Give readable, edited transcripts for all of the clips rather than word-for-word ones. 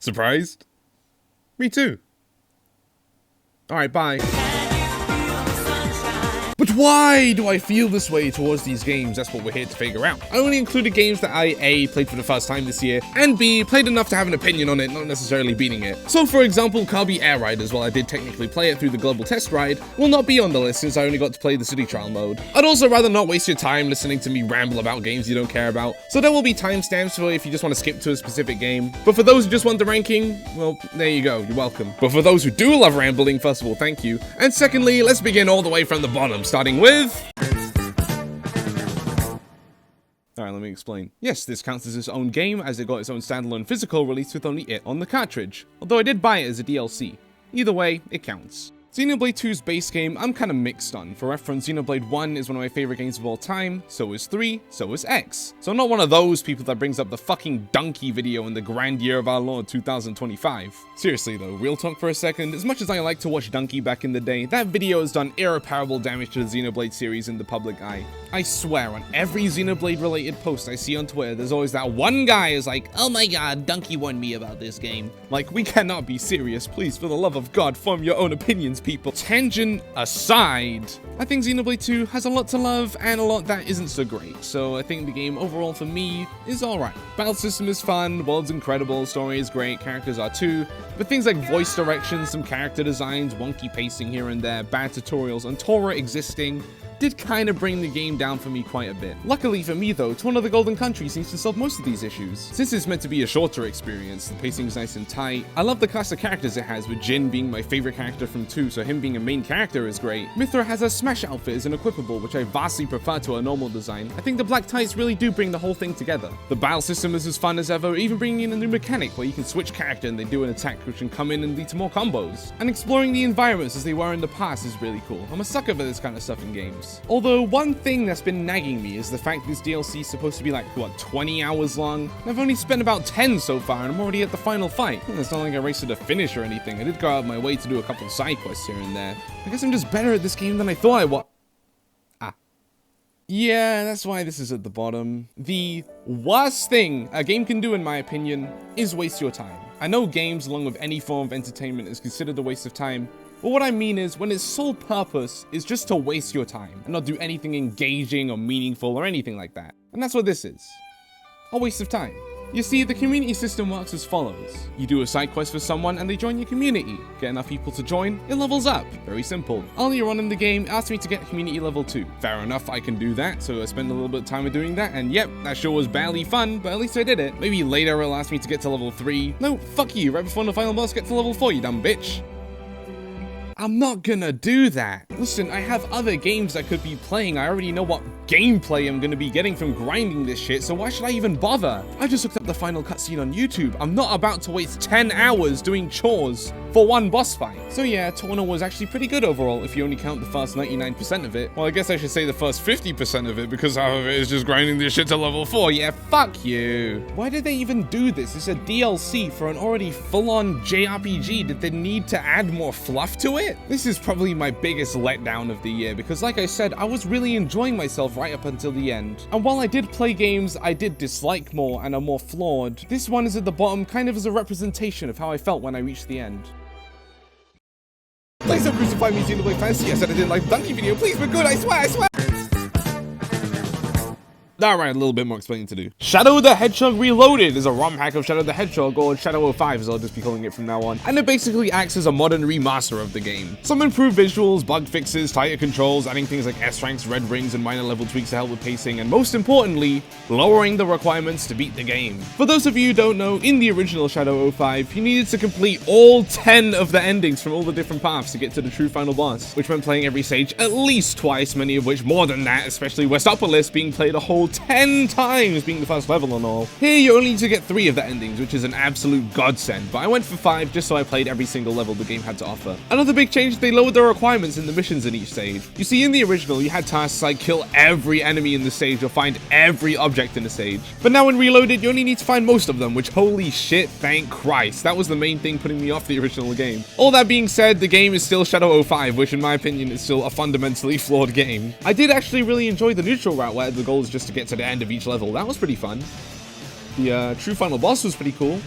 Surprised? Me too. Alright, bye. But why do I feel this way towards these games? That's what we're here to figure out. I only included games that I A, played for the first time this year, and B, played enough to have an opinion on it, not necessarily beating it. So for example, Kirby Air Riders, while I did technically play it through the global test ride, will not be on the list since I only got to play the city trial mode. I'd also rather not waste your time listening to me ramble about games you don't care about, so there will be timestamps for if you just want to skip to a specific game. But for those who just want the ranking, well, there you go, you're welcome. But for those who do love rambling, first of all, thank you. And secondly, let's begin all the way from the bottom, starting with... Alright, let me explain. Yes, this counts as its own game, as it got its own standalone physical release with only it on the cartridge, although I did buy it as a DLC. Either way, it counts. Xenoblade 2's base game, I'm kinda mixed on. For reference, Xenoblade 1 is one of my favorite games of all time, so is 3, so is X. So I'm not one of those people that brings up the fucking donkey video in the grand year of our Lord 2025. Seriously though, real talk for a second, as much as I like to watch Donkey back in the day, that video has done irreparable damage to the Xenoblade series in the public eye. I swear, on every Xenoblade related post I see on Twitter, there's always that one guy is like, oh my god, Donkey warned me about this game. Like, we cannot be serious, please, for the love of God, form your own opinions, people. Tangent aside, I think Xenoblade 2 has a lot to love and a lot that isn't so great, so I think the game overall for me is alright. Battle system is fun, world's incredible, story is great, characters are too, but things like voice direction, some character designs, wonky pacing here and there, bad tutorials, and Torna existing did kind of bring the game down for me quite a bit. Luckily for me though, Torna the Golden Country seems to solve most of these issues. Since it's meant to be a shorter experience, the pacing is nice and tight. I love the cast of characters it has, with Jin being my favorite character from 2, so him being a main character is great. Mythra has a smash outfit as an equipable, which I vastly prefer to a normal design. I think the black tights really do bring the whole thing together. The battle system is as fun as ever, even bringing in a new mechanic where you can switch character and they do an attack which can come in and lead to more combos. And exploring the environments as they were in the past is really cool. I'm a sucker for this kind of stuff in games. Although one thing that's been nagging me is the fact this DLC is supposed to be like, what, 20 hours long? I've only spent about 10 so far and I'm already at the final fight. It's not like a race to the finish or anything. I did go out of my way to do a couple side quests here and there. I guess I'm just better at this game than I thought I was. Yeah, that's why this is at the bottom. The worst thing a game can do, in my opinion, is waste your time. I know games, along with any form of entertainment, is considered a waste of time, but what I mean is when its sole purpose is just to waste your time and not do anything engaging or meaningful or anything like that. And that's what this is. A waste of time. You see, the community system works as follows. You do a side quest for someone and they join your community. Get enough people to join, it levels up. Very simple. Earlier on in the game, it asked me to get community level 2. Fair enough, I can do that, so I spend a little bit of time doing that, and yep, that sure was barely fun, but at least I did it. Maybe later it'll ask me to get to level 3. No, fuck you, right before the final boss, get to level 4, you dumb bitch. I'm not gonna do that. Listen, I have other games I could be playing. I already know what gameplay I'm gonna be getting from grinding this shit, so why should I even bother? I just looked up the final cutscene on YouTube. I'm not about to waste 10 hours doing chores for one boss fight. So yeah, Torna was actually pretty good overall, if you only count the first 99% of it. Well, I guess I should say the first 50% of it, because half of it is just grinding this shit to level 4. Yeah, fuck you. Why did they even do this? It's a DLC for an already full-on JRPG. Did they need to add more fluff to it? This is probably my biggest letdown of the year, because like I said, I was really enjoying myself right up until the end. And while I did play games I did dislike more and are more flawed, this one is at the bottom kind of as a representation of how I felt when I reached the end. Please don't crucify me, Xenoblade fans. Yes, I didn't like the donkey video. Please, we're good, I swear, I swear. Alright, a little bit more explaining to do. Shadow the Hedgehog Reloaded is a ROM hack of Shadow the Hedgehog, or Shadow 05 as I'll just be calling it from now on, and it basically acts as a modern remaster of the game. Some improved visuals, bug fixes, tighter controls, adding things like S-ranks, red rings, and minor level tweaks to help with pacing, and most importantly, lowering the requirements to beat the game. For those of you who don't know, in the original Shadow 05, you needed to complete all 10 of the endings from all the different paths to get to the true final boss, which meant playing every stage at least twice, many of which more than that, especially Westopolis being played a whole 10 times being the first level and all. Here you only need to get 3 of the endings, which is an absolute godsend, but I went for 5 just so I played every single level the game had to offer. Another big change, they lowered the requirements in the missions in each stage. You see, in the original you had tasks like kill every enemy in the stage or find every object in the stage, but now in Reloaded you only need to find most of them, which holy shit, thank Christ, that was the main thing putting me off the original game. All that being said, the game is still Shadow 05, which in my opinion is still a fundamentally flawed game. I did actually really enjoy the neutral route where the goal is just to get to the end of each level. That was pretty fun. The true final boss was pretty cool.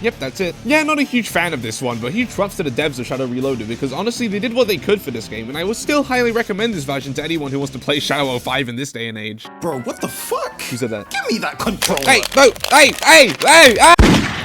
Yep, that's it. Yeah, not a huge fan of this one, but huge props to the devs of Shadow Reloaded, because honestly, they did what they could for this game, and I would still highly recommend this version to anyone who wants to play Shadow 05 in this day and age. Bro, what the fuck? Who said that? Give me that controller. Hey, no, hey!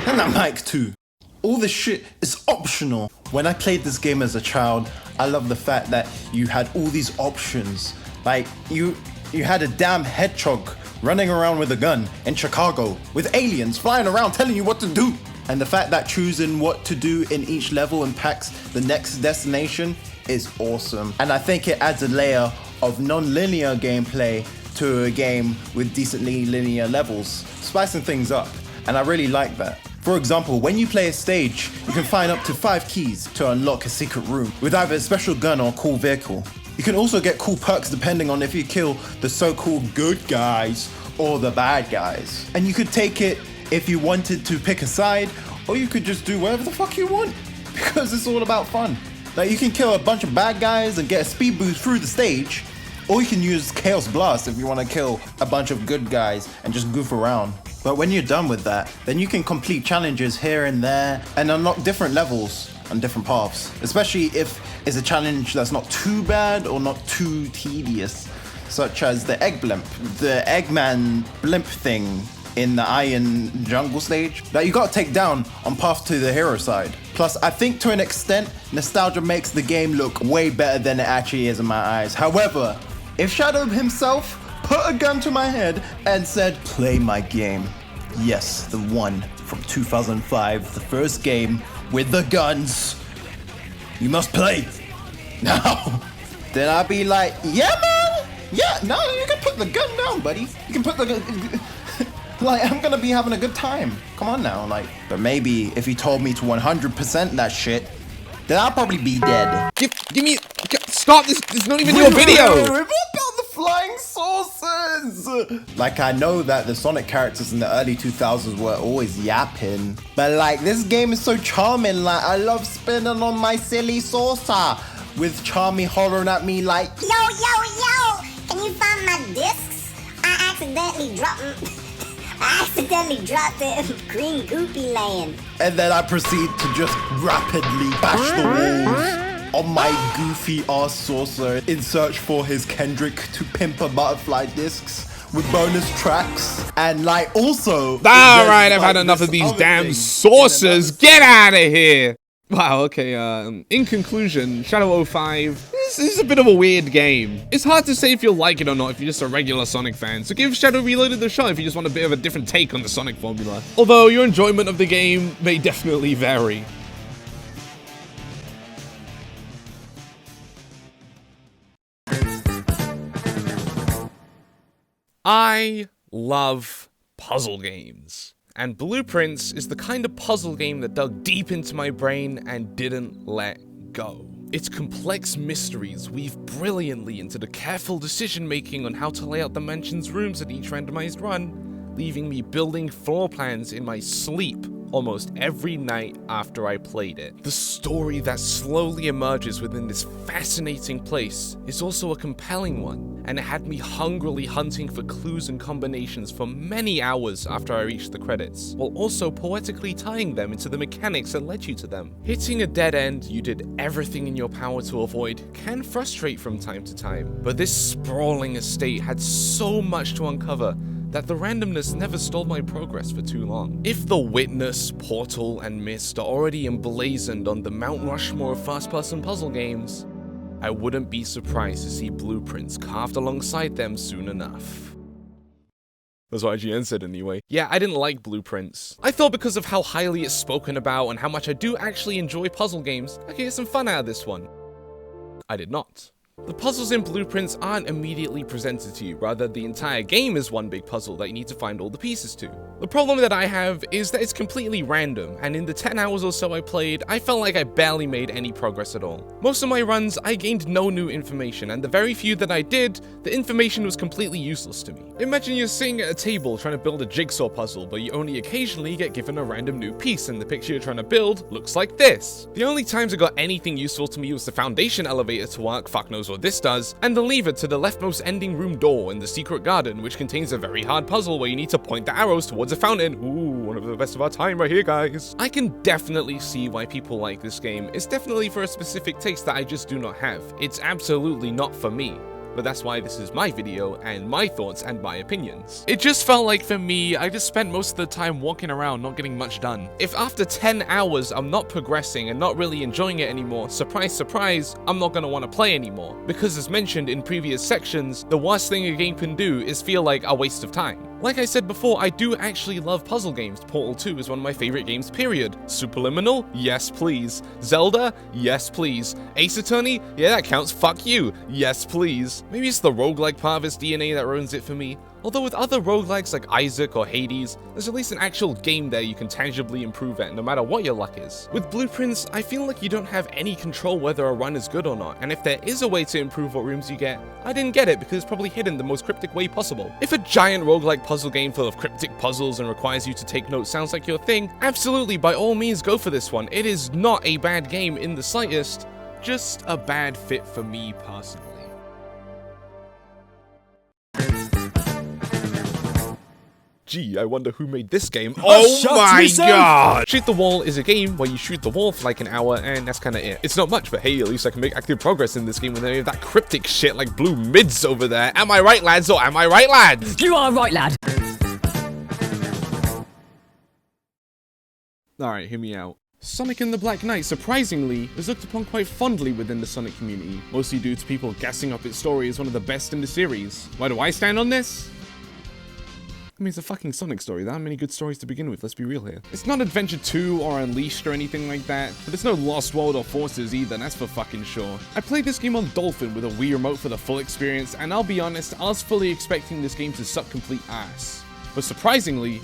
And that mic too. All this shit is optional. When I played this game as a child, I love the fact that you had all these options. Like, you had a damn hedgehog running around with a gun in Chicago with aliens flying around telling you what to do. And the fact that choosing what to do in each level impacts the next destination is awesome. And I think it adds a layer of non-linear gameplay to a game with decently linear levels, spicing things up. And I really like that. For example, when you play a stage, you can find up to 5 keys to unlock a secret room with either a special gun or a cool vehicle. You can also get cool perks depending on if you kill the so-called good guys or the bad guys. And you could take it if you wanted to pick a side, or you could just do whatever the fuck you want, because it's all about fun. Like, you can kill a bunch of bad guys and get a speed boost through the stage, or you can use Chaos Blast if you want to kill a bunch of good guys and just goof around. But when you're done with that, then you can complete challenges here and there and unlock different levels on different paths, especially if it's a challenge that's not too bad or not too tedious, such as the Egg Blimp, the Eggman Blimp thing in the Iron Jungle stage that you gotta take down on path to the hero side. Plus, I think to an extent, nostalgia makes the game look way better than it actually is in my eyes. However, if Shadow himself put a gun to my head and said, play my game, yes, the one from 2005, the first game with the guns, you must play now, then I'd be like, yeah man, yeah, no, you can put the gun down, buddy. You can put the gun. Like, I'm gonna be having a good time. Come on now, like. But maybe if he told me to 100% that shit, then I'll probably be dead. Give me, stop this, it's not even your video! What about the flying saucers? Like, I know that the Sonic characters in the early 2000s were always yapping, but like, this game is so charming. Like, I love spinning on my silly saucer with Charmy hollering at me like, yo, can you find my discs? I accidentally dropped it in green goopy land. And then I proceed to just rapidly bash the walls on my goofy ass saucer in search for his Kendrick to Pimp a Butterfly discs with bonus tracks. And like, also, alright, I've had enough of these damn saucers. Get out of here! Wow, okay, in conclusion, Shadow 05, this is a bit of a weird game. It's hard to say if you'll like it or not if you're just a regular Sonic fan, so give Shadow Reloaded a shot if you just want a bit of a different take on the Sonic formula. Although, your enjoyment of the game may definitely vary. I love puzzle games. And Blueprints is the kind of puzzle game that dug deep into my brain and didn't let go. Its complex mysteries weave brilliantly into the careful decision-making on how to lay out the mansion's rooms at each randomized run, leaving me building floor plans in my sleep almost every night after I played it. The story that slowly emerges within this fascinating place is also a compelling one, and it had me hungrily hunting for clues and combinations for many hours after I reached the credits, while also poetically tying them into the mechanics that led you to them. Hitting a dead end you did everything in your power to avoid can frustrate from time to time, but this sprawling estate had so much to uncover that the randomness never stalled my progress for too long. If The Witness, Portal, and Myst are already emblazoned on the Mount Rushmore of first-person puzzle games, I wouldn't be surprised to see Blueprints carved alongside them soon enough. That's what IGN said anyway. Yeah, I didn't like Blueprints. I thought because of how highly it's spoken about and how much I do actually enjoy puzzle games, I could get some fun out of this one. I did not. The puzzles in Blueprints aren't immediately presented to you, rather the entire game is one big puzzle that you need to find all the pieces to. The problem that I have is that it's completely random, and in the 10 hours or so I played, I felt like I barely made any progress at all. Most of my runs, I gained no new information, and the very few that I did, the information was completely useless to me. Imagine you're sitting at a table trying to build a jigsaw puzzle, but you only occasionally get given a random new piece, and the picture you're trying to build looks like this. The only times it got anything useful to me was the foundation elevator to work, fuck knows what this does, and the lever to the leftmost ending room door in the secret garden, which contains a very hard puzzle where you need to point the arrows towards a fountain. Ooh, one of the best of our time right here, guys. I can definitely see why people like this game. It's definitely for a specific taste that I just do not have. It's absolutely not for me. But that's why this is my video and my thoughts and my opinions. It just felt like for me, I just spent most of the time walking around not getting much done. If after 10 hours I'm not progressing and not really enjoying it anymore, surprise surprise, I'm not gonna want to play anymore. Because as mentioned in previous sections, the worst thing a game can do is feel like a waste of time. Like I said before, I do actually love puzzle games. Portal 2 is one of my favorite games, period. Superliminal? Yes, please. Zelda? Yes, please. Ace Attorney? Yeah, that counts. Fuck you. Yes, please. Maybe it's the roguelike part of its DNA that ruins it for me. Although with other roguelikes like Isaac or Hades, there's at least an actual game there you can tangibly improve at no matter what your luck is. With Blueprints, I feel like you don't have any control whether a run is good or not, and if there is a way to improve what rooms you get, I didn't get it because it's probably hidden the most cryptic way possible. If a giant roguelike puzzle game full of cryptic puzzles and requires you to take notes sounds like your thing, absolutely by all means go for this one. It is not a bad game in the slightest, just a bad fit for me personally. Gee, I wonder who made this game. Oh my god! Shoot the Wall is a game where you shoot the wall for like an hour and that's kinda it. It's not much, but hey, at least I can make active progress in this game with any of that cryptic shit like blue mids over there. Am I right, lads, or am I right, lads? You are right, lad. Alright, hear me out. Sonic and the Black Knight, surprisingly, is looked upon quite fondly within the Sonic community, mostly due to people gassing up its story as one of the best in the series. Why do I stand on this? I mean, it's a fucking Sonic story. There aren't many good stories to begin with, let's be real here. It's not Adventure 2 or Unleashed or anything like that, but it's no Lost World or Forces either, that's for fucking sure. I played this game on Dolphin with a Wii Remote for the full experience, and I'll be honest, I was fully expecting this game to suck complete ass. But surprisingly,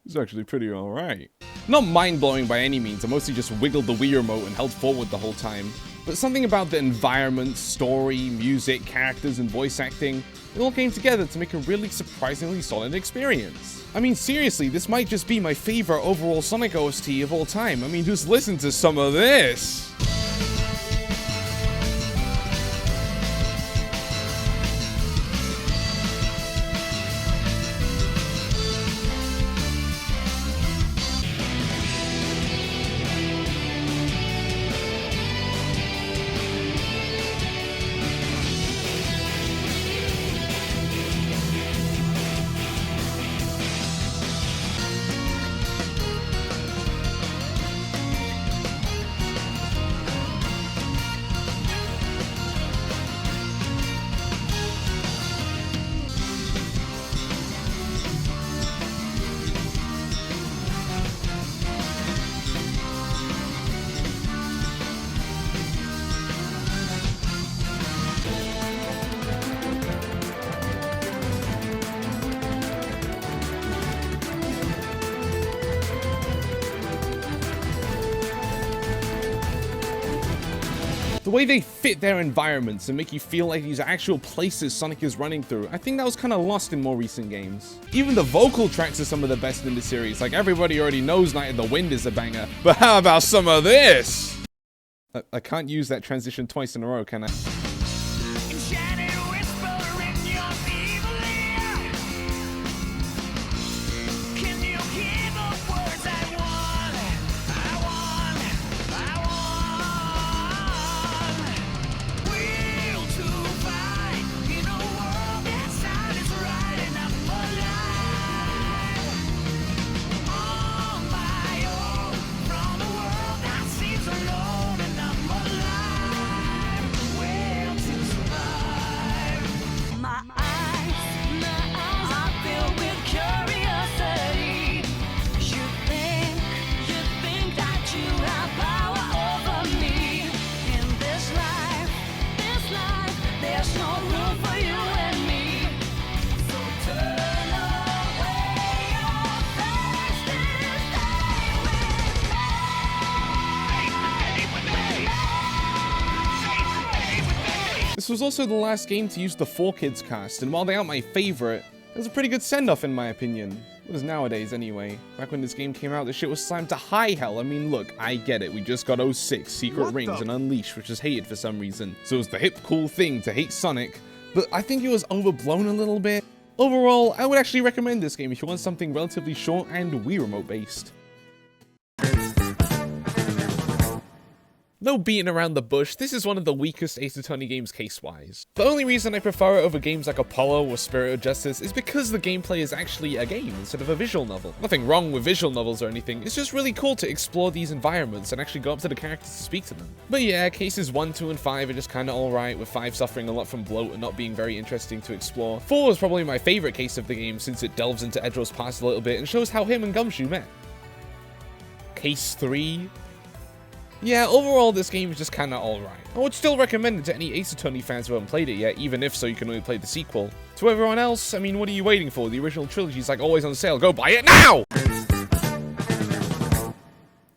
it's actually pretty alright. Not mind-blowing by any means, I mostly just wiggled the Wii Remote and held forward the whole time. But something about the environment, story, music, characters, and voice acting, it all came together to make a really surprisingly solid experience. I mean, seriously, this might just be my favorite overall Sonic OST of all time. I mean, just listen to some of this. The way they fit their environments and make you feel like these are actual places Sonic is running through, I think that was kind of lost in more recent games. Even the vocal tracks are some of the best in the series, like everybody already knows Night in the Wind is a banger, but how about some of this? I can't use that transition twice in a row, can I? This was also the last game to use the 4Kids cast, and while they aren't my favorite, it was a pretty good send-off in my opinion. It was nowadays anyway. Back when this game came out, this shit was slammed to high hell. I mean, look, I get it. We just got 06, Secret Rings, and Unleashed, which is hated for some reason. So it was the hip, cool thing to hate Sonic, but I think it was overblown a little bit. Overall, I would actually recommend this game if you want something relatively short and Wii Remote based. No beating around the bush, this is one of the weakest Ace Attorney games case-wise. The only reason I prefer it over games like Apollo or Spirit of Justice is because the gameplay is actually a game instead of a visual novel. Nothing wrong with visual novels or anything, it's just really cool to explore these environments and actually go up to the characters to speak to them. But yeah, cases 1, 2, and 5 are just kinda alright, with 5 suffering a lot from bloat and not being very interesting to explore. 4 is probably my favorite case of the game since it delves into Edro's past a little bit and shows how him and Gumshoe met. Case 3? Yeah, overall this game is just kinda alright. I would still recommend it to any Ace Attorney fans who haven't played it yet, even if so you can only play the sequel. To everyone else, I mean, what are you waiting for? The original trilogy is like always on sale, go buy it now!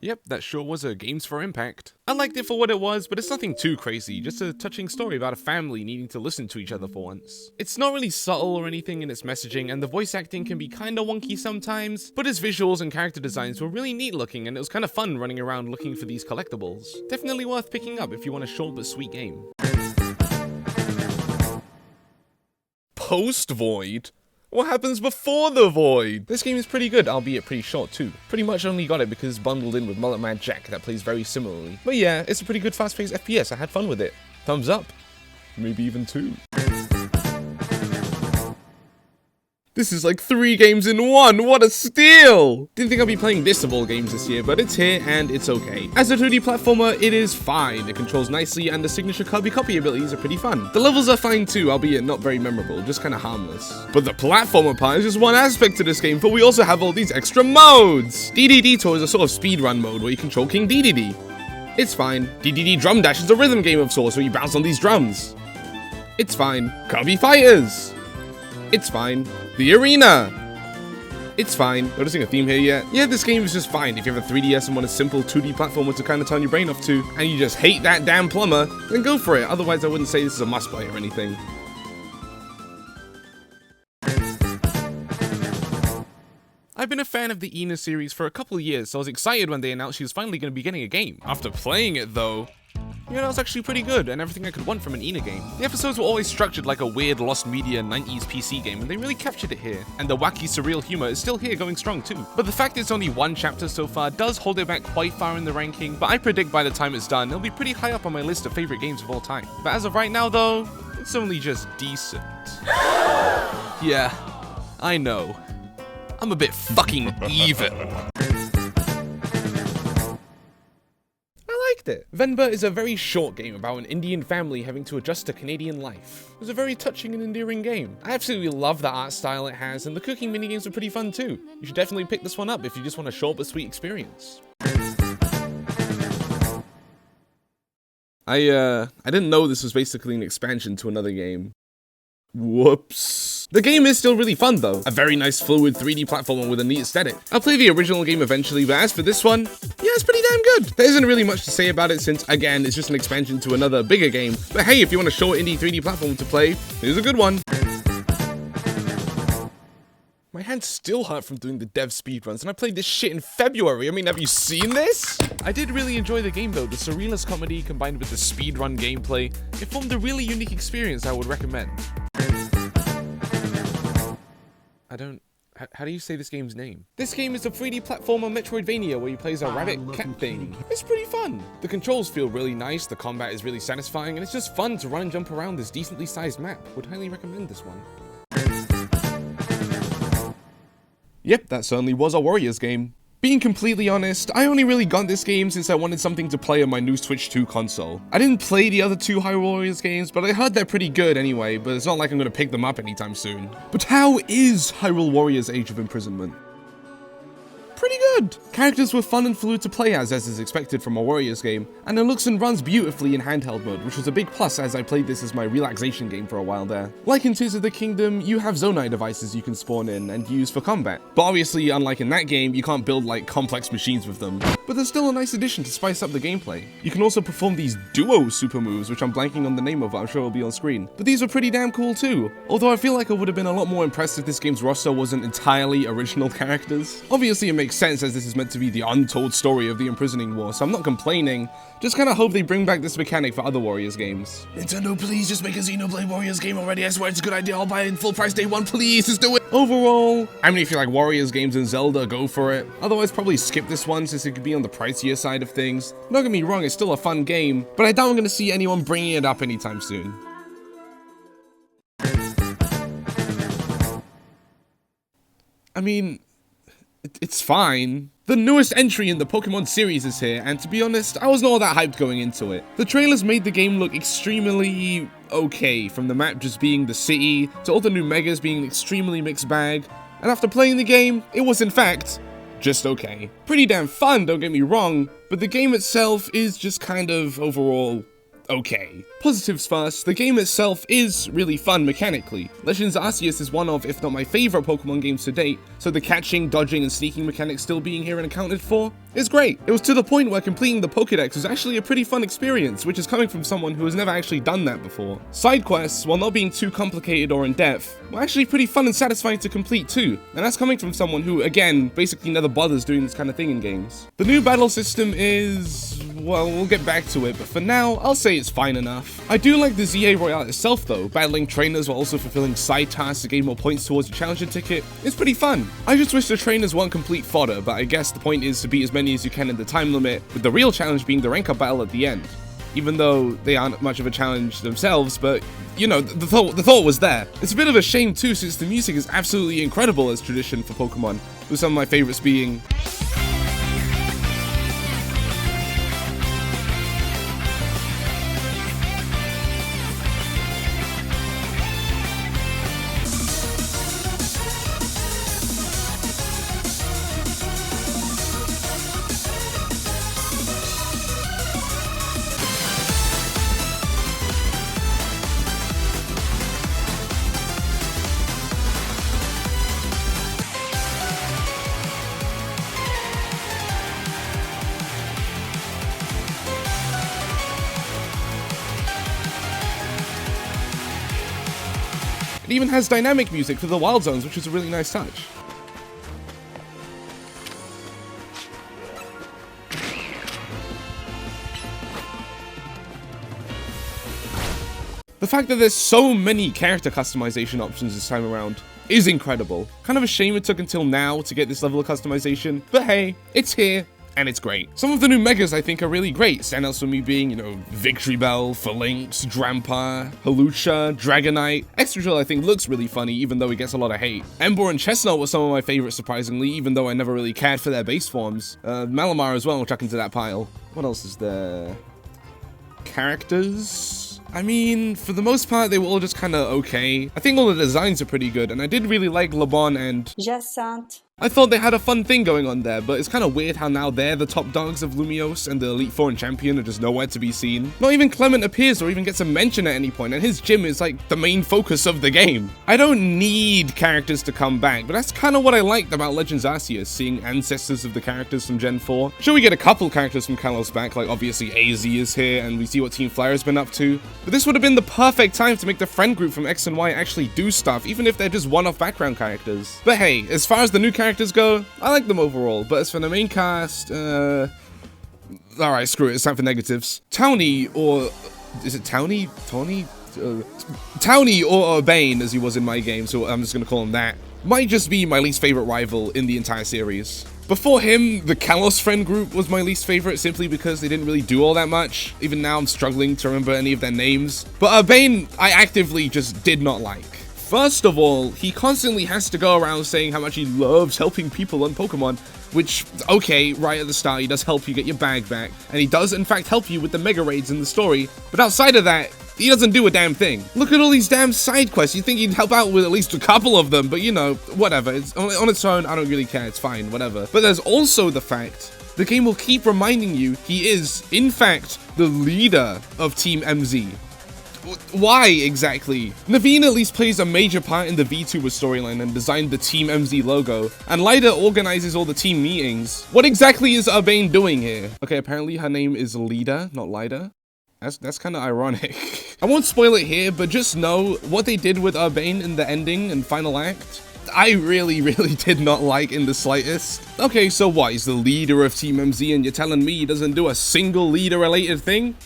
Yep, that sure was a Games for Impact. I liked it for what it was, but it's nothing too crazy, just a touching story about a family needing to listen to each other for once. It's not really subtle or anything in its messaging, and the voice acting can be kinda wonky sometimes, but its visuals and character designs were really neat looking, and it was kinda fun running around looking for these collectibles. Definitely worth picking up if you want a short but sweet game. Post-Void? What happens before the Void? This game is pretty good, albeit pretty short too. Pretty much only got it because it's bundled in with Mullet MadJack that plays very similarly. But yeah, it's a pretty good fast-paced FPS, I had fun with it. Thumbs up. Maybe even 2. This is like 3 games in 1, what a steal! Didn't think I'd be playing this of all games this year, but it's here and it's okay. As a 2D platformer, it is fine. It controls nicely and the signature Kirby copy abilities are pretty fun. The levels are fine too, albeit not very memorable, just kinda harmless. But the platformer part is just one aspect to this game, for we also have all these extra modes! DDD Tour is a sort of speedrun mode where you control King Dedede. It's fine. DDD Drum Dash is a rhythm game of sorts where you bounce on these drums. It's fine. Kirby Fighters! It's fine. The Arena! It's fine. Noticing a theme here yet? Yeah, this game is just fine if you have a 3DS and want a simple 2D platformer to kind of turn your brain off to, and you just hate that damn plumber, then go for it. Otherwise, I wouldn't say this is a must-play or anything. I've been a fan of the Ina series for a couple of years, so I was excited when they announced she was finally going to be getting a game. After playing it though, yeah, that was actually pretty good, and everything I could want from an Ina game. The episodes were always structured like a weird lost media 90s PC game, and they really captured it here. And the wacky, surreal humor is still here going strong too. But the fact it's only 1 chapter so far does hold it back quite far in the ranking, but I predict by the time it's done, it'll be pretty high up on my list of favorite games of all time. But as of right now though, it's only just decent. Yeah, I know. I'm a bit fucking evil. It. Venba is a very short game about an Indian family having to adjust to Canadian life. It was a very touching and endearing game. I absolutely love the art style it has, and the cooking minigames are pretty fun too. You should definitely pick this one up if you just want a short but sweet experience. I didn't know this was basically an expansion to another game. Whoops. The game is still really fun though. A very nice fluid 3D platformer with a neat aesthetic. I'll play the original game eventually, but as for this one, yeah, it's pretty damn good. There isn't really much to say about it since, again, it's just an expansion to another bigger game. But hey, if you want a short indie 3D platform to play, here's a good one. My hands still hurt from doing the dev speedruns, and I played this shit in February. I mean, have you seen this? I did really enjoy the game though. The surrealist comedy combined with the speedrun gameplay, it formed a really unique experience I would recommend. How do you say this game's name? This game is a 3D platformer Metroidvania where you play as a rabbit cat thing. It's pretty fun. The controls feel really nice, the combat is really satisfying, and it's just fun to run and jump around this decently sized map. Would highly recommend this one. Yep, that certainly was a Warriors game. Being completely honest, I only really got this game since I wanted something to play on my new Switch 2 console. I didn't play the other 2 Hyrule Warriors games, but I heard they're pretty good anyway, but it's not like I'm gonna pick them up anytime soon. But how is Hyrule Warriors Age of Imprisonment? Pretty good. Characters were fun and fluid to play as is expected from a Warriors game, and it looks and runs beautifully in handheld mode, which was a big plus as I played this as my relaxation game for a while there. Like in Tears of the Kingdom, you have Zonai devices you can spawn in and use for combat, but obviously, unlike in that game, you can't build like complex machines with them. But there's still a nice addition to spice up the gameplay. You can also perform these duo super moves, which I'm blanking on the name of, but I'm sure it'll be on screen. But these are pretty damn cool too. Although I feel like I would have been a lot more impressed if this game's roster wasn't entirely original characters. Obviously it makes sense as this is meant to be the untold story of the imprisoning war, so I'm not complaining. Just kinda hope they bring back this mechanic for other Warriors games. Nintendo, please just make a Xenoblade Warriors game already. I swear it's a good idea. I'll buy it in full price day one, please, just do it. Overall, I mean, if you like Warriors games and Zelda, go for it. Otherwise, probably skip this one since it could be on the pricier side of things. Don't get me wrong, it's still a fun game, but I doubt I'm gonna see anyone bringing it up anytime soon. I mean, it's fine. The newest entry in the Pokemon series is here, and to be honest, I wasn't all that hyped going into it. The trailers made the game look extremely okay, from the map just being the city, to all the new megas being an extremely mixed bag, and after playing the game, it was in fact just okay. Pretty damn fun, don't get me wrong, but the game itself is just kind of overall okay. Positives first, the game itself is really fun mechanically. Legends Arceus is one of, if not my favorite Pokemon games to date, so the catching, dodging, and sneaking mechanics still being here and accounted for is great. It was to the point where completing the Pokédex was actually a pretty fun experience, which is coming from someone who has never actually done that before. Side quests, while not being too complicated or in-depth, were actually pretty fun and satisfying to complete too, and that's coming from someone who, again, basically never bothers doing this kind of thing in games. The new battle system is, well, we'll get back to it, but for now, I'll say it's fine enough. I do like the ZA Royale itself though. Battling trainers while also fulfilling side tasks to gain more points towards your challenger ticket is pretty fun. I just wish the trainers weren't complete fodder, but I guess the point is to beat as many as you can in the time limit, with the real challenge being the rank up battle at the end. Even though they aren't much of a challenge themselves, but you know, the thought was there. It's a bit of a shame too, since the music is absolutely incredible as tradition for Pokemon, with some of my favorites being It even has dynamic music for the wild zones, which is a really nice touch. The fact that there's so many character customization options this time around is incredible. Kind of a shame it took until now to get this level of customization, but hey, it's here. And it's great. Some of the new megas I think are really great. Standouts for me being, you know, Victory Bell, Phalanx, Drampa, Hawlucha, Dragonite. Excadrill I think looks really funny even though he gets a lot of hate. Ember and Chestnut were some of my favorites surprisingly, even though I never really cared for their base forms. Malamar as well, I'll chuck into that pile. What else is there? Characters? I mean, for the most part, they were all just kinda okay. I think all the designs are pretty good, and I did really like Lebon and Jacinthe. I thought they had a fun thing going on there, but it's kind of weird how now they're the top dogs of Lumiose and the Elite Four and Champion are just nowhere to be seen. Not even Clement appears or even gets a mention at any point, and his gym is like the main focus of the game. I don't need characters to come back, but that's kind of what I liked about Legends Arceus, seeing ancestors of the characters from Gen 4. Sure, we get a couple characters from Kalos back, like obviously AZ is here, and we see what Team Flare has been up to, but this would have been the perfect time to make the friend group from X and Y actually do stuff, even if they're just one-off background characters. But hey, as far as the new characters go, I like them overall, but as for the main cast, alright, screw it, it's time for negatives. Townie, or is it Townie? Tawny? Townie or Urbane, as he was in my game, so I'm just gonna call him that, might just be my least favorite rival in the entire series. Before him, the Kalos friend group was my least favorite simply because they didn't really do all that much. Even now I'm struggling to remember any of their names. But Urbane, I actively just did not like. First of all, he constantly has to go around saying how much he loves helping people on Pokemon, which, okay, right at the start, he does help you get your bag back, and he does in fact help you with the Mega Raids in the story, but outside of that, he doesn't do a damn thing. Look at all these damn side quests. You think he'd help out with at least a couple of them, but you know, whatever. It's on its own, I don't really care, it's fine, whatever. But there's also the fact the game will keep reminding you he is, in fact, the leader of Team MZ. Why exactly? Naveen at least plays a major part in the VTuber storyline and designed the Team MZ logo, and Lida organizes all the team meetings. What exactly is Urbane doing here? Okay, apparently her name is Lida, not Lida. That's kind of ironic. I won't spoil it here, but just know what they did with Urbane in the ending and final act, I really did not like in the slightest. Okay, so what? He's the leader of Team MZ and you're telling me he doesn't do a single leader-related thing?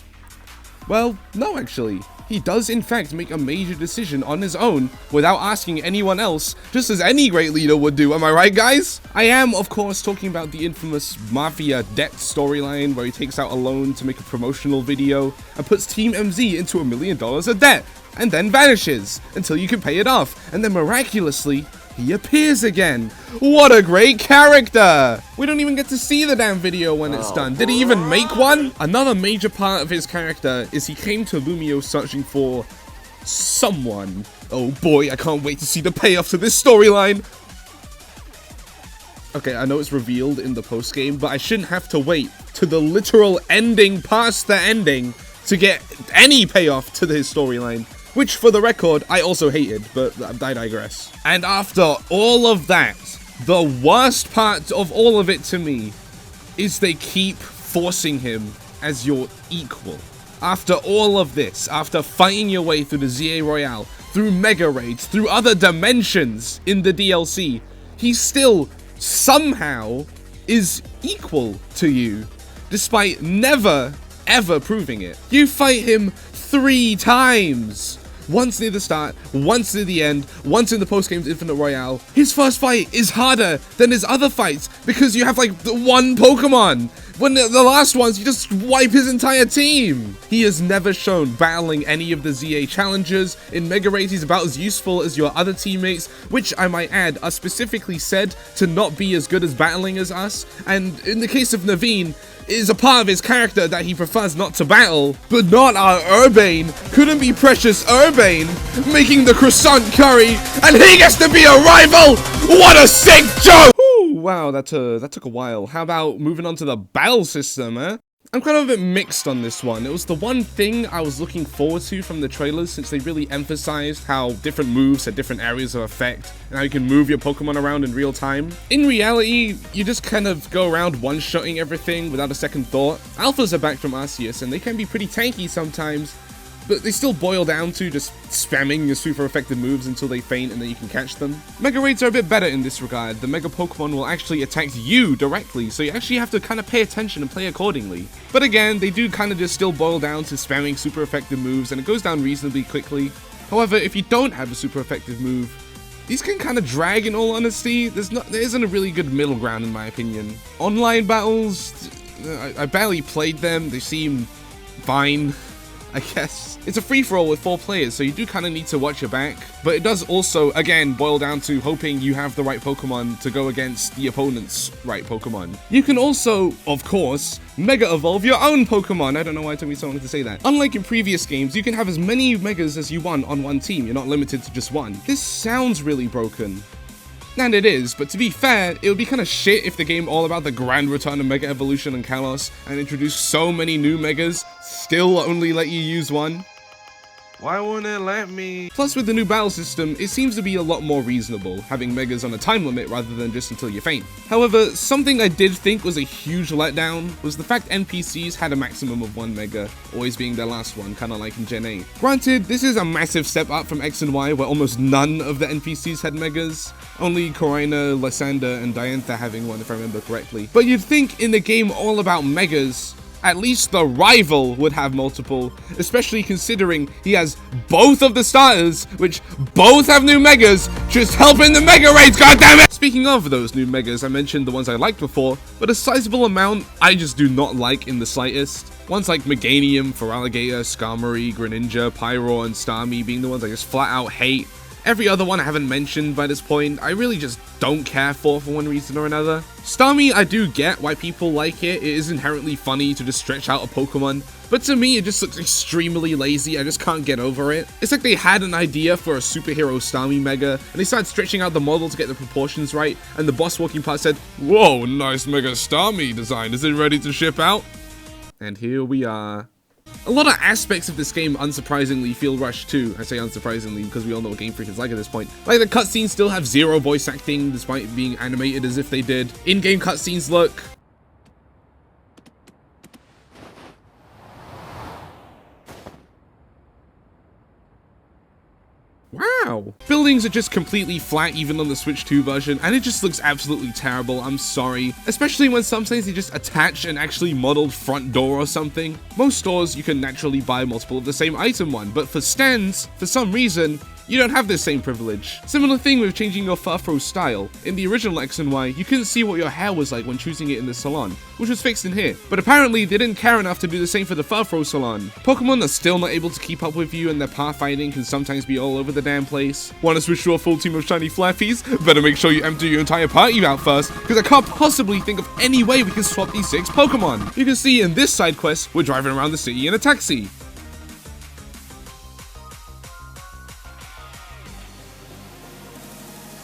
Well, no actually. He does in fact make a major decision on his own without asking anyone else, just as any great leader would do, am I right guys? I am of course talking about the infamous Mafia debt storyline where he takes out a loan to make a promotional video and puts Team MZ into $1 million of debt and then vanishes until you can pay it off, and then miraculously he appears again. What a great character! We don't even get to see the damn video when it's done. Did he even make one? Another major part of his character is he came to Lumio searching for someone. Oh boy, I can't wait to see the payoff to this storyline. Okay, I know it's revealed in the post-game, but I shouldn't have to wait to the literal ending past the ending to get any payoff to his storyline. Which, for the record, I also hated, but I digress. And after all of that, the worst part of all of it to me is they keep forcing him as your equal. After all of this, after fighting your way through the ZA Royale, through Mega Raids, through other dimensions in the DLC, he still somehow is equal to you, despite never, ever proving it. You fight him 3 times. Once near the start, once near the end, once in the post-game's Infinite Royale. His first fight is harder than his other fights because you have like the one Pokemon. When the last ones, you just wipe his entire team. He has never shown battling any of the ZA challengers. In Mega Raids, he's about as useful as your other teammates, which I might add are specifically said to not be as good as battling as us. And in the case of Naveen, is a part of his character that he prefers not to battle, but not our Urbane. Couldn't be precious Urbane making the croissant curry, and he gets to be a rival. What a sick joke! Ooh, wow, that took a while. How about moving on to the battle system, eh? I'm kind of a bit mixed on this one. It was the one thing I was looking forward to from the trailers, since they really emphasized how different moves had different areas of effect and how you can move your Pokemon around in real time. In reality, you just kind of go around one-shotting everything without a second thought. Alphas are back from Arceus and they can be pretty tanky sometimes, but they still boil down to just spamming your super effective moves until they faint and then you can catch them. Mega Raids are a bit better in this regard. The Mega Pokemon will actually attack you directly, so you actually have to kind of pay attention and play accordingly. But again, they do kind of just still boil down to spamming super effective moves, and it goes down reasonably quickly. However, if you don't have a super effective move, these can kind of drag in all honesty. There isn't a really good middle ground in my opinion. Online battles, I barely played them. They seem fine, I guess. It's a free-for-all with 4 players, so you do kind of need to watch your back. But it does also, again, boil down to hoping you have the right Pokemon to go against the opponent's right Pokemon. You can also, of course, Mega Evolve your own Pokemon. I don't know why it took me so long to say that. Unlike in previous games, you can have as many Megas as you want on one team. You're not limited to just one. This sounds really broken. And it is, but to be fair, it would be kind of shit if the game all about the grand return of Mega Evolution and Kalos and introduced so many new Megas, still only let you use one. Why wouldn't it let me? Plus, with the new battle system, it seems to be a lot more reasonable, having Megas on a time limit rather than just until you faint. However, something I did think was a huge letdown was the fact NPCs had a maximum of 1 Mega, always being their last one, kinda like in Gen 8. Granted, this is a massive step up from X and Y, where almost none of the NPCs had Megas, only Corina, Lysandre, and Diantha having one if I remember correctly. But you'd think in the game all about Megas, at least the rival would have multiple, especially considering he has both of the starters, which both have new Megas, just helping the Mega Raids, goddammit! Speaking of those new Megas, I mentioned the ones I liked before, but a sizable amount I just do not like in the slightest. Ones like Meganium, Feraligatr, Skarmory, Greninja, Pyro, and Starmie being the ones I just flat out hate. Every other one I haven't mentioned by this point, I really just don't care for one reason or another. Starmie, I do get why people like it. It is inherently funny to just stretch out a Pokemon, but to me it just looks extremely lazy. I just can't get over it. It's like they had an idea for a superhero Starmie Mega, and they started stretching out the model to get the proportions right, and the boss walking past said, "Whoa, nice Mega Starmie design, is it ready to ship out?" And here we are. A lot of aspects of this game, unsurprisingly, feel rushed too. I say unsurprisingly because we all know what Game Freak is like at this point. Like, the cutscenes still have zero voice acting, despite being animated as if they did. In-game cutscenes look... wow. Buildings are just completely flat even on the Switch 2 version, and it just looks absolutely terrible, I'm sorry. Especially when sometimes they just attach an actually modeled front door or something. Most stores you can naturally buy multiple of the same item one, but for stands, for some reason, you don't have this same privilege. Similar thing with changing your furfro style. In the original X and Y, you couldn't see what your hair was like when choosing it in the salon, which was fixed in here. But apparently, they didn't care enough to do the same for the furfro salon. Pokemon are still not able to keep up with you, and their pathfinding can sometimes be all over the damn place. Want to switch to a full team of shiny flaffies? Better make sure you empty your entire party out first, because I can't possibly think of any way we can swap these 6 Pokemon. You can see in this side quest, we're driving around the city in a taxi.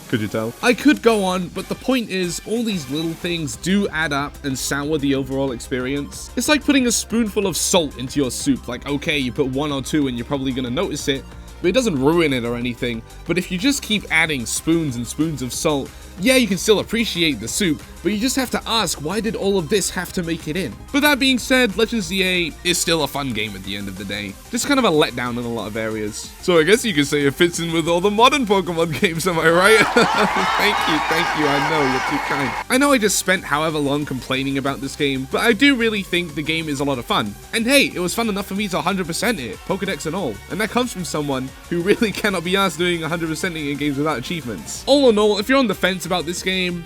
Could you tell? I could go on, but the point is, all these little things do add up and sour the overall experience. It's like putting a spoonful of salt into your soup. Like, okay, you put 1 or 2 and you're probably gonna notice it, but it doesn't ruin it or anything. But if you just keep adding spoons and spoons of salt, yeah, you can still appreciate the soup, but you just have to ask, why did all of this have to make it in? But that being said, Legends ZA is still a fun game at the end of the day. Just kind of a letdown in a lot of areas. So I guess you could say it fits in with all the modern Pokemon games, am I right? Thank you, I know, you're too kind. I know I just spent however long complaining about this game, but I do really think the game is a lot of fun. And hey, it was fun enough for me to 100% it, Pokedex and all. And that comes from someone who really cannot be asked doing 100%ing in games without achievements. All in all, if you're on the fence about this game,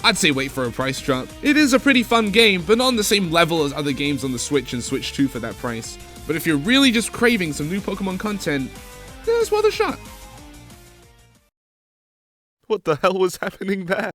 I'd say wait for a price drop. It is a pretty fun game, but not on the same level as other games on the Switch and Switch 2 for that price. But if you're really just craving some new Pokemon content, then it's worth a shot. What the hell was happening there?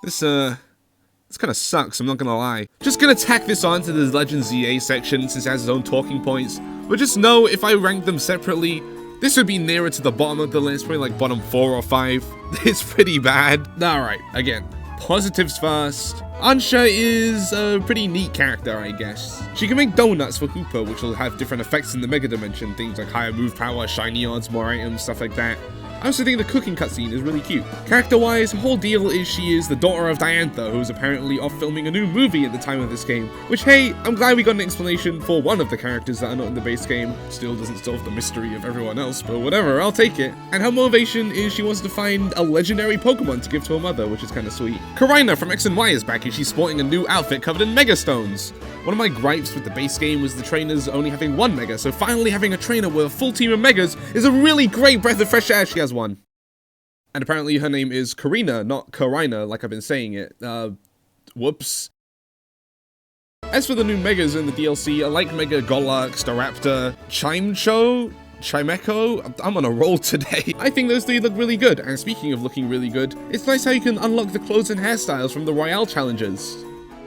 This kind of sucks, I'm not gonna lie. Just gonna tack this on to the Legends ZA section since it has its own talking points. But just know, if I rank them separately, this would be nearer to the bottom of the list, probably like bottom 4 or 5. It's pretty bad. Alright, again, positives first. Ansha is a pretty neat character, I guess. She can make donuts for Hooper, which will have different effects in the Mega Dimension, things like higher move power, shiny odds, more items, stuff like that. I also think the cooking cutscene is really cute. Character-wise, the whole deal is she is the daughter of Diantha, who's apparently off filming a new movie at the time of this game. Which, hey, I'm glad we got an explanation for one of the characters that are not in the base game. Still doesn't solve the mystery of everyone else, but whatever, I'll take it. And her motivation is she wants to find a legendary Pokemon to give to her mother, which is kinda sweet. Karina from X and Y is back, and she's sporting a new outfit covered in Mega Stones. One of my gripes with the base game was the trainers only having 1 Mega, so finally having a trainer with a full team of Megas is a really great breath of fresh air. She has one. And apparently her name is Karina, not Karina, like I've been saying it. Whoops. As for the new Megas in the DLC, I like Mega Golux, Staraptor, Chimecho. I'm on a roll today. I think those 3 look really good, and speaking of looking really good, it's nice how you can unlock the clothes and hairstyles from the Royale challenges.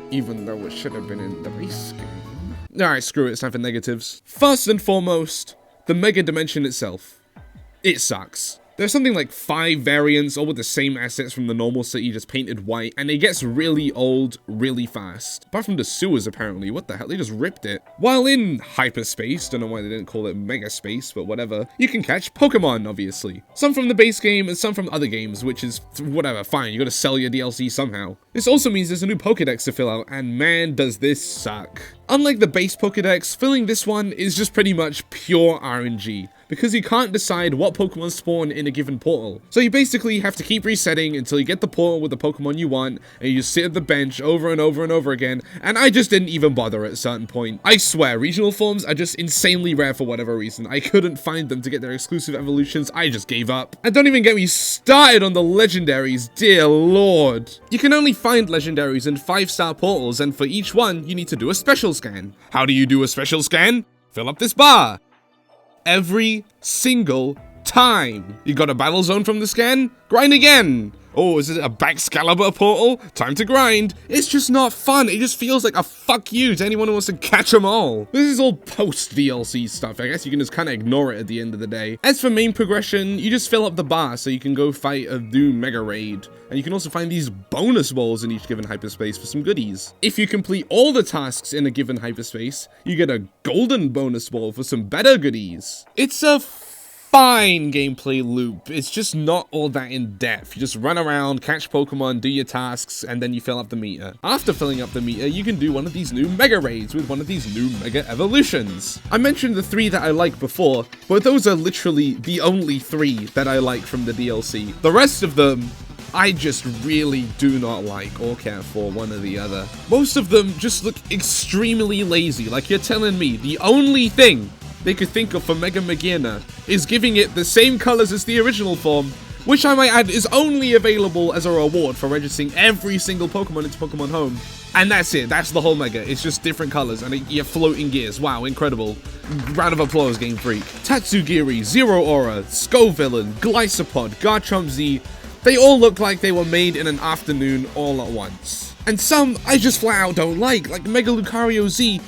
Even though it should have been in the base game. Alright, screw it, it's time for negatives. First and foremost, the Mega Dimension itself. It sucks. There's something like 5 variants, all with the same assets from the normal city, just painted white, and it gets really old really fast. Apart from the sewers, apparently. What the hell? They just ripped it. While in hyperspace, don't know why they didn't call it mega space, but whatever, you can catch Pokemon, obviously. Some from the base game, and some from other games, which is, whatever, fine, you gotta sell your DLC somehow. This also means there's a new Pokédex to fill out, and man, does this suck. Unlike the base Pokédex, filling this one is just pretty much pure RNG, because you can't decide what Pokemon spawn in a given portal. So you basically have to keep resetting until you get the portal with the Pokemon you want, and you just sit at the bench over and over and over again, and I just didn't even bother at a certain point. I swear, regional forms are just insanely rare for whatever reason. I couldn't find them to get their exclusive evolutions, I just gave up. And don't even get me started on the legendaries, dear lord. You can only find legendaries in 5-star portals, and for each one, you need to do a special scan. How do you do a special scan? Fill up this bar. every single time. You got a battle zone from the scan? Grind again. Oh, is it a Excalibur portal? Time to grind. It's just not fun. It just feels like a fuck you to anyone who wants to catch them all. This is all post-DLC stuff. I guess you can just kind of ignore it at the end of the day. As for main progression, you just fill up the bar so you can go fight a new Mega Raid. And you can also find these bonus balls in each given hyperspace for some goodies. If you complete all the tasks in a given hyperspace, you get a golden bonus ball for some better goodies. It's a fine gameplay loop. It's just not all that in depth. You just run around, catch Pokemon, do your tasks, and then you fill up the meter. After filling up the meter, you can do one of these new Mega Raids with one of these new Mega Evolutions. I mentioned the 3 that I like before, but those are literally the only 3 that I like from the DLC. The rest of them, I just really do not like or care for, one or the other. Most of them just look extremely lazy, like you're telling me the only thing they could think of for Mega Magina is giving it the same colors as the original form, which I might add is only available as a reward for registering every single Pokemon into Pokemon Home. And that's it, that's the whole Mega. It's just different colors and you're floating gears. Wow, incredible. Round of applause, Game Freak. Tatsugiri, Zero Aura, Scovillain, Glycopod, Garchomp Z, they all look like they were made in an afternoon all at once. And some I just flat out don't like Mega Lucario Z.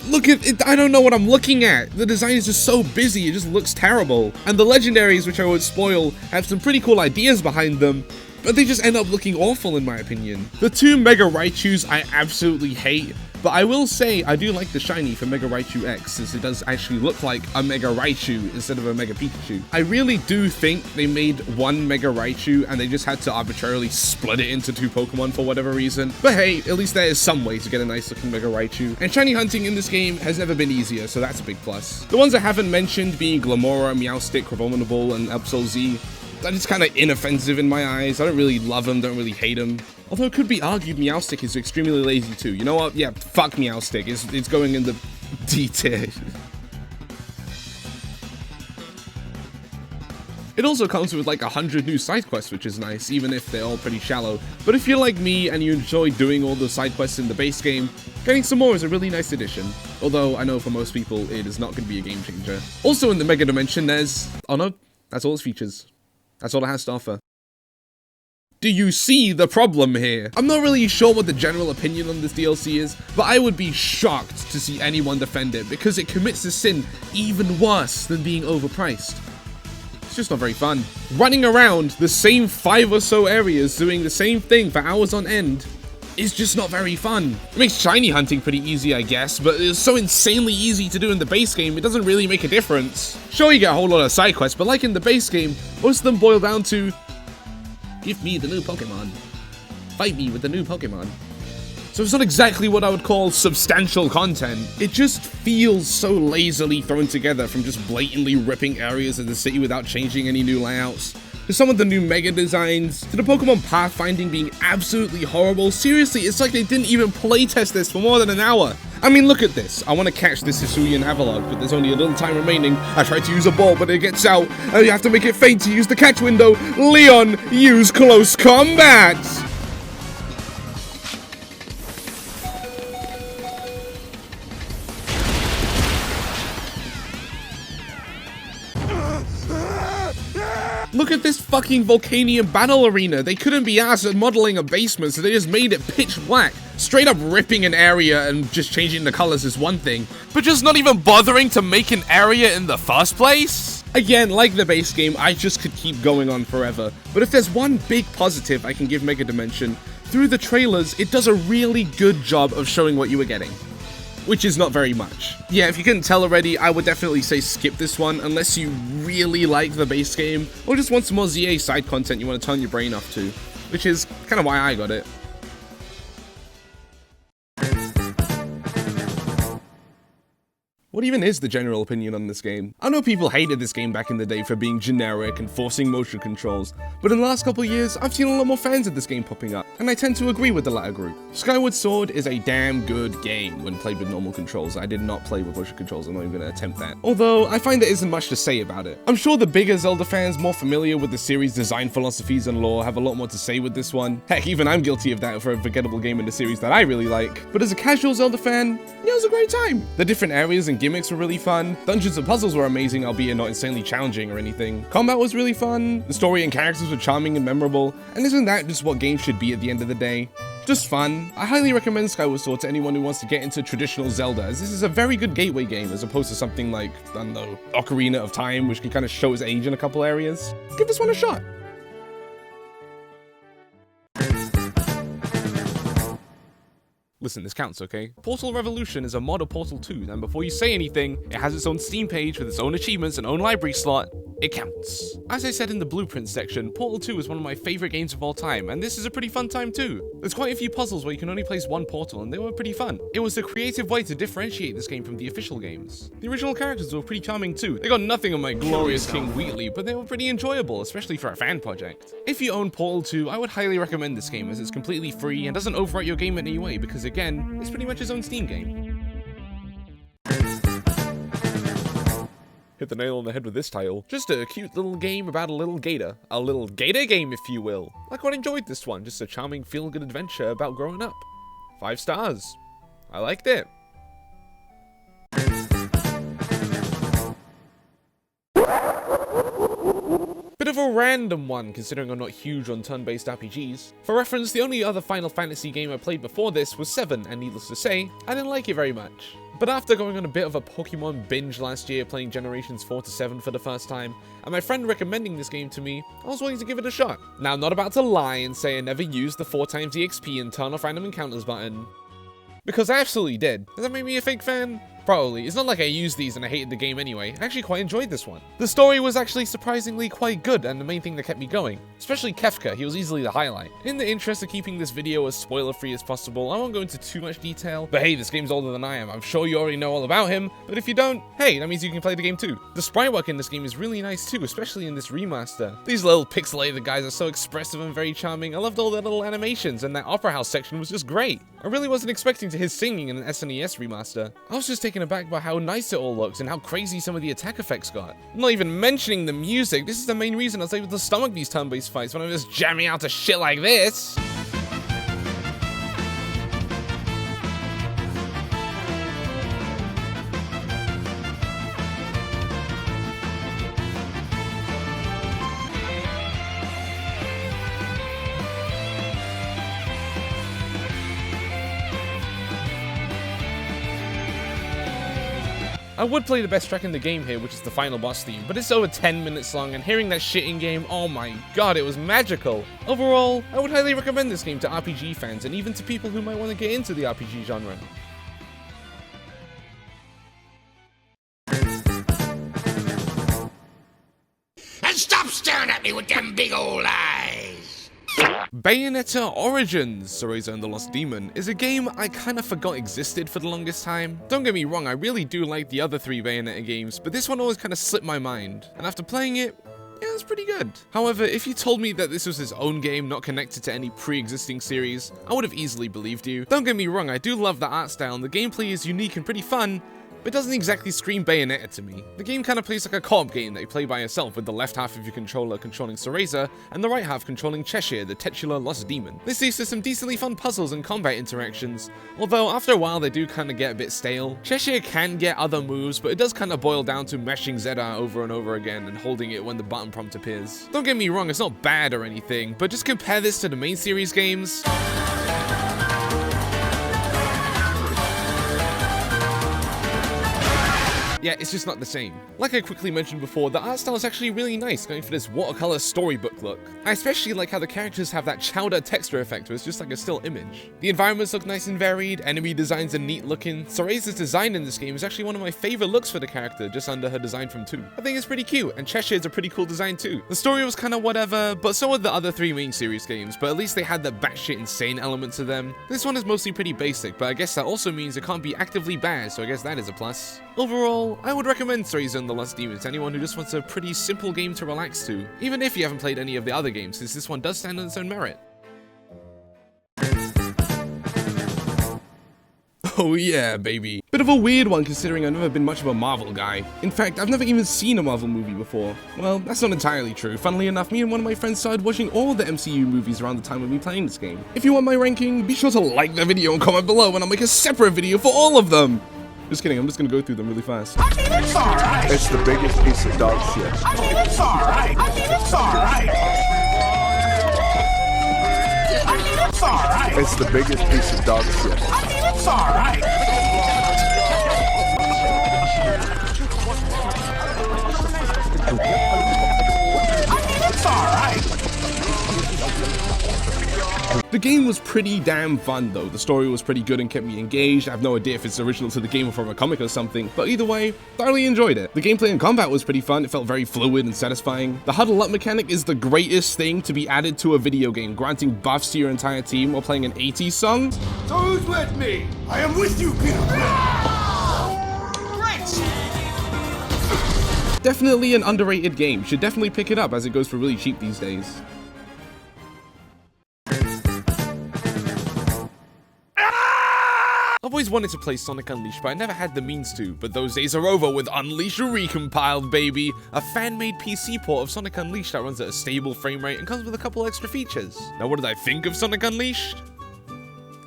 Look at it, I don't know what I'm looking at. The design is just so busy, it just looks terrible. And the legendaries, which I won't spoil, have some pretty cool ideas behind them, but they just end up looking awful in my opinion. The 2 Mega Raichus I absolutely hate, but I will say I do like the shiny for Mega Raichu X, since it does actually look like a Mega Raichu instead of a Mega Pikachu. I really do think they made one Mega Raichu and they just had to arbitrarily split it into 2 Pokemon for whatever reason. But hey, at least there is some way to get a nice looking Mega Raichu. And shiny hunting in this game has never been easier, so that's a big plus. The ones I haven't mentioned being Glamora, Meowstic, Crabominable, and Absol Z, that is kind of inoffensive in my eyes. I don't really love them, don't really hate them. Although it could be argued Meowstic is extremely lazy too. You know what? Yeah, fuck Meowstic. It's going in the D tier. It also comes with like 100 new side quests, which is nice, even if they're all pretty shallow. But if you're like me and you enjoy doing all the side quests in the base game, getting some more is a really nice addition. Although I know for most people it is not going to be a game changer. Also in the Mega Dimension there's... oh no, that's all its features. That's all it has to offer. Do you see the problem here? I'm not really sure what the general opinion on this DLC is, but I would be shocked to see anyone defend it because it commits a sin even worse than being overpriced. It's just not very fun. Running around the same 5 or so areas doing the same thing for hours on end is just not very fun. It makes shiny hunting pretty easy, I guess, but it's so insanely easy to do in the base game, it doesn't really make a difference. Sure, you get a whole lot of side quests, but like in the base game, most of them boil down to give me the new Pokemon. Fight me with the new Pokemon. So it's not exactly what I would call substantial content. It just feels so lazily thrown together from just blatantly ripping areas of the city without changing any new layouts. To some of the new Mega designs, to the Pokemon pathfinding being absolutely horrible. Seriously, it's like they didn't even playtest this for more than an hour. I mean, look at this. I want to catch this Hisuian Avalok, but there's only a little time remaining. I tried to use a ball, but it gets out. And you have to make it faint to use the catch window. Leon, use close combat! Look at this fucking Volcanium battle arena. They couldn't be asked at modeling a basement, so they just made it pitch black. Straight up ripping an area and just changing the colors is one thing, but just not even bothering to make an area in the first place? Again, like the base game, I just could keep going on forever. But if there's one big positive I can give Mega Dimension, through the trailers, it does a really good job of showing what you were getting. Which is not very much. Yeah, if you couldn't tell already, I would definitely say skip this one unless you really like the base game or just want some more ZA side content you want to turn your brain off to, which is kind of why I got it. What even is the general opinion on this game? I know people hated this game back in the day for being generic and forcing motion controls, but in the last couple of years, I've seen a lot more fans of this game popping up, and I tend to agree with the latter group. Skyward Sword is a damn good game when played with normal controls. I did not play with motion controls, I'm not even going to attempt that. Although, I find there isn't much to say about it. I'm sure the bigger Zelda fans more familiar with the series' design philosophies and lore have a lot more to say with this one. Heck, even I'm guilty of that for a forgettable game in the series that I really like. But as a casual Zelda fan, yeah, it was a great time. The different areas and gimmicks gimmicks were really fun, dungeons and puzzles were amazing, albeit not insanely challenging or anything. Combat was really fun, the story and characters were charming and memorable, and isn't that just what games should be at the end of the day? Just fun. I highly recommend Skyward Sword to anyone who wants to get into traditional Zelda, as this is a very good gateway game as opposed to something like, I don't know, Ocarina of Time, which can kind of show its age in a couple areas. Give this one a shot. Listen, this counts, okay? Portal Revolution is a mod of Portal 2, and before you say anything, it has its own Steam page with its own achievements and own library slot. It counts. As I said in the blueprint section, Portal 2 is one of my favorite games of all time, and this is a pretty fun time too. There's quite a few puzzles where you can only place one portal, and they were pretty fun. It was a creative way to differentiate this game from the official games. The original characters were pretty charming too. They got nothing on my glorious King Wheatley, but they were pretty enjoyable, especially for a fan project. If you own Portal 2, I would highly recommend this game as it's completely free and doesn't overwrite your game in any way because again, it's pretty much its own Steam game. Hit the nail on the head with this title. Just a cute little game about a little gator. A little gator game, if you will. I quite enjoyed this one. Just a charming, feel-good adventure about growing up. 5 stars. I liked it. Bit of a random one, considering I'm not huge on turn-based RPGs. For reference, the only other Final Fantasy game I played before this was 7, and needless to say, I didn't like it very much. But after going on a bit of a Pokemon binge last year, playing Generations 4 to 7 for the first time, and my friend recommending this game to me, I was willing to give it a shot. Now, I'm not about to lie and say I never used the 4x EXP and turn off random encounters button, because I absolutely did. Does that make me a fake fan? Probably. It's not like I used these and I hated the game anyway. I actually quite enjoyed this one. The story was actually surprisingly quite good and the main thing that kept me going. Especially Kefka, he was easily the highlight. In the interest of keeping this video as spoiler-free as possible, I won't go into too much detail, but hey, this game's older than I am. I'm sure you already know all about him, but if you don't, hey, that means you can play the game too. The sprite work in this game is really nice too, especially in this remaster. These little pixelated guys are so expressive and very charming. I loved all their little animations, and that Opera House section was just great. I really wasn't expecting to hear singing in an SNES remaster. I was just taken aback by how nice it all looks and how crazy some of the attack effects got. I'm not even mentioning the music. This is the main reason I was able to stomach these turn-based fights when I'm just jamming out to shit like this. I would play the best track in the game here, which is the final boss theme, but it's over 10 minutes long, and hearing that shit in game, oh my god, it was magical. Overall, I would highly recommend this game to RPG fans, and even to people who might want to get into the RPG genre. And stop staring at me with them big old eyes! Bayonetta Origins, Cereza and the Lost Demon, is a game I kinda forgot existed for the longest time. Don't get me wrong, I really do like the other 3 Bayonetta games, but this one always kinda slipped my mind, and after playing it, yeah, it's pretty good. However, if you told me that this was his own game, not connected to any pre-existing series, I would have easily believed you. Don't get me wrong, I do love the art style, and the gameplay is unique and pretty fun, but it doesn't exactly scream Bayonetta to me. The game kind of plays like a co-op game that you play by yourself, with the left half of your controller controlling Cereza, and the right half controlling Cheshire, the titular Lost Demon. This leads to some decently fun puzzles and combat interactions, although after a while they do kind of get a bit stale. Cheshire can get other moves, but it does kind of boil down to mashing ZR over and over again and holding it when the button prompt appears. Don't get me wrong, it's not bad or anything, but just compare this to the main series games. Yeah, it's just not the same. Like I quickly mentioned before, the art style is actually really nice, going for this watercolor storybook look. I especially like how the characters have that chowder texture effect where it's just like a still image. The environments look nice and varied, enemy designs are neat looking. Cereza's design in this game is actually one of my favorite looks for the character, just under her design from 2. I think it's pretty cute, and Cheshire's a pretty cool design too. The story was kinda whatever, but so were the other 3 main series games, but at least they had that batshit insane element to them. This one is mostly pretty basic, but I guess that also means it can't be actively bad, so I guess that is a plus. Overall, I would recommend Cereza and the Lost Demon to anyone who just wants a pretty simple game to relax to, even if you haven't played any of the other games, since this one does stand on its own merit. Oh yeah, baby. Bit of a weird one considering I've never been much of a Marvel guy. In fact, I've never even seen a Marvel movie before. Well, that's not entirely true. Funnily enough, me and one of my friends started watching all the MCU movies around the time of me playing this game. If you want my ranking, be sure to like the video and comment below and I'll make a separate video for all of them. Just kidding, I'm just gonna go through them really fast. I mean, it's alright. It's the biggest piece of dog shit. I mean, it's alright. I mean, it's alright. I mean, it's alright. It's the biggest piece of dog shit. I mean, it's alright. I mean, it's alright. The game was pretty damn fun though. The story was pretty good and kept me engaged. I have no idea if it's original to the game or from a comic or something, but either way, thoroughly enjoyed it. The gameplay and combat was pretty fun. It felt very fluid and satisfying. The huddle up mechanic is the greatest thing to be added to a video game, granting buffs to your entire team while playing an 80s song. So who's with me? I am with you, Peter. Definitely an underrated game. Should definitely pick it up as it goes for really cheap these days. I've always wanted to play Sonic Unleashed, but I never had the means to. But those days are over with Unleashed Recompiled, baby! A fan-made PC port of Sonic Unleashed that runs at a stable frame rate and comes with a couple extra features. Now what did I think of Sonic Unleashed?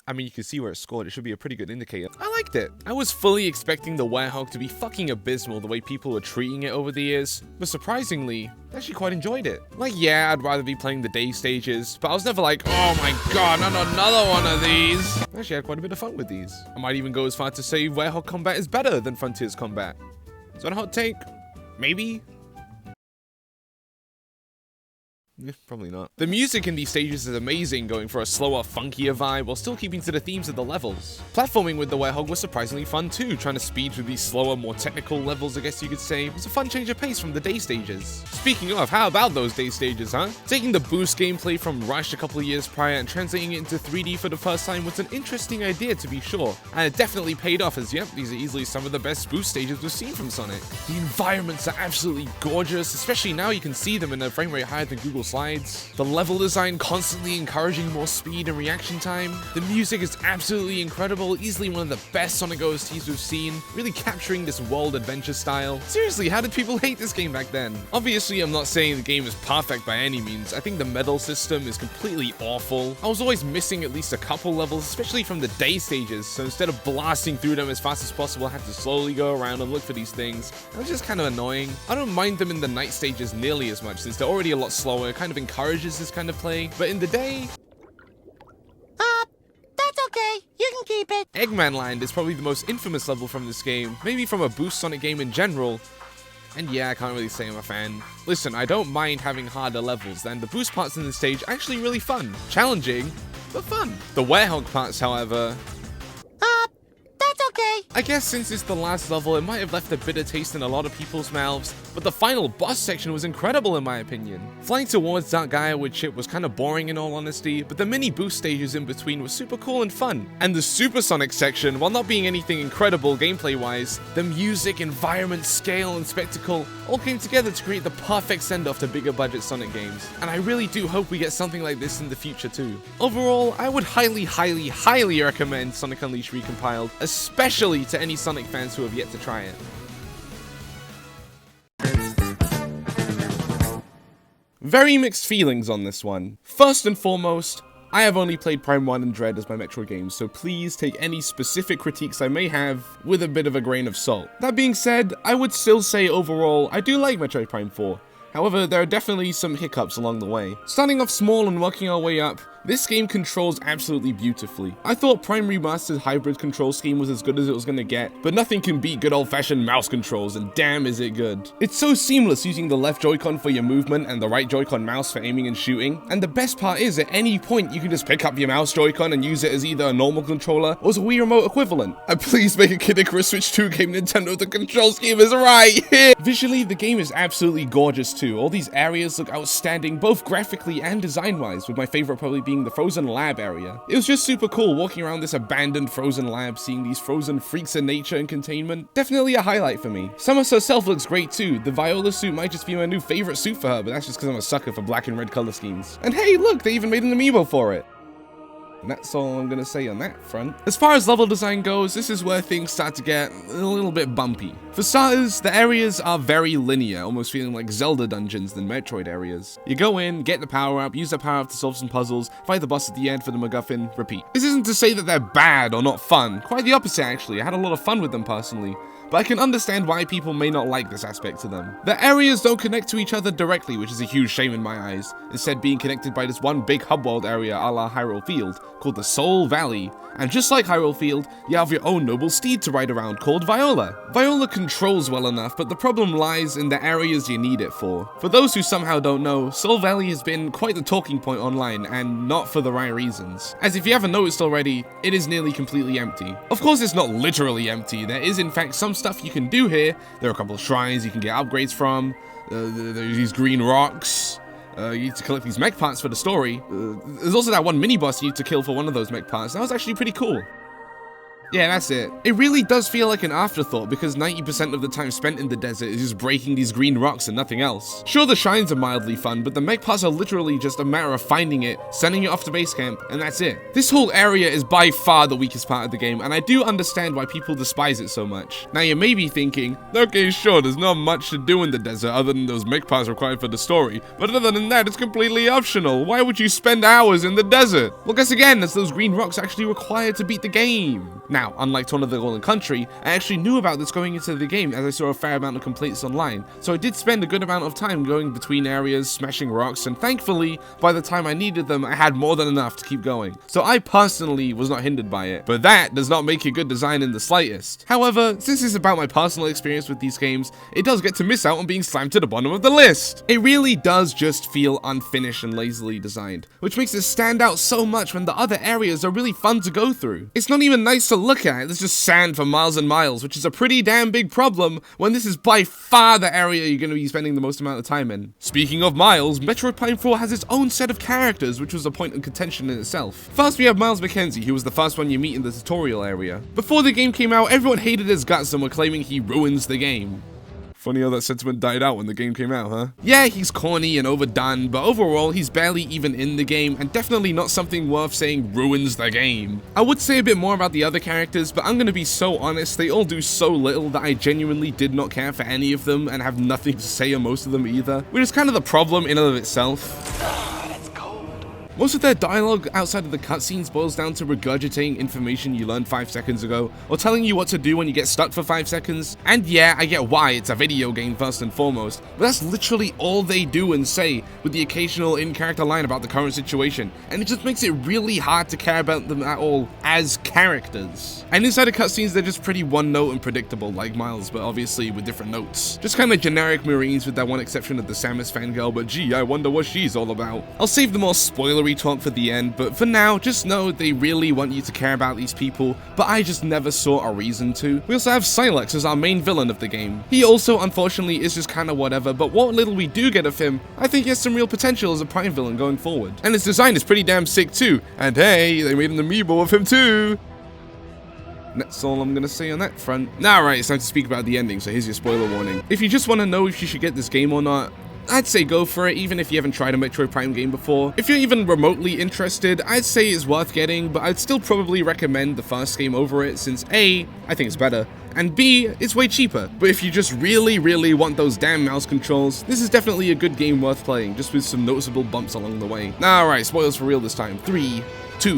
I mean, you can see where it scored. It should be a pretty good indicator. I liked it. I was fully expecting the Werehog to be fucking abysmal the way people were treating it over the years, but surprisingly, I actually quite enjoyed it. Like, yeah, I'd rather be playing the day stages, but I was never like, oh my god, not another one of these. I actually had quite a bit of fun with these. I might even go as far to say Werehog combat is better than Frontier's combat. Is that a hot take? Maybe? Probably not. The music in these stages is amazing, going for a slower, funkier vibe while still keeping to the themes of the levels. Platforming with the Werehog was surprisingly fun too, trying to speed through these slower, more technical levels, I guess you could say. It was a fun change of pace from the day stages. Speaking of, how about those day stages, huh? Taking the boost gameplay from Rush a couple of years prior and translating it into 3D for the first time was an interesting idea to be sure, and it definitely paid off as, yep, these are easily some of the best boost stages we've seen from Sonic. The environments are absolutely gorgeous, especially now you can see them in a frame rate higher than Google Slides. The level design constantly encouraging more speed and reaction time. The music is absolutely incredible, easily one of the best Sonic OSTs we've seen, really capturing this world adventure style. Seriously, how did people hate this game back then? Obviously, I'm not saying the game is perfect by any means. I think the medal system is completely awful. I was always missing at least a couple levels, especially from the day stages, so instead of blasting through them as fast as possible, I had to slowly go around and look for these things. It was just kind of annoying. I don't mind them in the night stages nearly as much, since they're already a lot slower. It kind of encourages this kind of play, but in the day, That's okay. You can keep it. Eggman Land is probably the most infamous level from this game, maybe from a Boost Sonic game in general. And yeah, I can't really say I'm a fan. Listen, I don't mind having harder levels, and the boost parts in this stage are actually really fun. Challenging, but fun. The Werehog parts, however, That's okay. I guess since it's the last level, it might have left a bitter taste in a lot of people's mouths, but the final boss section was incredible in my opinion. Flying towards that Gaia with Chip was kind of boring in all honesty, but the mini boost stages in between were super cool and fun. And the Supersonic section, while not being anything incredible gameplay-wise, the music, environment, scale, and spectacle all came together to create the perfect send-off to bigger budget Sonic games. And I really do hope we get something like this in the future too. Overall, I would highly recommend Sonic Unleashed Recompiled, especially to any Sonic fans who have yet to try it. Very mixed feelings on this one. First and foremost, I have only played Prime 1 and Dread as my Metroid games, so please take any specific critiques I may have with a bit of a grain of salt. That being said, I would still say overall, I do like Metroid Prime 4. However, there are definitely some hiccups along the way. Starting off small and working our way up, this game controls absolutely beautifully. I thought Prime Remastered's hybrid control scheme was as good as it was gonna get, but nothing can beat good old-fashioned mouse controls, and damn is it good. It's so seamless using the left Joy-Con for your movement and the right Joy-Con mouse for aiming and shooting, and the best part is at any point you can just pick up your mouse Joy-Con and use it as either a normal controller or as a Wii Remote equivalent. And please make a Kid Icarus Switch 2 game, Nintendo, the control scheme is right! Visually, the game is absolutely gorgeous too. All these areas look outstanding, both graphically and design-wise, with my favorite probably being the Frozen Lab area. It was just super cool walking around this abandoned Frozen Lab, seeing these frozen freaks of nature and containment. Definitely a highlight for me. Samus herself looks great too. The Viola suit might just be my new favorite suit for her, but that's just because I'm a sucker for black and red color schemes. And hey, look, they even made an amiibo for it. And that's all I'm gonna say on that front. As far as level design goes, this is where things start to get a little bit bumpy. For starters, the areas are very linear, almost feeling like Zelda dungeons than Metroid areas. You go in, get the power up, use the power up to solve some puzzles, fight the boss at the end for the MacGuffin, repeat. This isn't to say that they're bad or not fun, quite the opposite actually. I had a lot of fun with them personally. But I can understand why people may not like this aspect to them. The areas don't connect to each other directly, which is a huge shame in my eyes, instead being connected by this one big hub world area a la Hyrule Field, called the Soul Valley. And just like Hyrule Field, you have your own noble steed to ride around called Viola. Viola controls well enough, but the problem lies in the areas you need it for. For those who somehow don't know, Soul Valley has been quite the talking point online, and not for the right reasons. As if you haven't noticed already, it is nearly completely empty. Of course it's not literally empty, there is in fact some stuff you can do here. There are a couple of shrines you can get upgrades from, there's these green rocks. You need to collect these mech parts for the story. There's also that one mini-boss you need to kill for one of those mech parts. That was actually pretty cool. Yeah, that's it. It really does feel like an afterthought because 90% of the time spent in the desert is just breaking these green rocks and nothing else. Sure, the shrines are mildly fun, but the mech parts are literally just a matter of finding it, sending it off to base camp, and that's it. This whole area is by far the weakest part of the game, and I do understand why people despise it so much. Now you may be thinking, okay, sure, there's not much to do in the desert other than those mech parts required for the story, but other than that, it's completely optional. Why would you spend hours in the desert? Well, guess again, it's those green rocks actually required to beat the game. Now, unlike Torna the Golden Country, I actually knew about this going into the game as I saw a fair amount of complaints online, so I did spend a good amount of time going between areas, smashing rocks, and thankfully, by the time I needed them, I had more than enough to keep going. So I personally was not hindered by it, but that does not make it good design in the slightest. However, since it's about my personal experience with these games, it does get to miss out on being slammed to the bottom of the list. It really does just feel unfinished and lazily designed, which makes it stand out so much when the other areas are really fun to go through. It's not even nice to look at. There's just sand for miles and miles, which is a pretty damn big problem when this is by far the area you're going to be spending the most amount of time in. Speaking of miles, Metroid Prime 4 has its own set of characters, which was a point of contention in itself. First we have Miles McKenzie, who was the first one you meet in the tutorial area. Before the game came out, everyone hated his guts and were claiming he ruins the game. Funny how that sentiment died out when the game came out, huh? Yeah, he's corny and overdone, but overall, he's barely even in the game, and definitely not something worth saying ruins the game. I would say a bit more about the other characters, but I'm gonna be so honest, they all do so little that I genuinely did not care for any of them, and have nothing to say on most of them either, which is kind of the problem in and of itself. Most of their dialogue outside of the cutscenes boils down to regurgitating information you learned 5 seconds ago, or telling you what to do when you get stuck for 5 seconds. And yeah, I get why, it's a video game first and foremost, but that's literally all they do and say, with the occasional in-character line about the current situation, and it just makes it really hard to care about them at all as characters. And inside of cutscenes, they're just pretty one-note and predictable, like Miles, but obviously with different notes. Just kind of generic Marines with that one exception of the Samus fangirl, but gee, I wonder what she's all about. I'll save the more spoilery talk for the end, but for now, just know they really want you to care about these people, but I just never saw a reason to. We also have Silex as our main villain of the game. He also, unfortunately, is just kind of whatever, but what little we do get of him, I think he has some real potential as a prime villain going forward. And his design is pretty damn sick too, and hey, they made an amiibo of him too! That's all I'm gonna say on that front. Now, right, it's time to speak about the ending, so here's your spoiler warning. If you just want to know if you should get this game or not, I'd say go for it, even if you haven't tried a Metroid Prime game before. If you're even remotely interested, I'd say it's worth getting, but I'd still probably recommend the first game over it, since A, I think it's better, and B, it's way cheaper. But if you just really want those damn mouse controls, this is definitely a good game worth playing, just with some noticeable bumps along the way. Alright, spoilers for real this time. 3, 2,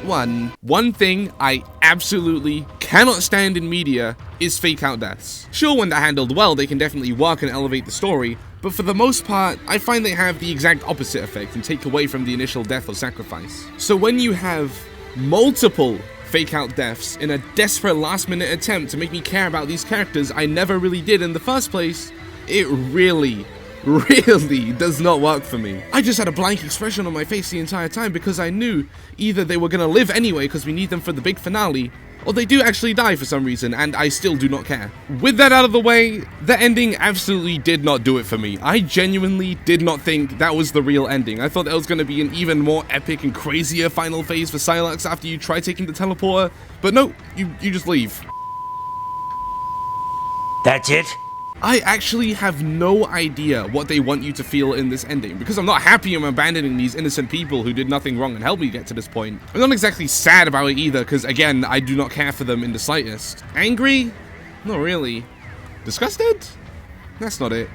1. One thing I absolutely cannot stand in media is fake out deaths. Sure, when they're handled well, they can definitely work and elevate the story, but for the most part, I find they have the exact opposite effect and take away from the initial death or sacrifice. So when you have multiple fake out deaths in a desperate last minute attempt to make me care about these characters I never really did in the first place, it really does not work for me. I just had a blank expression on my face the entire time because I knew either they were gonna live anyway because we need them for the big finale, or they do actually die for some reason, and I still do not care. With that out of the way, the ending absolutely did not do it for me. I genuinely did not think that was the real ending. I thought that was going to be an even more epic and crazier final phase for Silex after you try taking the teleporter, but no, you just leave. That's it? I actually have no idea what they want you to feel in this ending, because I'm not happy I'm abandoning these innocent people who did nothing wrong and helped me get to this point. I'm not exactly sad about it either, because again, I do not care for them in the slightest. Angry? Not really. Disgusted? That's not it.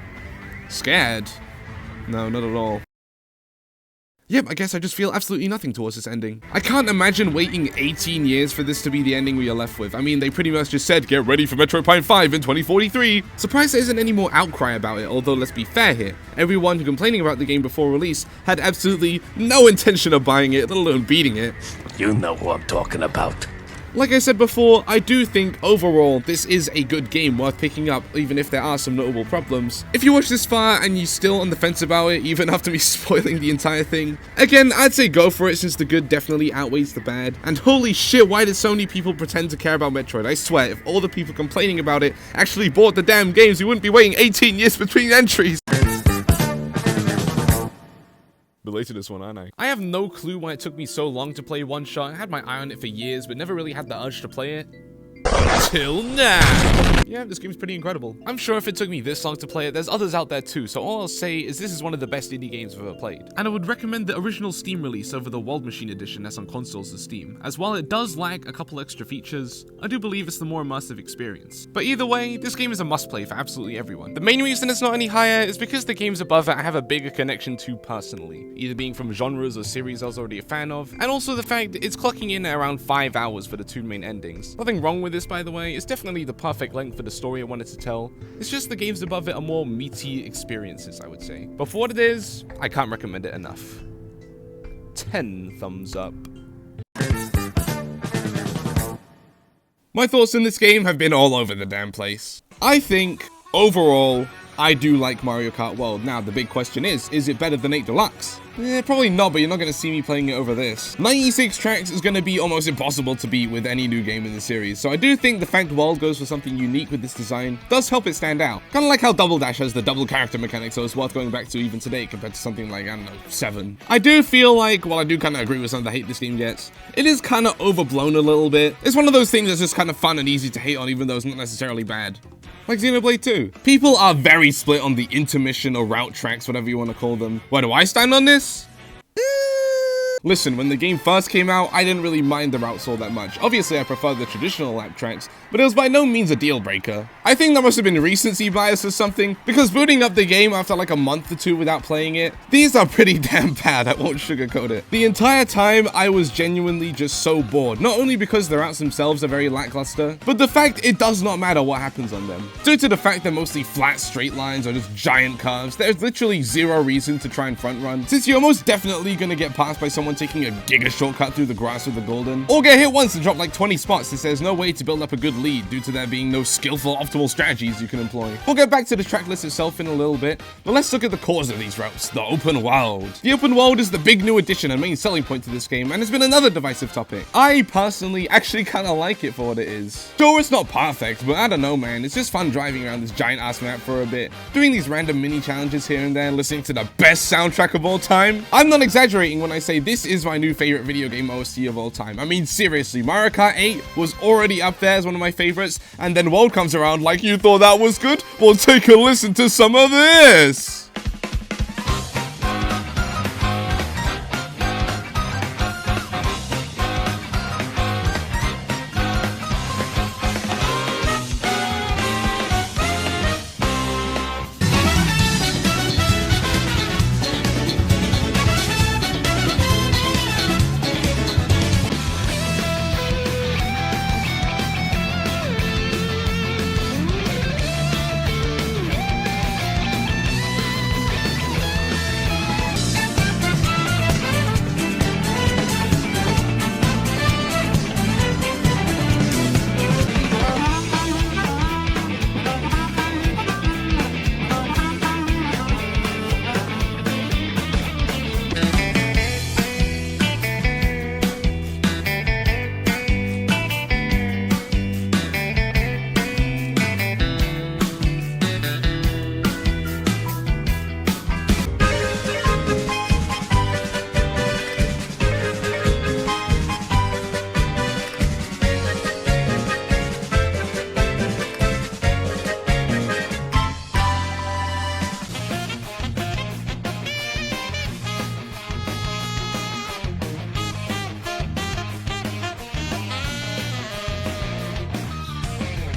Scared? No, not at all. Yep, I guess I just feel absolutely nothing towards this ending. I can't imagine waiting 18 years for this to be the ending we are left with. I mean, they pretty much just said, get ready for Metroid Prime 5 in 2043. Surprised there isn't any more outcry about it, although let's be fair here. Everyone who complaining about the game before release had absolutely no intention of buying it, let alone beating it. You know who I'm talking about. Like I said before, I do think overall this is a good game worth picking up, even if there are some notable problems. If you watch this far and you're still on the fence about it, even after me spoiling the entire thing, again, I'd say go for it since the good definitely outweighs the bad. And holy shit, why did so many people pretend to care about Metroid? I swear, if all the people complaining about it actually bought the damn games, we wouldn't be waiting 18 years between entries. Relate to this one, aren't I? I have no clue why it took me so long to play OneShot. I had my eye on it for years, but never really had the urge to play it. Till now. Yeah, this game's pretty incredible. I'm sure if it took me this long to play it, there's others out there too, so all I'll say is this is one of the best indie games I've ever played. And I would recommend the original Steam release over the World Machine edition that's on consoles of Steam, as while it does lack a couple extra features, I do believe it's the more immersive experience. But either way, this game is a must-play for absolutely everyone. The main reason it's not any higher is because the games above it I have a bigger connection to personally, either being from genres or series I was already a fan of, and also the fact that it's clocking in at around 5 hours for the two main endings. Nothing wrong with this, by the way. It's definitely the perfect length for the story I wanted to tell. It's just the games above it are more meaty experiences, I would say. But for what it is, I can't recommend it enough. 10 thumbs up. My thoughts in this game have been all over the damn place. I think, overall, I do like Mario Kart World. Now, the big question is it better than 8 Deluxe? Probably not, but you're not going to see me playing it over this. 96 tracks is going to be almost impossible to beat with any new game in the series, so I do think the fact World goes for something unique with this design does help it stand out. Kind of like how Double Dash has the double character mechanic, so it's worth going back to even today compared to something like, I don't know, 7. I do feel like, while I do kind of agree with some of the hate this game gets, it is kind of overblown a little bit. It's one of those things that's just kind of fun and easy to hate on, even though it's not necessarily bad. Like Xenoblade 2. People are very split on the intermission or route tracks, whatever you want to call them. Where do I stand on this? Listen, when the game first came out, I didn't really mind the routes all that much. Obviously, I prefer the traditional lap tracks, but it was by no means a deal breaker. I think that must have been recency bias or something, because booting up the game after like a month or two without playing it, these are pretty damn bad, I won't sugarcoat it. The entire time, I was genuinely just so bored, not only because the routes themselves are very lackluster, but the fact it does not matter what happens on them. Due to the fact they're mostly flat straight lines or just giant curves, there's literally zero reason to try and front run, since you're most definitely gonna get passed by someone taking a giga shortcut through the grass with the golden, or get hit once and drop like 20 spots since there's no way to build up a good lead due to there being no skillful optimal strategies you can employ. We'll get back to the track list itself in a little bit, but let's look at the cause of these routes, the open world. The open world is the big new addition and main selling point to this game, and it's been another divisive topic. I personally actually kind of like it for what it is. Sure, it's not perfect, but I don't know, man, it's just fun driving around this giant ass map for a bit, doing these random mini challenges here and there, listening to the best soundtrack of all time. I'm not exaggerating when I say this is my new favorite video game OST of all time. I mean, seriously, Mario Kart 8 was already up there as one of my favorites, and then World comes around like, you thought that was good? Well, take a listen to some of this!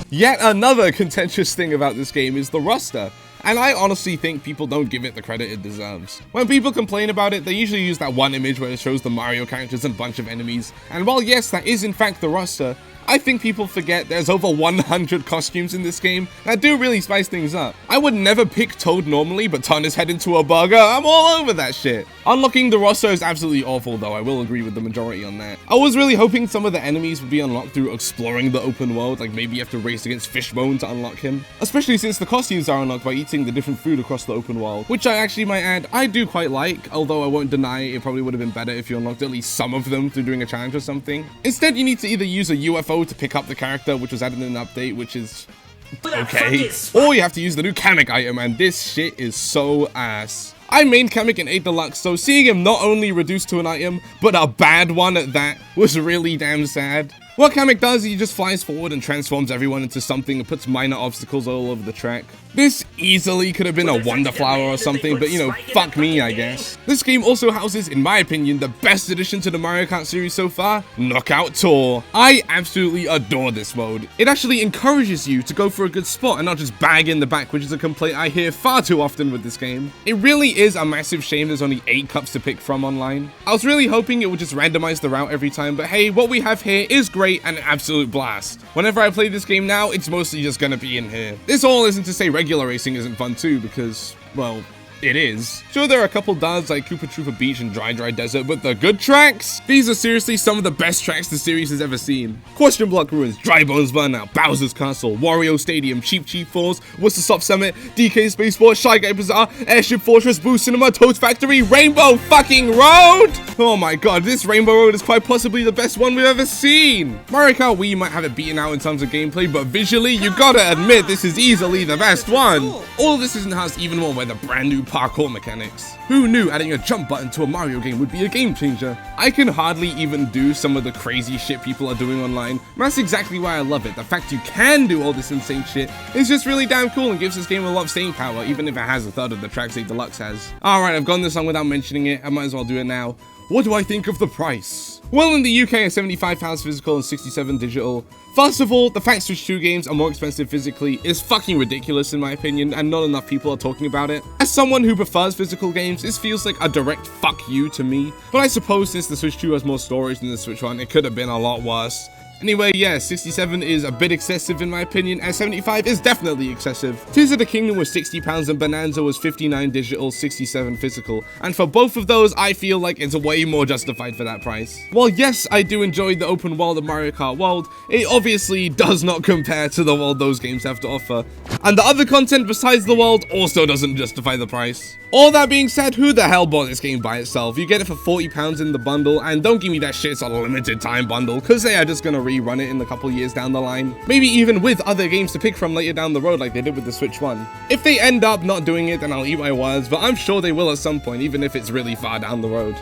Yet another contentious thing about this game is the roster. And I honestly think people don't give it the credit it deserves. When people complain about it, they usually use that one image where it shows the Mario characters and a bunch of enemies. And while yes, that is in fact the roster, I think people forget there's over 100 costumes in this game that do really spice things up. I would never pick Toad normally, but turn his head into a burger, I'm all over that shit. Unlocking the roster is absolutely awful though, I will agree with the majority on that. I was really hoping some of the enemies would be unlocked through exploring the open world, like maybe you have to race against Fishbone to unlock him. Especially since the costumes are unlocked by eating the different food across the open world, which I actually might add, I do quite like, although I won't deny it probably would have been better if you unlocked at least some of them through doing a challenge or something. Instead, you need to either use a UFO to pick up the character, which was added in an update, which is okay, or you have to use the new Kamek item, and this shit is so ass. I mained Kamek in 8 Deluxe, so seeing him not only reduced to an item, but a bad one at that, was really damn sad. What Kamek does, he just flies forward and transforms everyone into something and puts minor obstacles all over the track. This easily could have been a Wonder Flower or something, but you know, fuck me, I guess. This game also houses, in my opinion, the best addition to the Mario Kart series so far, Knockout Tour. I absolutely adore this mode. It actually encourages you to go for a good spot and not just bag in the back, which is a complaint I hear far too often with this game. It really is a massive shame there's only 8 cups to pick from online. I was really hoping it would just randomize the route every time, but hey, what we have here is great and an absolute blast. Whenever I play this game now, it's mostly just gonna be in here. This all isn't to say regular racing isn't fun too, because, well, it is. Sure, there are a couple duds like Koopa Troopa Beach and Dry Desert, but the good tracks? These are seriously some of the best tracks the series has ever seen. Question Block Ruins, Dry Bones Burnout, Bowser's Castle, Wario Stadium, Cheap Falls, Worcester Stop Summit, DK Spaceport, Shy Guy Bazaar, Airship Fortress, Boo Cinema, Toad Factory, Rainbow fucking Road! Oh my god, this Rainbow Road is quite possibly the best one we've ever seen! Mario Kart Wii might have it beaten out in terms of gameplay, but visually, you gotta admit this is easily the best one! All of this is enhanced even more by the brand new parkour mechanics. Who knew adding a jump button to a Mario game would be a game changer? I can hardly even do some of the crazy shit people are doing online, and that's exactly why I love it. The fact you can do all this insane shit is just really damn cool and gives this game a lot of staying power, even if it has a third of the tracks a Deluxe has. Alright, I've gone this long without mentioning it, I might as well do it now. What do I think of the price? Well, in the UK, a £75 physical and $67 digital. First of all, the fact Switch 2 games are more expensive physically is fucking ridiculous in my opinion, and not enough people are talking about it. As someone who prefers physical games, this feels like a direct fuck you to me. But I suppose since the Switch 2 has more storage than the Switch 1, it could have been a lot worse. Anyway, yeah, 67 is a bit excessive in my opinion, and 75 is definitely excessive. Tears of the Kingdom was £60 and Bananza was 59 digital, 67 physical, and for both of those, I feel like it's way more justified for that price. While yes, I do enjoy the open world of Mario Kart World, it obviously does not compare to the world those games have to offer. And the other content besides the world also doesn't justify the price. All that being said, who the hell bought this game by itself? You get it for £40 in the bundle, and don't give me that shit it's a limited time bundle, cause they are just gonna rerun it in a couple years down the line. Maybe even with other games to pick from later down the road like they did with the Switch 1. If they end up not doing it, then I'll eat my words, but I'm sure they will at some point, even if it's really far down the road.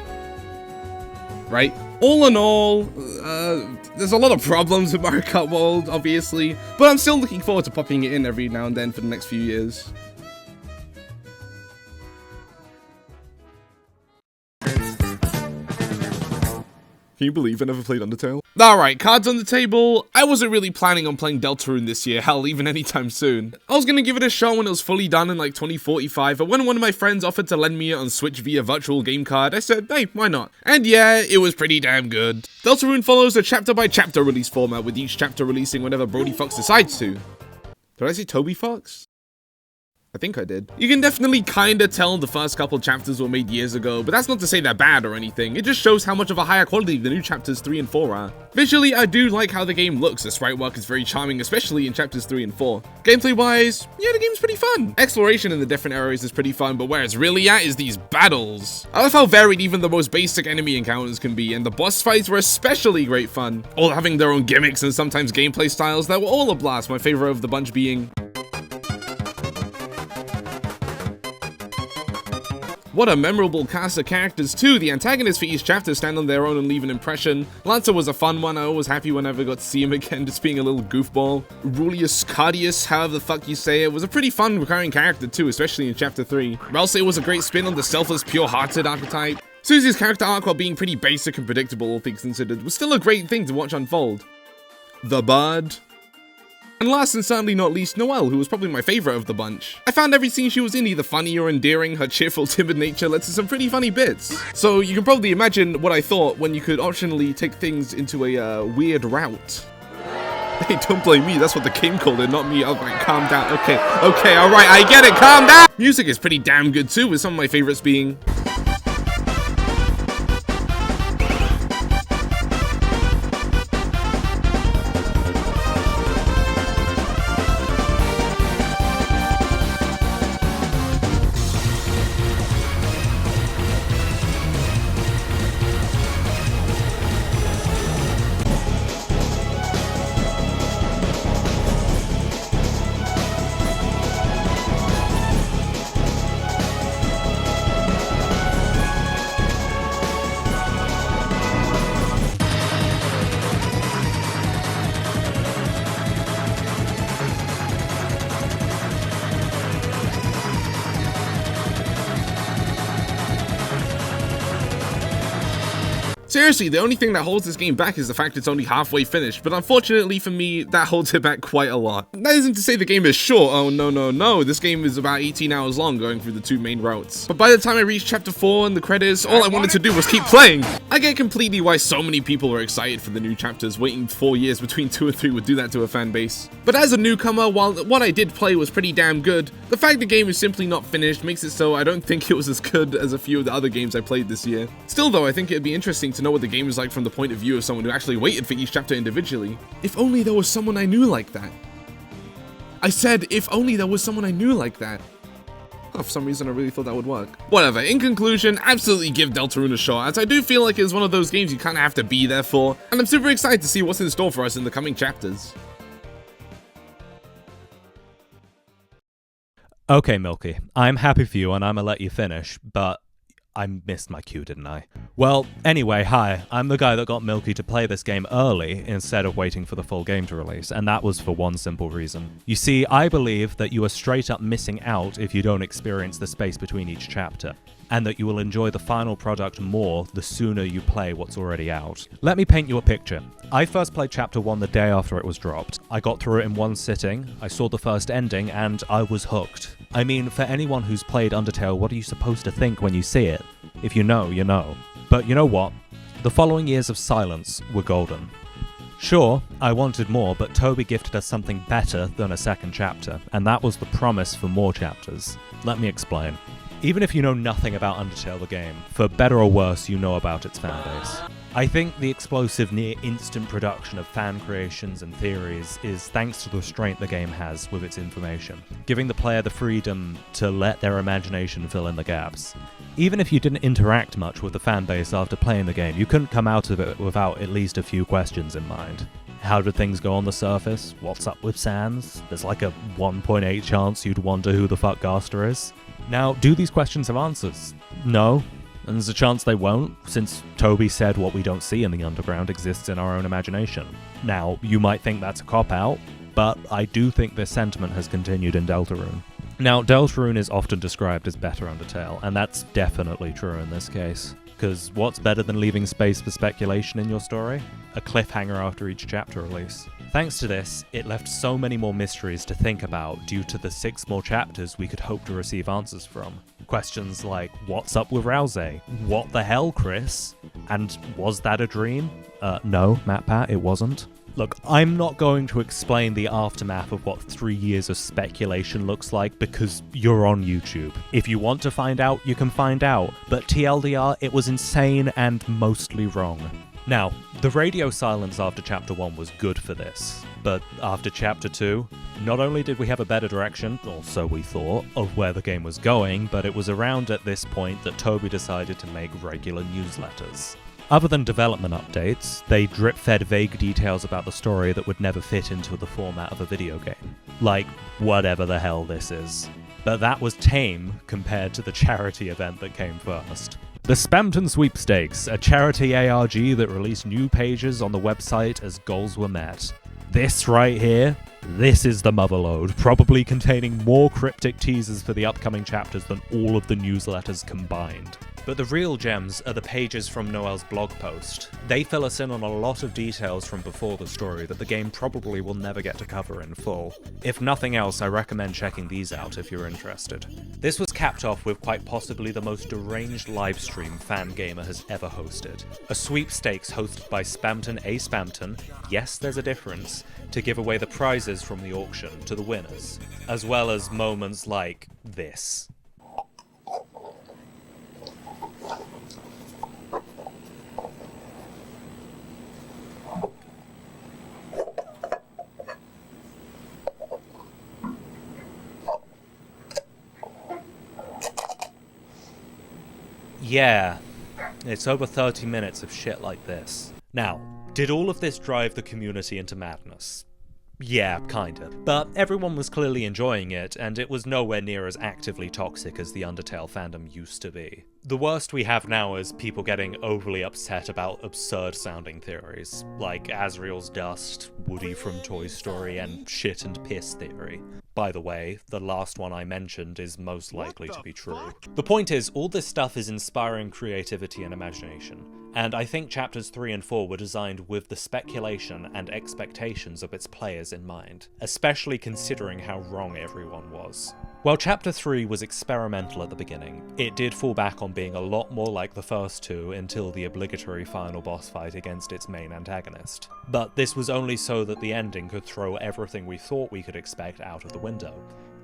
Right? All in all, there's a lot of problems with Mario Kart World, obviously, but I'm still looking forward to popping it in every now and then for the next few years. Can you believe I never played Undertale? Alright, cards on the table. I wasn't really planning on playing Deltarune this year, hell, even anytime soon. I was gonna give it a shot when it was fully done in like 2045, but when one of my friends offered to lend me it on Switch via virtual game card, I said, hey, why not? And yeah, it was pretty damn good. Deltarune follows a chapter-by-chapter release format, with each chapter releasing whenever Brody Fox decides to. Did I say Toby Fox? I think I did. You can definitely kinda tell the first couple chapters were made years ago, but that's not to say they're bad or anything. It just shows how much of a higher quality the new chapters 3 and 4 are. Visually, I do like how the game looks. The sprite work is very charming, especially in chapters 3 and 4. Gameplay-wise, yeah, the game's pretty fun. Exploration in the different areas is pretty fun, but where it's really at is these battles. I love how varied even the most basic enemy encounters can be, and the boss fights were especially great fun. All having their own gimmicks and sometimes gameplay styles that were all a blast, my favorite of the bunch being... What a memorable cast of characters too. The antagonists for each chapter stand on their own and leave an impression. Lancer was a fun one. I was happy whenever I got to see him again, just being a little goofball. Rulius Cardius, however the fuck you say it, was a pretty fun recurring character too, especially in chapter 3. Ralsei was a great spin on the selfless, pure-hearted archetype. Susie's character arc, while being pretty basic and predictable, all things considered, was still a great thing to watch unfold. The Bard. And last and certainly not least, Noelle, who was probably my favourite of the bunch. I found every scene she was in either funny or endearing. Her cheerful, timid nature led to some pretty funny bits. So you can probably imagine what I thought when you could optionally take things into a weird route. Hey, don't blame me, that's what the game called it, not me. Alright, calm down. Okay, alright, I get it, calm down! Music is pretty damn good too, with some of my favourites being... Seriously, the only thing that holds this game back is the fact it's only halfway finished, but unfortunately for me, that holds it back quite a lot. That isn't to say the game is short, oh no, this game is about 18 hours long going through the 2 main routes. But by the time I reached chapter 4 and the credits, all I wanted to do was keep playing! I get completely why so many people were excited for the new chapters. Waiting 4 years between 2 and 3 would do that to a fan base. But as a newcomer, while what I did play was pretty damn good, the fact the game is simply not finished makes it so I don't think it was as good as a few of the other games I played this year. Still though, I think it'd be interesting to know what the game is like from the point of view of someone who actually waited for each chapter individually. If only there was someone I knew like that. I said, if only there was someone I knew like that. Oh, for some reason I really thought that would work. Whatever, in conclusion, absolutely give Deltarune a shot, as I do feel like it's one of those games you kind of have to be there for, and I'm super excited to see what's in store for us in the coming chapters. Okay, Milky, I'm happy for you and I'ma let you finish, but I missed my cue, didn't I? Well, anyway, hi, I'm the guy that got Milky to play this game early instead of waiting for the full game to release, and that was for one simple reason. You see, I believe that you are straight up missing out if you don't experience the space between each chapter, and that you will enjoy the final product more the sooner you play what's already out. Let me paint you a picture. I first played Chapter 1 the day after it was dropped. I got through it in one sitting, I saw the first ending, and I was hooked. I mean, for anyone who's played Undertale, what are you supposed to think when you see it? If you know, you know. But you know what? The following years of silence were golden. Sure, I wanted more, but Toby gifted us something better than a second chapter, and that was the promise for more chapters. Let me explain. Even if you know nothing about Undertale the game, for better or worse, you know about its fanbase. I think the explosive near-instant production of fan creations and theories is thanks to the restraint the game has with its information, giving the player the freedom to let their imagination fill in the gaps. Even if you didn't interact much with the fanbase after playing the game, you couldn't come out of it without at least a few questions in mind. How did things go on the surface? What's up with Sans? There's like a 1.8 chance you'd wonder who the fuck Gaster is. Now, do these questions have answers? No. And there's a chance they won't, since Toby said what we don't see in the underground exists in our own imagination. Now, you might think that's a cop-out, but I do think this sentiment has continued in Deltarune. Now, Deltarune is often described as better Undertale, and that's definitely true in this case. Because what's better than leaving space for speculation in your story? A cliffhanger after each chapter release. Thanks to this, it left so many more mysteries to think about due to the 6 more chapters we could hope to receive answers from. Questions like, what's up with Rousey? What the hell, Chris? And was that a dream? No, MatPat, it wasn't. Look, I'm not going to explain the aftermath of what 3 years of speculation looks like because you're on YouTube. If you want to find out, you can find out, but TLDR, it was insane and mostly wrong. Now, the radio silence after Chapter 1 was good for this, but after Chapter 2, not only did we have a better direction, or so we thought, of where the game was going, but it was around at this point that Toby decided to make regular newsletters. Other than development updates, they drip-fed vague details about the story that would never fit into the format of a video game. Like, whatever the hell this is. But that was tame compared to the charity event that came first. The Spamton Sweepstakes, a charity ARG that released new pages on the website as goals were met. This right here, this is the motherlode, probably containing more cryptic teasers for the upcoming chapters than all of the newsletters combined. But the real gems are the pages from Noel's blog post. They fill us in on a lot of details from before the story that the game probably will never get to cover in full. If nothing else, I recommend checking these out if you're interested. This was capped off with quite possibly the most deranged livestream Fangamer has ever hosted. A sweepstakes hosted by Spamton A. Spamton, yes there's a difference, to give away the prizes from the auction to the winners, as well as moments like this. Yeah, it's over 30 minutes of shit like this. Now, did all of this drive the community into madness? Yeah, kinda. But everyone was clearly enjoying it, and it was nowhere near as actively toxic as the Undertale fandom used to be. The worst we have now is people getting overly upset about absurd-sounding theories, like Asriel's Dust, Woody from Toy Story, and Shit and Piss theory. By the way, the last one I mentioned is most likely to be true. The point is, all this stuff is inspiring creativity and imagination, and I think chapters 3 and 4 were designed with the speculation and expectations of its players in mind, especially considering how wrong everyone was. While chapter 3 was experimental at the beginning, it did fall back on being a lot more like the first two until the obligatory final boss fight against its main antagonist. But this was only so that the ending could throw everything we thought we could expect out of the window.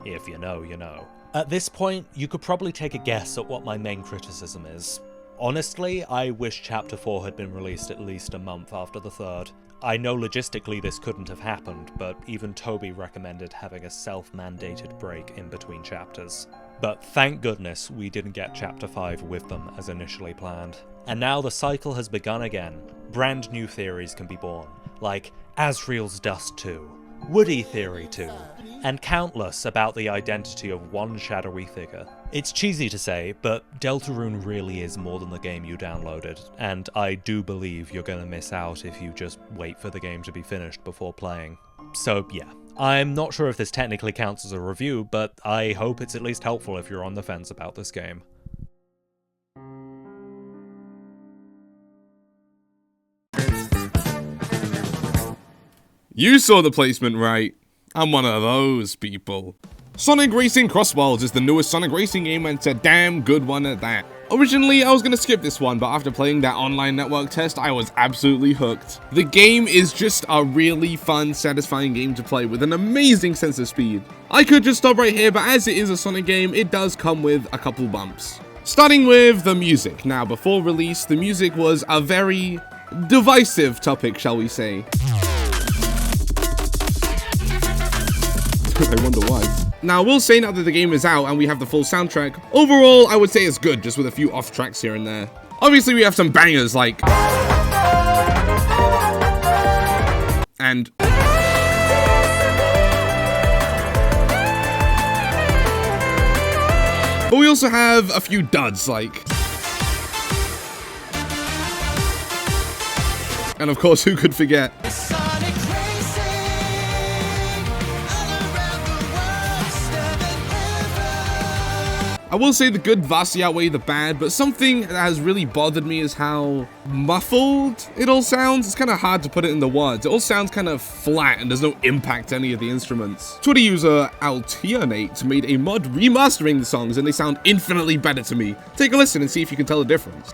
If you know, you know. At this point, you could probably take a guess at what my main criticism is. Honestly, I wish chapter 4 had been released at least a month after the third. I know logistically this couldn't have happened, but even Toby recommended having a self-mandated break in between chapters. But thank goodness we didn't get chapter 5 with them as initially planned. And now the cycle has begun again. Brand new theories can be born, like Asriel's Dust 2, Woody Theory 2, and countless about the identity of one shadowy figure. It's cheesy to say, but Deltarune really is more than the game you downloaded, and I do believe you're gonna miss out if you just wait for the game to be finished before playing. So yeah, I'm not sure if this technically counts as a review, but I hope it's at least helpful if you're on the fence about this game. You saw the placement right. I'm one of those people. Sonic Racing Crossworlds is the newest Sonic Racing game, and it's a damn good one at that. Originally, I was gonna skip this one, but after playing that online network test, I was absolutely hooked. The game is just a really fun, satisfying game to play with an amazing sense of speed. I could just stop right here, but as it is a Sonic game, it does come with a couple bumps. Starting with the music. Now, before release, the music was a very divisive topic, shall we say. I wonder why. Now, I will say now that the game is out and we have the full soundtrack, overall, I would say it's good, just with a few off tracks here and there. Obviously, we have some bangers like... and... but we also have a few duds like... and of course, who could forget... I will say the good vastly outweigh the bad, but something that has really bothered me is how muffled it all sounds. It's kind of hard to put it into words. It all sounds kind of flat and there's no impact to any of the instruments. Twitter user Alternate made a mod remastering the songs and they sound infinitely better to me. Take a listen and see if you can tell the difference.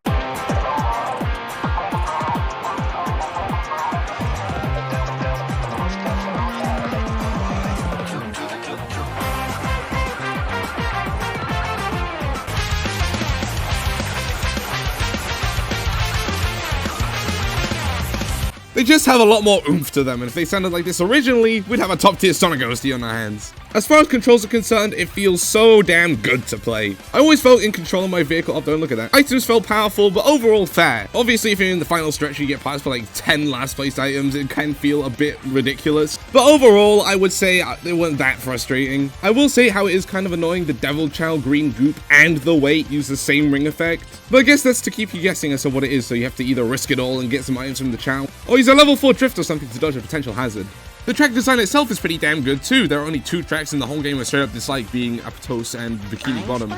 They just have a lot more oomph to them, and if they sounded like this originally, we'd have a top tier Sonic OST on our hands. As far as controls are concerned, it feels so damn good to play. I always felt in control of my vehicle. Oh, don't look at that. Items felt powerful, but overall fair. Obviously, if you're in the final stretch, you get parts for like 10 last place items, it can feel a bit ridiculous. But overall, I would say it wasn't that frustrating. I will say how it is kind of annoying the Devil Chow green goop and the weight use the same ring effect. But I guess that's to keep you guessing as to what it is, so you have to either risk it all and get some items from the Chow, or use a level 4 drift or something to dodge a potential hazard. The track design itself is pretty damn good too. There are only 2 tracks in the whole game I straight up dislike, being Aptos and Bikini Bottom.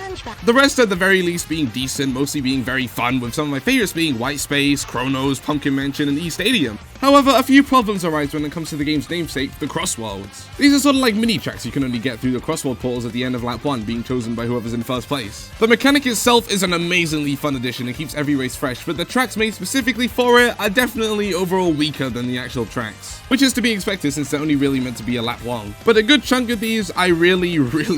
The rest at the very least being decent, mostly being very fun, with some of my favorites being White Space, Chronos, Pumpkin Mansion, and E-Stadium. However, a few problems arise when it comes to the game's namesake, the Crossworlds. These are sort of like mini-tracks you can only get through the Crossworld portals at the end of lap 1, being chosen by whoever's in first place. The mechanic itself is an amazingly fun addition and keeps every race fresh, but the tracks made specifically for it are definitely overall weaker than the actual tracks. Which is to be expected since they're only really meant to be a lap long. But a good chunk of these I really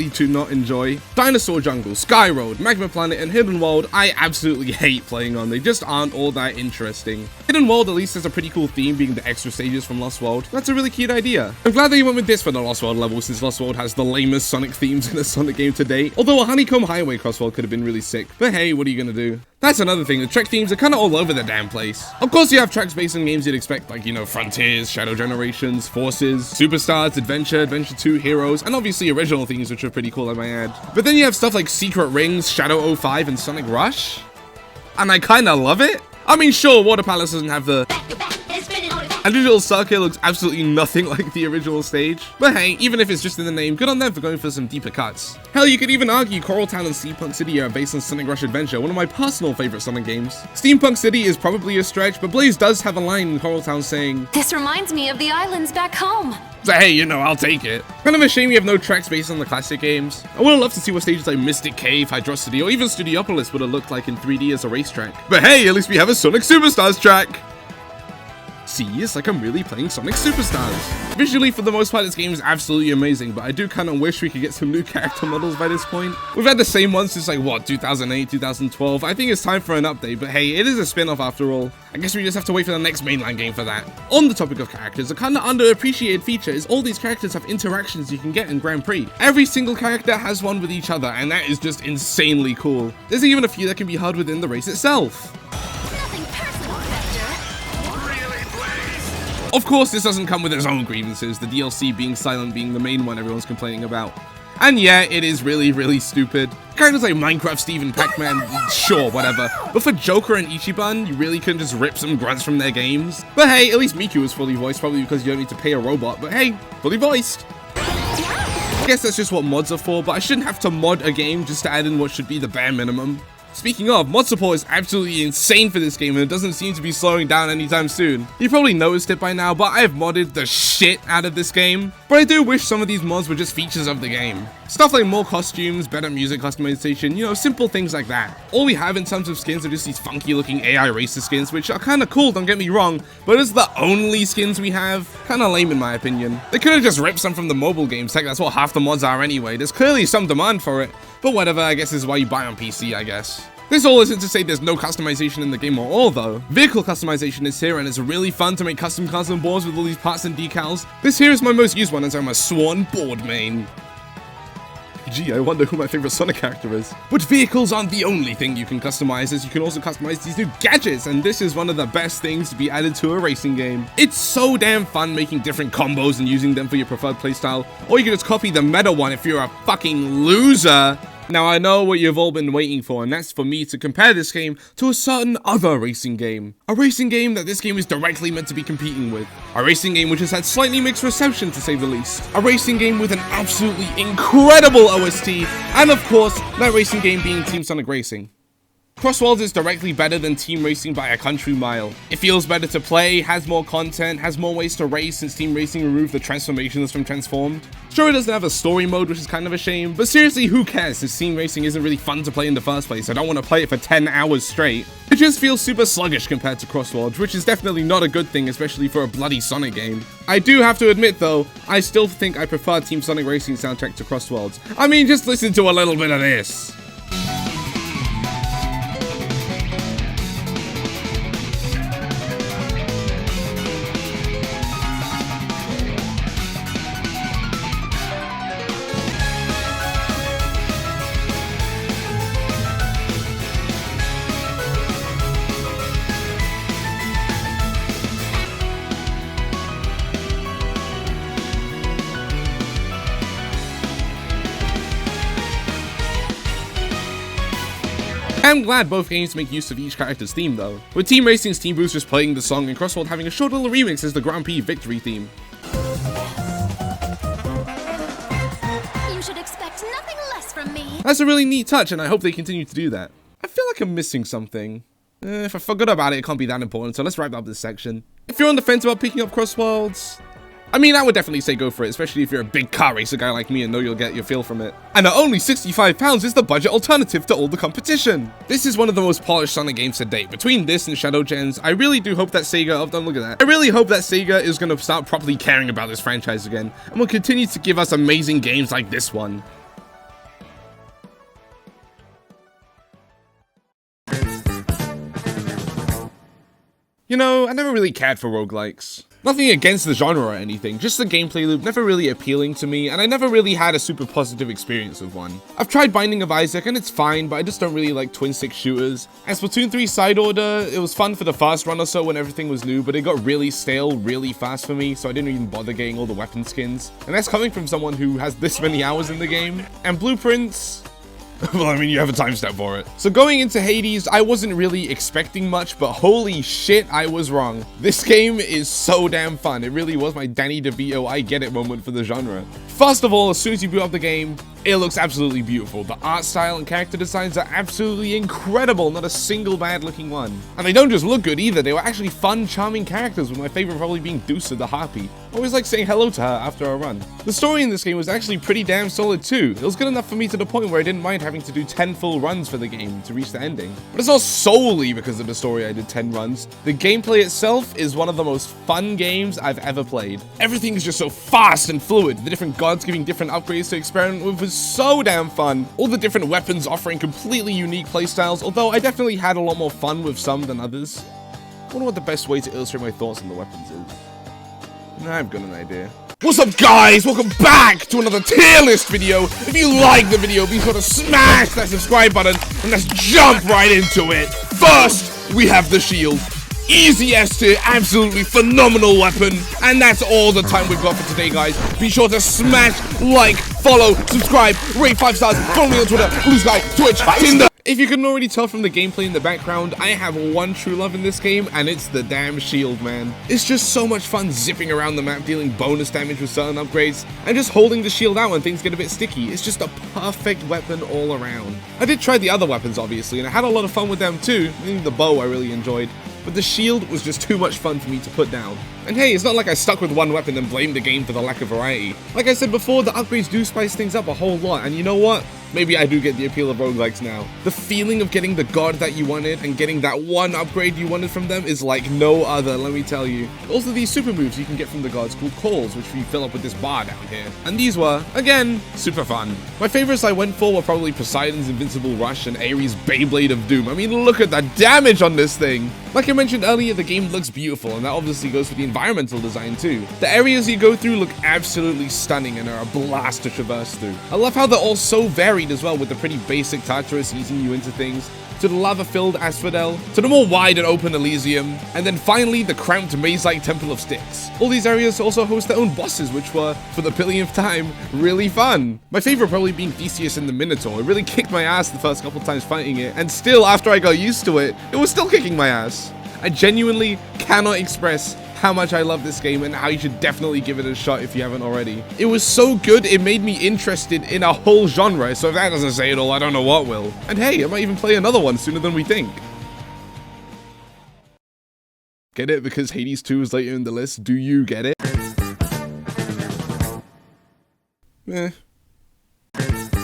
do not enjoy. Dinosaur Jungle, Sky Road, Magma Planet, and Hidden World I absolutely hate playing on. They just aren't all that interesting. Hidden World at least has a pretty cool theme, being the extra stages from Lost World. That's a really cute idea. I'm glad they went with this for the Lost World level, since Lost World has the lamest Sonic themes in a Sonic game to date. Although a Honeycomb Highway Crossworld could have been really sick. But hey, what are you gonna do? That's another thing, the track themes are kinda all over the damn place. Of course you have tracks based on games you'd expect, like, you know, Frontiers, Shadow Generations, Forces, Superstars, Adventure, Adventure 2, Heroes, and obviously original themes, which are pretty cool, I might add. But then you have stuff like Secret Rings, Shadow 05, and Sonic Rush. And I kinda love it. I mean, sure, Water Palace doesn't have the... And Digital Circuit looks absolutely nothing like the original stage. But hey, even if it's just in the name, good on them for going for some deeper cuts. Hell, you could even argue Coral Town and Steampunk City are based on Sonic Rush Adventure, one of my personal favorite Sonic games. Steampunk City is probably a stretch, but Blaze does have a line in Coral Town saying, "This reminds me of the islands back home." So hey, you know, I'll take it. Kind of a shame we have no tracks based on the classic games. I would have loved to see what stages like Mystic Cave, Hydrocity, or even Studiopolis would have looked like in 3D as a racetrack. But hey, at least we have a Sonic Superstars track! See, it's like I'm really playing Sonic Superstars. Visually, for the most part, this game is absolutely amazing, but I do kind of wish we could get some new character models by this point. We've had the same ones since like, what, 2008, 2012? I think it's time for an update, but hey, it is a spin-off after all. I guess we just have to wait for the next mainline game for that. On the topic of characters, a kind of underappreciated feature is all these characters have interactions you can get in Grand Prix. Every single character has one with each other, and that is just insanely cool. There's even a few that can be held within the race itself. Of course, this doesn't come with its own grievances, the DLC being silent being the main one everyone's complaining about. And yeah, it is really stupid. Characters like Minecraft, Steve, and Pac-Man, sure, whatever. But for Joker and Ichiban, you really couldn't just rip some grunts from their games. But hey, at least Miku is fully voiced, probably because you don't need to pay a robot, but hey, fully voiced. I guess that's just what mods are for, but I shouldn't have to mod a game just to add in what should be the bare minimum. Speaking of, mod support is absolutely insane for this game and it doesn't seem to be slowing down anytime soon. You probably noticed it by now, but I have modded the shit out of this game. But I do wish some of these mods were just features of the game. Stuff like more costumes, better music customization, you know, simple things like that. All we have in terms of skins are just these funky looking AI racer skins, which are kinda cool, don't get me wrong, but it's the only skins we have. Kinda lame in my opinion. They could've just ripped some from the mobile games, heck, that's what half the mods are anyway. There's clearly some demand for it. But whatever, I guess this is why you buy on PC, I guess. This all isn't to say there's no customization in the game at all though. Vehicle customization is here and it's really fun to make custom cars and boards with all these parts and decals. This here is my most used one as I'm a sworn board main. Gee, I wonder who my favorite Sonic character is. But vehicles aren't the only thing you can customize, as you can also customize these new gadgets, and this is one of the best things to be added to a racing game. It's so damn fun making different combos and using them for your preferred playstyle, or you can just copy the meta one if you're a fucking loser. Now I know what you've all been waiting for, and that's for me to compare this game to a certain other racing game. A racing game that this game is directly meant to be competing with. A racing game which has had slightly mixed reception to say the least. A racing game with an absolutely incredible OST, and of course, that racing game being Team Sonic Racing. Crossworlds is directly better than Team Racing by a country mile. It feels better to play, has more content, has more ways to race since Team Racing removed the transformations from Transformed. Sure, it doesn't have a story mode, which is kind of a shame, but seriously, who cares since Team Racing isn't really fun to play in the first place. I don't want to play it for 10 hours straight. It just feels super sluggish compared to Crossworlds, which is definitely not a good thing, especially for a bloody Sonic game. I do have to admit though, I still think I prefer Team Sonic Racing soundtrack to Crossworlds. I mean, just listen to a little bit of this. I'm glad both games make use of each character's theme though, with Team Racing's Team Boost just playing the song and Crossworld having a short little remix as the Grand Prix victory theme. That's a really neat touch, and I hope they continue to do that. I feel like I'm missing something. If I forgot about it, it can't be that important, so let's wrap up this section. If you're on the fence about picking up Crossworlds, I mean, I would definitely say go for it, especially if you're a big car racer guy like me and know you'll get your feel from it. And at only £65 is the budget alternative to all the competition. This is one of the most polished Sonic games to date. Between this and Shadow Gens, I really do hope that Sega, oh, don't look at that. I really hope that Sega is going to start properly caring about this franchise again, and will continue to give us amazing games like this one. You know, I never really cared for roguelikes. Nothing against the genre or anything, just the gameplay loop never really appealing to me, and I never really had a super positive experience with one. I've tried Binding of Isaac and it's fine, but I just don't really like twin stick shooters. And Splatoon 3 Side Order, it was fun for the first run or so when everything was new, but it got really stale really fast for me, so I didn't even bother getting all the weapon skins. And that's coming from someone who has this many hours in the game. And Blueprints, well, I mean, you have a timestamp for it. So going into Hades, I wasn't really expecting much, but holy shit, I was wrong. This game is so damn fun. It really was my Danny DeVito I get it moment for the genre. First of all, as soon as you boot up the game, it looks absolutely beautiful. The art style and character designs are absolutely incredible, not a single bad looking one. And they don't just look good either, they were actually fun, charming characters, with my favorite probably being Deuce the Harpy. Always like saying hello to her after a run. The story in this game was actually pretty damn solid too. It was good enough for me to the point where I didn't mind having to do 10 full runs for the game to reach the ending. But it's not solely because of the story I did 10 runs. The gameplay itself is one of the most fun games I've ever played. Everything is just so fast and fluid. The different gods giving different upgrades to experiment with was so damn fun. All the different weapons offering completely unique playstyles, although I definitely had a lot more fun with some than others. I wonder what the best way to illustrate my thoughts on the weapons is. I've got an idea. What's up, guys? Welcome back to another tier list video. If you like the video, be sure to smash that subscribe button and let's jump right into it. First, we have the shield. Easy S tier, absolutely phenomenal weapon. And that's all the time we've got for today, guys. Be sure to smash, like, follow, subscribe, rate 5 stars, follow me on Twitter, Blue Sky, Twitch, Tinder. If you couldn't already tell from the gameplay in the background, I have one true love in this game, and it's the damn shield, man. It's just so much fun zipping around the map, dealing bonus damage with certain upgrades, and just holding the shield out when things get a bit sticky. It's just a perfect weapon all around. I did try the other weapons, obviously, and I had a lot of fun with them too. The bow I really enjoyed. But the shield was just too much fun for me to put down. And hey, it's not like I stuck with one weapon and blamed the game for the lack of variety. Like I said before, the upgrades do spice things up a whole lot, and you know what? Maybe I do get the appeal of roguelikes now. The feeling of getting the god that you wanted and getting that one upgrade you wanted from them is like no other, let me tell you. Also, these super moves you can get from the gods called calls, which we fill up with this bar down here. And these were, again, super fun. My favorites I went for were probably Poseidon's Invincible Rush and Ares' Beyblade of Doom. I mean, look at the damage on this thing. Like I mentioned earlier, the game looks beautiful, and that obviously goes for the environmental design too. The areas you go through look absolutely stunning and are a blast to traverse through. I love how they're all so varied as well, with the pretty basic Tartarus easing you into things, to the lava-filled Asphodel, to the more wide and open Elysium, and then finally the cramped maze-like Temple of Styx. All these areas also host their own bosses, which were, for the billionth time, really fun. My favorite probably being Theseus and the Minotaur. It really kicked my ass the first couple times fighting it, and still, after I got used to it, it was still kicking my ass. I genuinely cannot express how much I love this game and how you should definitely give it a shot if you haven't already. It was so good, it made me interested in a whole genre, so if that doesn't say it all, I don't know what will. And hey, I might even play another one sooner than we think. Get it? Because Hades 2 is later in the list. Do you get it?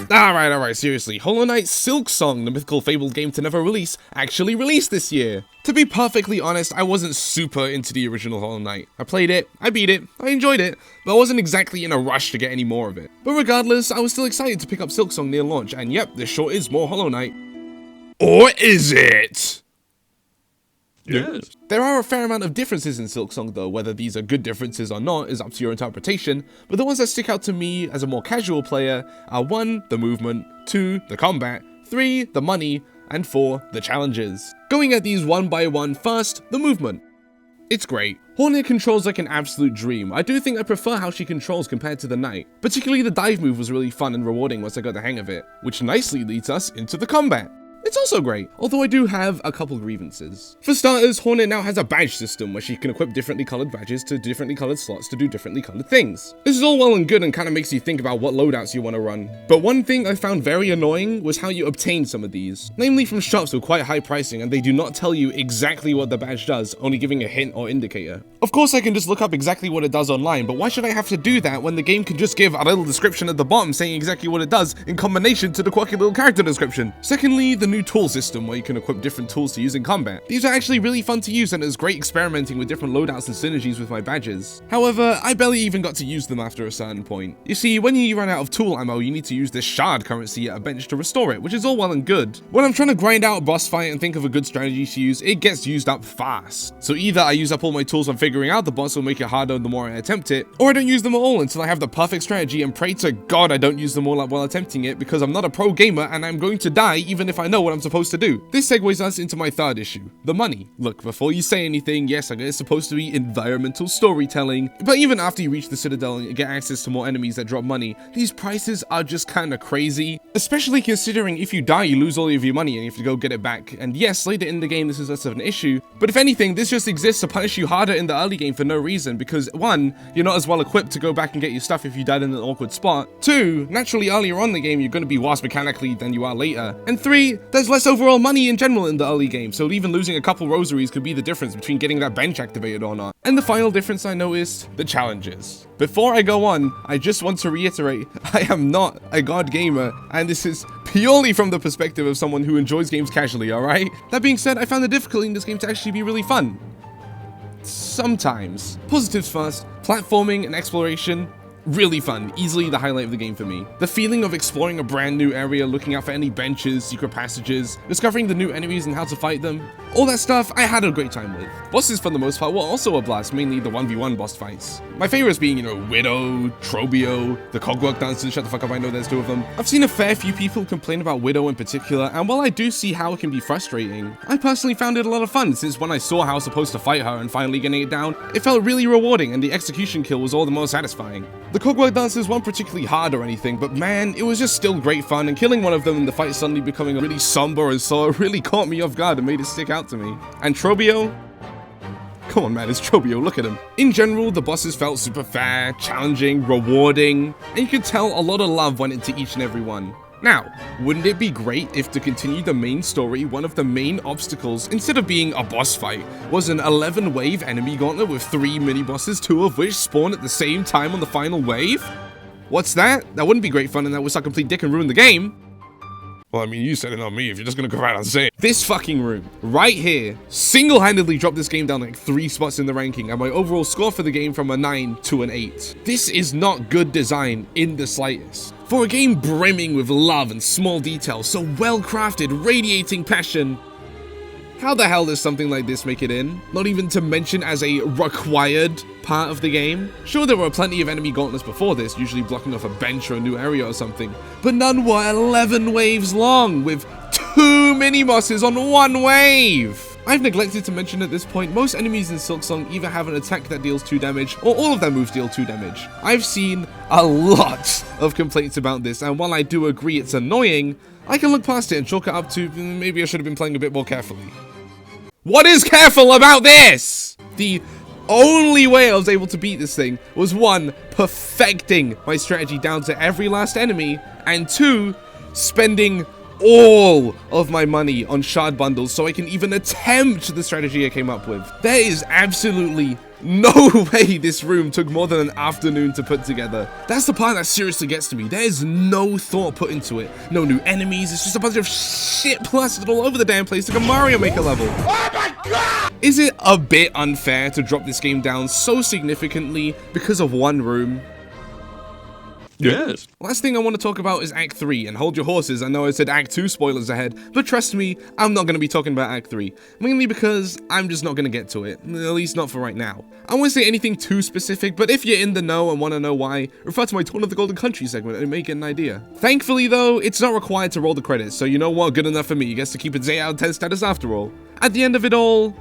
Alright, seriously. Hollow Knight Silksong, the mythical fabled game to never release, actually released this year. To be perfectly honest, I wasn't super into the original Hollow Knight. I played it, I beat it, I enjoyed it, but I wasn't exactly in a rush to get any more of it. But regardless, I was still excited to pick up Silksong near launch, and yep, this sure is more Hollow Knight. Or is it? Yes. There are a fair amount of differences in Silksong though. Whether these are good differences or not is up to your interpretation, but the ones that stick out to me as a more casual player are 1, the movement, 2, the combat, 3, the money, and 4, the challenges. Going at these one by one, first, the movement. It's great. Hornet controls like an absolute dream. I do think I prefer how she controls compared to the Knight. Particularly the dive move was really fun and rewarding once I got the hang of it, which nicely leads us into the combat. It's also great, although I do have a couple grievances. For starters, Hornet now has a badge system where she can equip differently colored badges to differently colored slots to do differently colored things. This is all well and good and kind of makes you think about what loadouts you want to run. But one thing I found very annoying was how you obtain some of these, namely from shops with quite high pricing, and they do not tell you exactly what the badge does, only giving a hint or indicator. Of course I can just look up exactly what it does online, but why should I have to do that when the game can just give a little description at the bottom saying exactly what it does in combination to the quirky little character description? Secondly, the new tool system where you can equip different tools to use in combat. These are actually really fun to use and it's great experimenting with different loadouts and synergies with my badges. However, I barely even got to use them after a certain point. You see, when you run out of tool ammo, you need to use this shard currency at a bench to restore it, which is all well and good. When I'm trying to grind out a boss fight and think of a good strategy to use, it gets used up fast. So either I use up all my tools when figuring out the boss will make it harder the more I attempt it, or I don't use them at all until I have the perfect strategy and pray to God I don't use them all up while attempting it because I'm not a pro gamer and I'm going to die even if I know what I'm supposed to do. This segues us into my third issue, the money. Look, before you say anything, yes, I guess it's supposed to be environmental storytelling, but even after you reach the Citadel and get access to more enemies that drop money, these prices are just kind of crazy, especially considering if you die, you lose all of your money and you have to go get it back. And yes, later in the game, this is less of an issue, but if anything, this just exists to punish you harder in the early game for no reason, because 1, you're not as well equipped to go back and get your stuff if you died in an awkward spot. 2, naturally earlier on in the game, you're going to be worse mechanically than you are later. And 3, there's less overall money in general in the early game, so even losing a couple rosaries could be the difference between getting that bench activated or not. And the final difference I noticed, the challenges. Before I go on, I just want to reiterate, I am not a god gamer, and this is purely from the perspective of someone who enjoys games casually, alright? That being said, I found the difficulty in this game to actually be really fun. Sometimes. Positives first, platforming and exploration, really fun, easily the highlight of the game for me. The feeling of exploring a brand new area, looking out for any benches, secret passages, discovering the new enemies and how to fight them, all that stuff I had a great time with. Bosses for the most part were also a blast, mainly the 1v1 boss fights. My favorites being, Widow, Trobio, the Cogwork Dancers, shut the fuck up, I know there's 2 of them. I've seen a fair few people complain about Widow in particular, and while I do see how it can be frustrating, I personally found it a lot of fun, since when I saw how I was supposed to fight her and finally getting it down, it felt really rewarding and the execution kill was all the more satisfying. The Cogwork Dancers weren't particularly hard or anything, but man, it was just still great fun, and killing one of them in the fight suddenly becoming really somber and so it really caught me off guard and made it stick out to me. And Trobio? Come on man, it's Trobio, look at him. In general, the bosses felt super fair, challenging, rewarding, and you could tell a lot of love went into each and every one. Now, wouldn't it be great if to continue the main story, one of the main obstacles, instead of being a boss fight, was an 11-wave enemy gauntlet with 3 mini-bosses, 2 of which spawn at the same time on the final wave? What's that? That wouldn't be great fun and that would suck complete dick and ruin the game. Well, I mean, you said it, not me, if you're just gonna go right and say it. This fucking room, right here, single-handedly dropped this game down like 3 spots in the ranking, and my overall score for the game from a 9 to an 8. This is not good design in the slightest. For a game brimming with love and small details, so well-crafted, radiating passion, how the hell does something like this make it in? Not even to mention as a required part of the game? Sure, there were plenty of enemy gauntlets before this, usually blocking off a bench or a new area or something, but none were 11 waves long, with 2 mini-bosses on 1 wave! I've neglected to mention at this point, most enemies in Silksong either have an attack that deals 2 damage, or all of their moves deal 2 damage. I've seen a lot of complaints about this, and while I do agree it's annoying, I can look past it and chalk it up to maybe I should have been playing a bit more carefully. What is careful about this? The only way I was able to beat this thing was 1, perfecting my strategy down to every last enemy, and 2, spending all of my money on shard bundles so I can even attempt the strategy I came up with. There is absolutely no way this room took more than an afternoon to put together. That's the part that seriously gets to me. There's no thought put into it. No new enemies, it's just a bunch of shit plastered all over the damn place like a Mario Maker level. Oh my god! Is it a bit unfair to drop this game down so significantly because of 1 room? Yes. Last thing I want to talk about is Act 3, and hold your horses, I know I said Act 2 spoilers ahead, but trust me, I'm not going to be talking about Act 3, mainly because I'm just not going to get to it, at least not for right now. I won't say anything too specific, but if you're in the know and want to know why, refer to my Torna of the Golden Country segment and you may get an idea. Thankfully though, it's not required to roll the credits, so you know what, good enough for me, you get to keep its 8 out of 10 status after all. At the end of it all,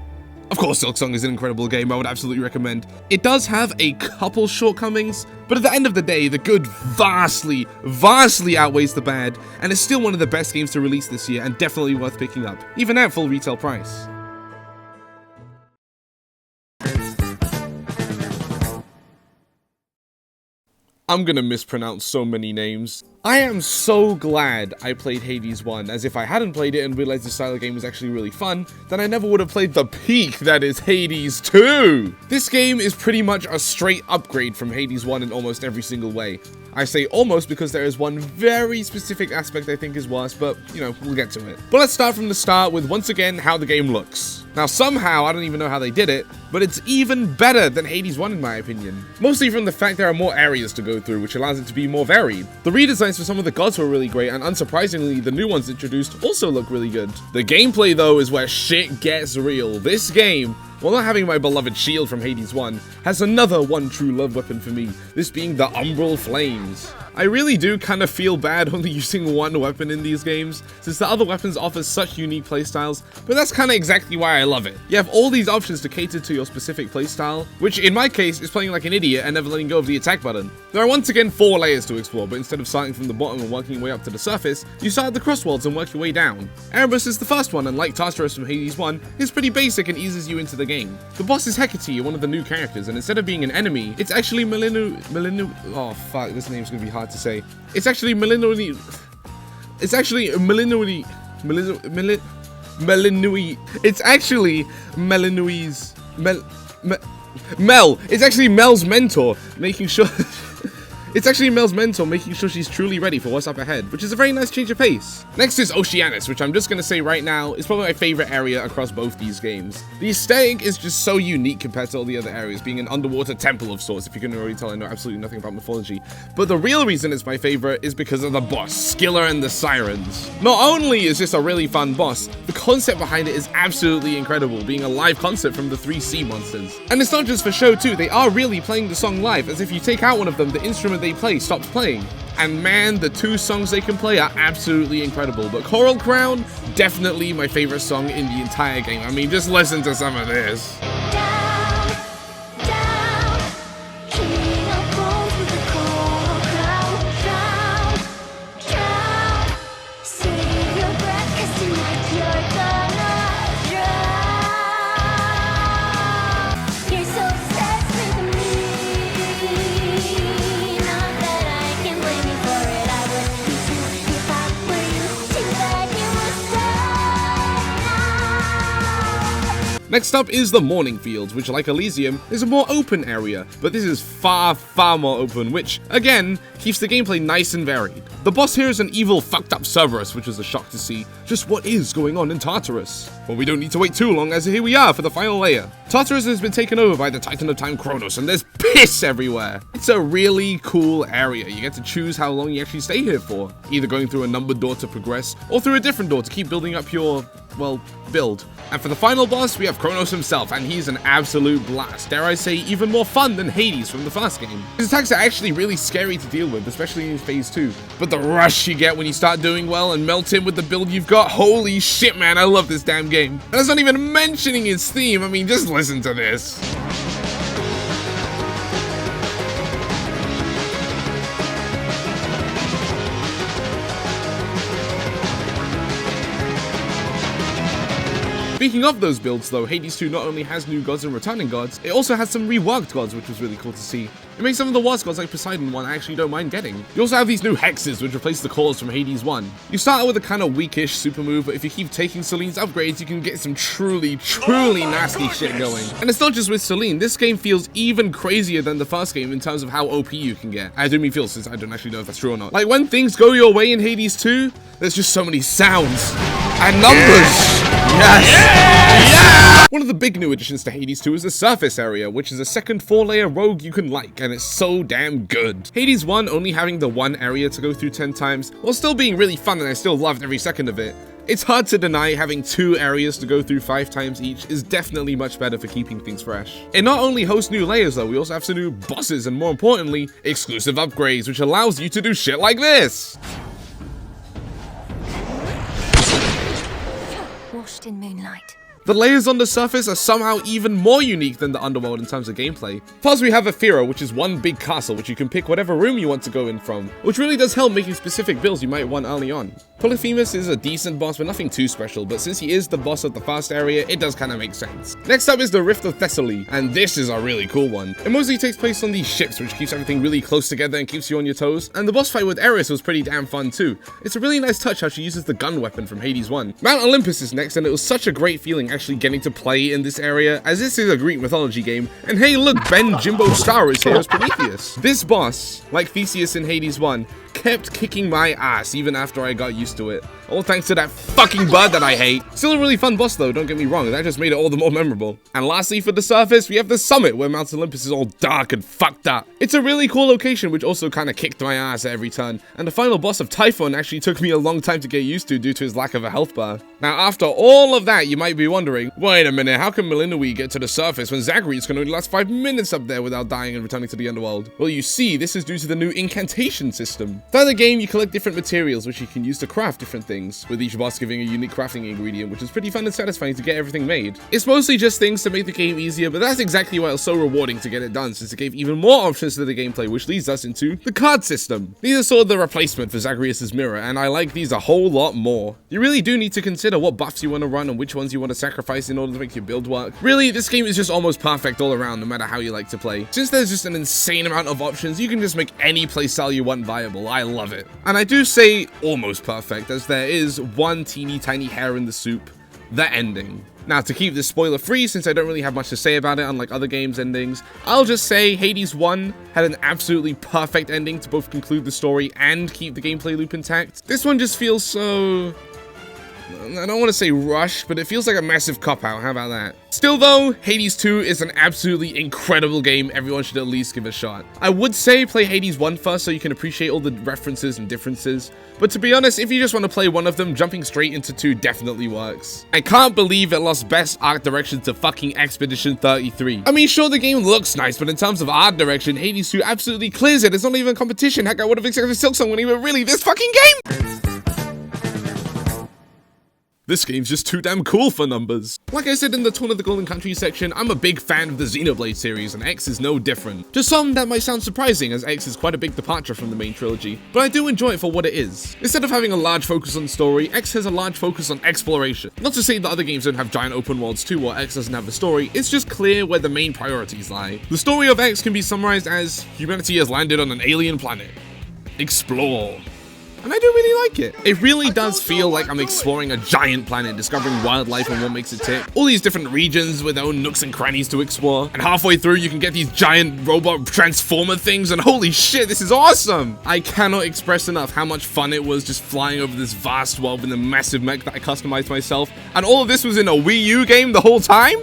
Of course, Silksong is an incredible game I would absolutely recommend. It does have a couple shortcomings, but at the end of the day, the good vastly outweighs the bad, and it's still one of the best games to release this year and definitely worth picking up, even at full retail price. I'm gonna mispronounce so many names. I am so glad I played Hades 1, as if I hadn't played it and realized the style of game was actually really fun, then I never would have played the peak that is Hades 2! This game is pretty much a straight upgrade from Hades 1 in almost every single way. I say almost because there is one very specific aspect I think is worse, but, you know, we'll get to it. But let's start from the start with, once again, how the game looks. Now, somehow, I don't even know how they did it, but it's even better than Hades 1 in my opinion. Mostly from the fact there are more areas to go through, which allows it to be more varied. The redesigns for some of the gods were really great, and unsurprisingly, the new ones introduced also look really good. The gameplay, though, is where shit gets real. This game, while not having my beloved shield from Hades 1, has another one true love weapon for me, this being the Umbral Flames. I really do kind of feel bad only using one weapon in these games, since the other weapons offer such unique playstyles, but that's kind of exactly why I love it. You have all these options to cater to your specific playstyle, which in my case is playing like an idiot and never letting go of the attack button. There are once again 4 layers to explore, but instead of starting from the bottom and working your way up to the surface, you start at the Crossworlds and work your way down. Erebus is the first one, and like Tartarus from Hades 1, is pretty basic and eases you into the game. The boss is Hecate, one of the new characters, and instead of being an enemy, it's actually oh fuck, this name's gonna be hard to say. It's actually Melinui. It's actually Melinui's Mel. It's actually Mel's mentor, making sure she's truly ready for what's up ahead, which is a very nice change of pace. Next is Oceanus, which I'm just gonna say right now is probably my favorite area across both these games. The aesthetic is just so unique compared to all the other areas, being an underwater temple of sorts. If you can already tell, I know absolutely nothing about mythology. But the real reason it's my favorite is because of the boss, Skiller and the Sirens. Not only is this a really fun boss, the concept behind it is absolutely incredible, being a live concert from the 3 sea monsters. And it's not just for show too, they are really playing the song live, as if you take out one of them, the instrument they play stops playing. And man, the 2 songs they can play are absolutely incredible. But Coral Crown, definitely my favorite song in the entire game. I mean, just listen to some of this. Next up is the Morning Fields, which like Elysium is a more open area, but this is far more open, which again keeps the gameplay nice and varied. The boss here is an evil fucked up Cerberus, which was a shock to see just what is going on in Tartarus. But we don't need to wait too long, as here we are for the final layer. Tartarus has been taken over by the Titan of Time Kronos, and there's piss everywhere. It's a really cool area. You get to choose how long you actually stay here for, either going through a numbered door to progress, or through a different door to keep building up your, well, build. And for the final boss, we have Kronos himself, and he's an absolute blast. Dare I say, even more fun than Hades from the first game. His attacks are actually really scary to deal with, especially in phase 2. But the rush you get when you start doing well and melt him with the build you've got, holy shit, man, I love this damn game. And that's not even mentioning his theme. I mean, just listen to this. Speaking of those builds though, Hades 2 not only has new gods and returning gods, it also has some reworked gods, which was really cool to see. It makes some of the worst gods like Poseidon one I actually don't mind getting. You also have these new hexes, which replace the cores from Hades 1. You start out with a kind of weakish super move, but if you keep taking Selene's upgrades, you can get some truly nasty shit going. And it's not just with Selene, this game feels even crazier than the first game in terms of how OP you can get. I do mean feel, since I don't actually know if that's true or not. Like when things go your way in Hades 2, there's just so many sounds and numbers. Yes! One of the big new additions to Hades 2 is the surface area, which is a second 4-layer rogue you can like, and it's so damn good. Hades 1 only having the one area to go through 10 times, while still being really fun and I still loved every second of it. It's hard to deny having 2 areas to go through 5 times each is definitely much better for keeping things fresh. It not only hosts new layers though, we also have some new bosses and more importantly, exclusive upgrades, which allows you to do shit like this. Washed in moonlight. The layers on the surface are somehow even more unique than the underworld in terms of gameplay. Plus we have Aethera, which is one big castle which you can pick whatever room you want to go in from, which really does help making specific builds you might want early on. Polyphemus is a decent boss but nothing too special, but since he is the boss of the first area, it does kind of make sense. Next up is the Rift of Thessaly, and this is a really cool one. It mostly takes place on these ships, which keeps everything really close together and keeps you on your toes, and the boss fight with Eris was pretty damn fun too. It's a really nice touch how she uses the gun weapon from Hades 1. Mount Olympus is next, and it was such a great feeling actually getting to play in this area, as this is a Greek mythology game, and hey look, Ben Jimbo Star is here as Prometheus. This boss, like Theseus in Hades 1, kept kicking my ass even after I got used to it. All thanks to that fucking bird that I hate. Still a really fun boss though, don't get me wrong, that just made it all the more memorable. And lastly for the surface, we have the summit where Mount Olympus is all dark and fucked up. It's a really cool location which also kind of kicked my ass at every turn, and the final boss of Typhon actually took me a long time to get used to due to his lack of a health bar. Now after all of that, you might be wondering, wait a minute, how can Melinoi get to the surface when Zagreus can only last 5 minutes up there without dying and returning to the underworld? Well you see, this is due to the new incantation system. Throughout the game you collect different materials which you can use to craft different things, with each boss giving a unique crafting ingredient, which is pretty fun and satisfying to get everything made. It's mostly just things to make the game easier, but that's exactly why it was so rewarding to get it done, since it gave even more options to the gameplay, which leads us into the card system. These are sort of the replacement for Zagreus' mirror, and I like these a whole lot more. You really do need to consider what buffs you want to run and which ones you want to sacrifice in order to make your build work. Really, this game is just almost perfect all around, no matter how you like to play. Since there's just an insane amount of options, you can just make any playstyle you want viable. I love it. And I do say almost perfect, as there is one teeny tiny hair in the soup: the ending. Now, to keep this spoiler free, since I don't really have much to say about it unlike other games' endings, I'll just say Hades 1 had an absolutely perfect ending to both conclude the story and keep the gameplay loop intact. This one just feels so... I don't want to say rushed, but it feels like a massive cop-out. How about that? Still though, Hades 2 is an absolutely incredible game everyone should at least give a shot. I would say play Hades 1 first so you can appreciate all the references and differences, but to be honest, if you just want to play one of them, jumping straight into 2 definitely works. I can't believe it lost best art direction to fucking Expedition 33. I mean, sure, the game looks nice, but in terms of art direction, Hades 2 absolutely clears it. It's not even a competition. Heck, I would have expected Silksong when he went, really, this fucking game? This game's just too damn cool for numbers. Like I said in the Torna of the Golden Country section, I'm a big fan of the Xenoblade series, and X is no different. To some, that might sound surprising, as X is quite a big departure from the main trilogy, but I do enjoy it for what it is. Instead of having a large focus on story, X has a large focus on exploration. Not to say that other games don't have giant open worlds too, or X doesn't have a story, it's just clear where the main priorities lie. The story of X can be summarized as, humanity has landed on an alien planet. Explore. And I do really like it. It really does feel like I'm exploring a giant planet, discovering wildlife and what makes it tick. All these different regions with their own nooks and crannies to explore. And halfway through, you can get these giant robot transformer things, and holy shit, this is awesome! I cannot express enough how much fun it was just flying over this vast world with a massive mech that I customized myself. And all of this was in a Wii U game the whole time?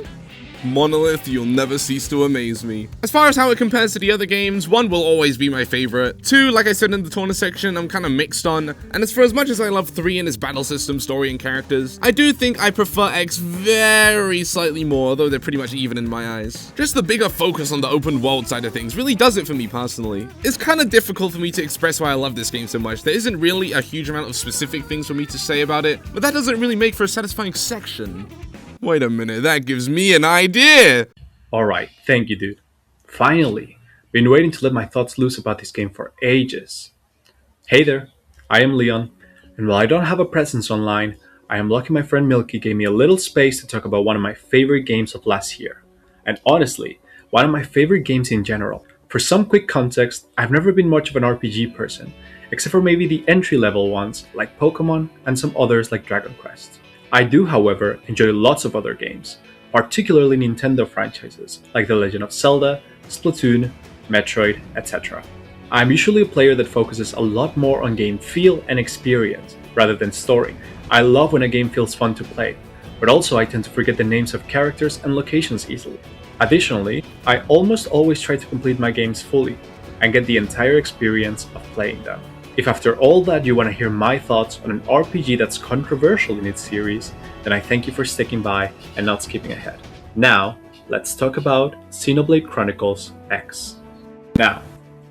Monolith, you'll never cease to amaze me. As far as how it compares to the other games, 1 will always be my favorite. 2, like I said in the Torna section, I'm kind of mixed on. And as for as much as I love 3 and its battle system, story, and characters, I do think I prefer X very slightly more, although they're pretty much even in my eyes. Just the bigger focus on the open world side of things really does it for me personally. It's kind of difficult for me to express why I love this game so much. There isn't really a huge amount of specific things for me to say about it, but that doesn't really make for a satisfying section. Wait a minute, that gives me an idea! Alright, thank you, dude. Finally, been waiting to let my thoughts loose about this game for ages. Hey there, I am Leon, and while I don't have a presence online, I am lucky my friend Milky gave me a little space to talk about one of my favorite games of last year. And honestly, one of my favorite games in general. For some quick context, I've never been much of an RPG person, except for maybe the entry-level ones like Pokémon and some others like Dragon Quest. I do, however, enjoy lots of other games, particularly Nintendo franchises like The Legend of Zelda, Splatoon, Metroid, etc. I'm usually a player that focuses a lot more on game feel and experience rather than story. I love when a game feels fun to play, but also I tend to forget the names of characters and locations easily. Additionally, I almost always try to complete my games fully and get the entire experience of playing them. If after all that you want to hear my thoughts on an RPG that's controversial in its series, then I thank you for sticking by and not skipping ahead. Now, let's talk about Xenoblade Chronicles X. Now,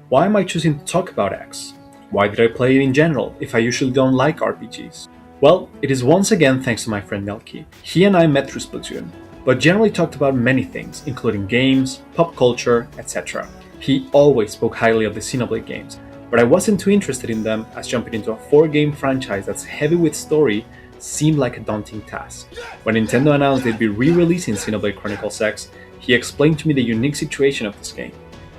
why am I choosing to talk about X? Why did I play it in general if I usually don't like RPGs? Well, it is once again thanks to my friend Melky. He and I met through Splatoon, but generally talked about many things, including games, pop culture, etc. He always spoke highly of the Xenoblade games, but I wasn't too interested in them, as jumping into a 4-game franchise that's heavy with story seemed like a daunting task. When Nintendo announced they'd be re-releasing Xenoblade Chronicles X, he explained to me the unique situation of this game,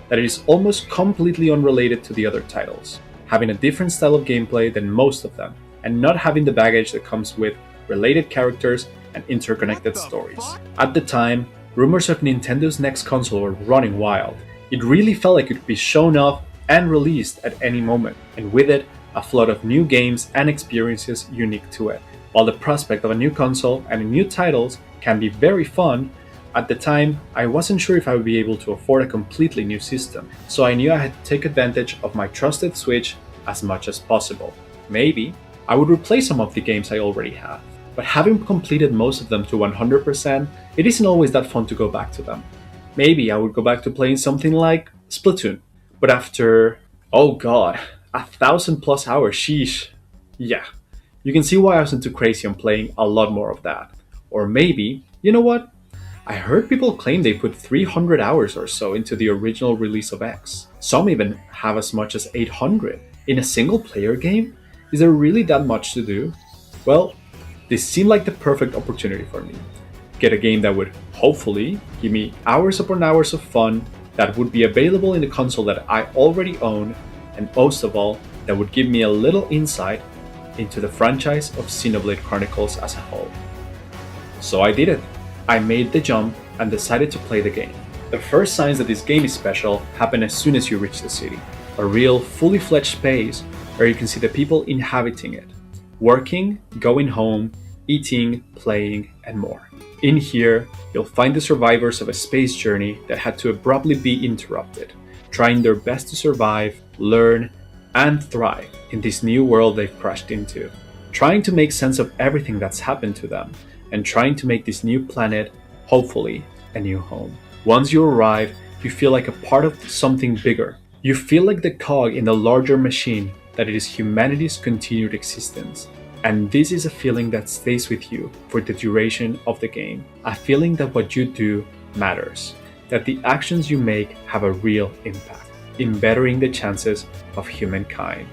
that it is almost completely unrelated to the other titles, having a different style of gameplay than most of them, and not having the baggage that comes with related characters and interconnected stories. At the time, rumors of Nintendo's next console were running wild. It really felt like it could be shown off and released at any moment, and with it, a flood of new games and experiences unique to it. While the prospect of a new console and new titles can be very fun, at the time, I wasn't sure if I would be able to afford a completely new system, so I knew I had to take advantage of my trusted Switch as much as possible. Maybe I would replace some of the games I already have, but having completed most of them to 100%, it isn't always that fun to go back to them. Maybe I would go back to playing something like Splatoon, but after, oh god, 1,000+ hours, sheesh. Yeah, you can see why I wasn't too crazy on playing a lot more of that. Or maybe, you know what? I heard people claim they put 300 hours or so into the original release of X. Some even have as much as 800. In a single player game? Is there really that much to do? Well, this seemed like the perfect opportunity for me. Get a game that would, hopefully, give me hours upon hours of fun, that would be available in the console that I already own, and most of all, that would give me a little insight into the franchise of Xenoblade Chronicles as a whole. So I did it. I made the jump and decided to play the game. The first signs that this game is special happen as soon as you reach the city. A real, fully fledged space where you can see the people inhabiting it. Working, going home, eating, playing, and more. In here, you'll find the survivors of a space journey that had to abruptly be interrupted, trying their best to survive, learn, and thrive in this new world they've crashed into. Trying to make sense of everything that's happened to them, and trying to make this new planet, hopefully, a new home. Once you arrive, you feel like a part of something bigger. You feel like the cog in the larger machine that it is humanity's continued existence. And this is a feeling that stays with you for the duration of the game. A feeling that what you do matters. That the actions you make have a real impact in bettering the chances of humankind.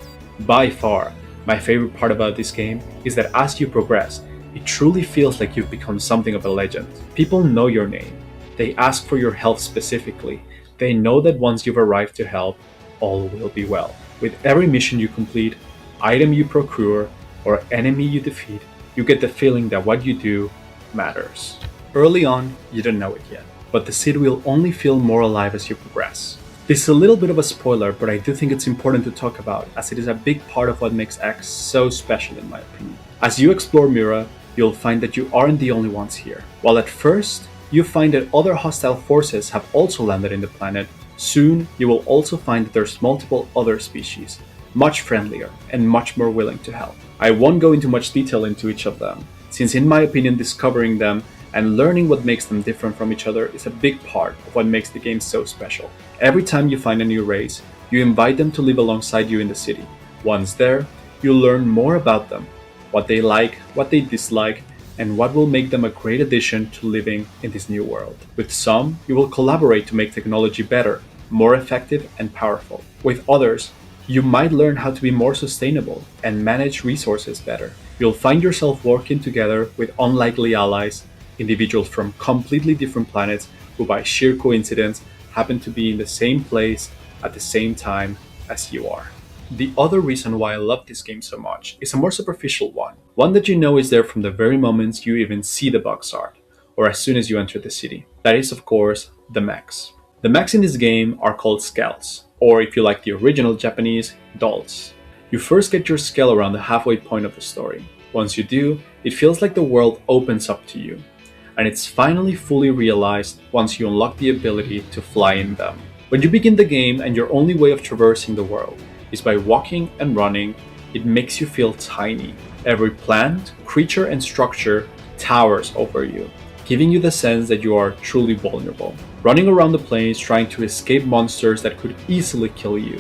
By far, my favorite part about this game is that as you progress, it truly feels like you've become something of a legend. People know your name. They ask for your help specifically. They know that once you've arrived to help, all will be well. With every mission you complete, item you procure, or enemy you defeat, you get the feeling that what you do matters. Early on, you don't know it yet, but the city will only feel more alive as you progress. This is a little bit of a spoiler, but I do think it's important to talk about, as it is a big part of what makes X so special in my opinion. As you explore Mira, you'll find that you aren't the only ones here. While at first, you find that other hostile forces have also landed in the planet, soon you will also find that there's multiple other species, much friendlier and much more willing to help. I won't go into much detail into each of them, since in my opinion discovering them and learning what makes them different from each other is a big part of what makes the game so special. Every time you find a new race, you invite them to live alongside you in the city. Once there, you'll learn more about them, what they like, what they dislike, and what will make them a great addition to living in this new world. With some, you will collaborate to make technology better, more effective and powerful. With others, you might learn how to be more sustainable and manage resources better. You'll find yourself working together with unlikely allies, individuals from completely different planets who by sheer coincidence happen to be in the same place at the same time as you are. The other reason why I love this game so much is a more superficial one that you know is there from the very moments you even see the box art, or as soon as you enter the city. That is, of course, the mechs. The mechs in this game are called scouts, or if you like the original Japanese, dolls. You first get your scale around the halfway point of the story. Once you do, it feels like the world opens up to you, and it's finally fully realized once you unlock the ability to fly in them. When you begin the game and your only way of traversing the world is by walking and running, it makes you feel tiny. Every plant, creature, and structure towers over you, giving you the sense that you are truly vulnerable. Running around the plains trying to escape monsters that could easily kill you,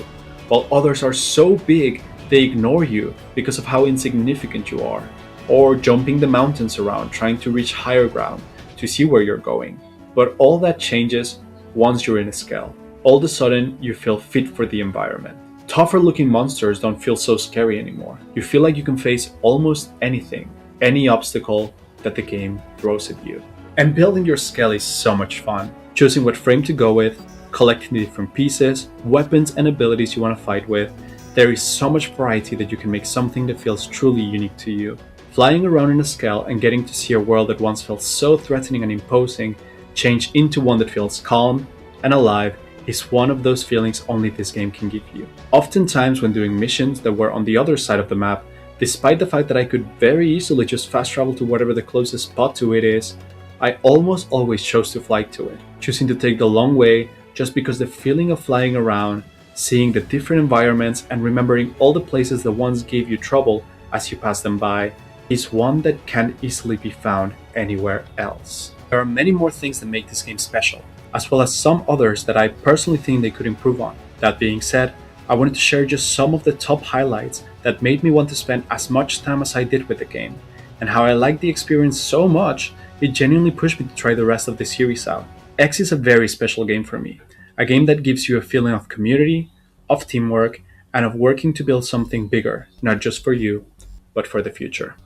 while others are so big they ignore you because of how insignificant you are. or jumping the mountains around trying to reach higher ground to see where you're going. But all that changes once you're in a scale. All of a sudden, you feel fit for the environment. Tougher looking monsters don't feel so scary anymore. You feel like you can face almost anything, any obstacle that the game throws at you. And building your scale is so much fun. Choosing what frame to go with, collecting the different pieces, weapons and abilities you want to fight with. There is so much variety that you can make something that feels truly unique to you. Flying around in a scale and getting to see a world that once felt so threatening and imposing change into one that feels calm and alive is one of those feelings only this game can give you. Oftentimes when doing missions that were on the other side of the map, despite the fact that I could very easily just fast travel to whatever the closest spot to it is, I almost always chose to fly to it, choosing to take the long way just because the feeling of flying around, seeing the different environments and remembering all the places that once gave you trouble as you pass them by, is one that can't easily be found anywhere else. There are many more things that make this game special, as well as some others that I personally think they could improve on. That being said, I wanted to share just some of the top highlights that made me want to spend as much time as I did with the game, and how I liked the experience so much, it genuinely pushed me to try the rest of the series out. X is a very special game for me, a game that gives you a feeling of community, of teamwork, and of working to build something bigger, not just for you, but for the future.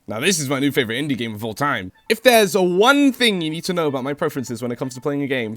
Now this is my new favorite indie game of all time. If there's one thing you need to know about my preferences when it comes to playing a game,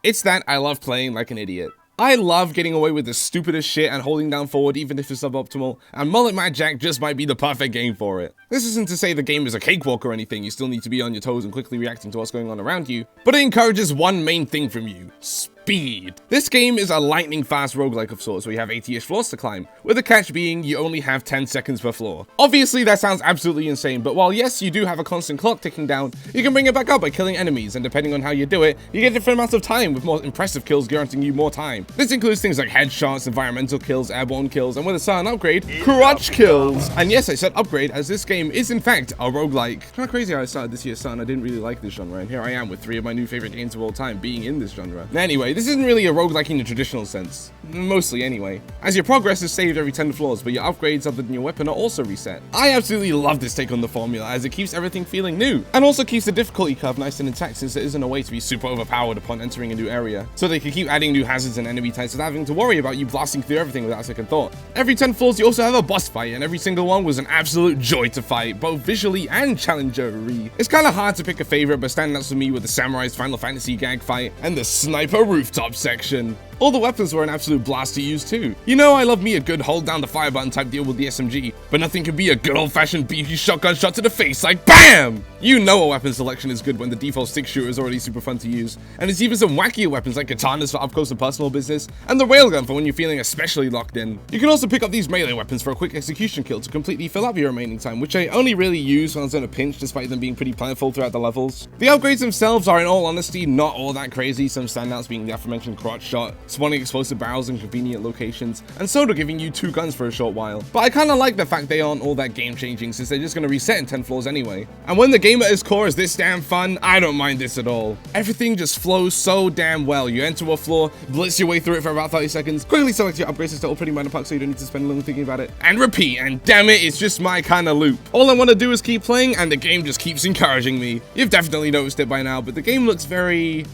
it's that I love playing like an idiot. I love getting away with the stupidest shit and holding down forward even if it's suboptimal, and Mullet MadJack just might be the perfect game for it. This isn't to say the game is a cakewalk or anything, you still need to be on your toes and quickly reacting to what's going on around you, but it encourages one main thing from you: speed. This game is a lightning fast roguelike of sorts where you have 80-ish floors to climb, with the catch being you only have 10 seconds per floor. Obviously that sounds absolutely insane, but while yes you do have a constant clock ticking down, you can bring it back up by killing enemies, and depending on how you do it, you get different amounts of time with more impressive kills guaranteeing you more time. This includes things like headshots, environmental kills, airborne kills, and with a certain upgrade, crotch kills. And yes, I said upgrade as this game is in fact a roguelike. Kinda crazy how I started this year starting, I didn't really like this genre, and here I am with 3 of my new favorite games of all time being in this genre. Anyway, this isn't really a roguelike in the traditional sense. Mostly anyway. As your progress is saved every 10 floors, but your upgrades other than your weapon are also reset. I absolutely love this take on the formula as it keeps everything feeling new, and also keeps the difficulty curve nice and intact since there isn't a way to be super overpowered upon entering a new area. So they can keep adding new hazards and enemy types without having to worry about you blasting through everything without a second thought. Every 10 floors you also have a boss fight, and every single one was an absolute joy to fight, both visually and challenger-y. It's kinda hard to pick a favorite, but standing out for me were the Samurai's Final Fantasy gag fight and the Sniper Rooftop section. All the weapons were an absolute blast to use too. You know I love me a good hold down the fire button type deal with the SMG, but nothing can be a good old fashioned beefy shotgun shot to the face like BAM! You know a weapon selection is good when the default stick shooter is already super fun to use, and there's even some wackier weapons like katanas for up close and personal business, and the railgun for when you're feeling especially locked in. You can also pick up these melee weapons for a quick execution kill to completely fill up your remaining time, which I only really use when I was in a pinch despite them being pretty plentiful throughout the levels. The upgrades themselves are in all honesty not all that crazy, some standouts being the aforementioned crotch shot, spawning explosive barrels in convenient locations, and Soda giving you 2 guns for a short while. But I kinda like the fact they aren't all that game changing since they're just gonna reset in 10 floors anyway. And when the game at its core is this damn fun, I don't mind this at all. Everything just flows so damn well. You enter a floor, blitz your way through it for about 30 seconds, quickly select your upgrades to settle pretty minor parts so you don't need to spend long thinking about it, and repeat, and damn it, it's just my kind of loop. All I want to do is keep playing, and the game just keeps encouraging me. You've definitely noticed it by now, but the game looks very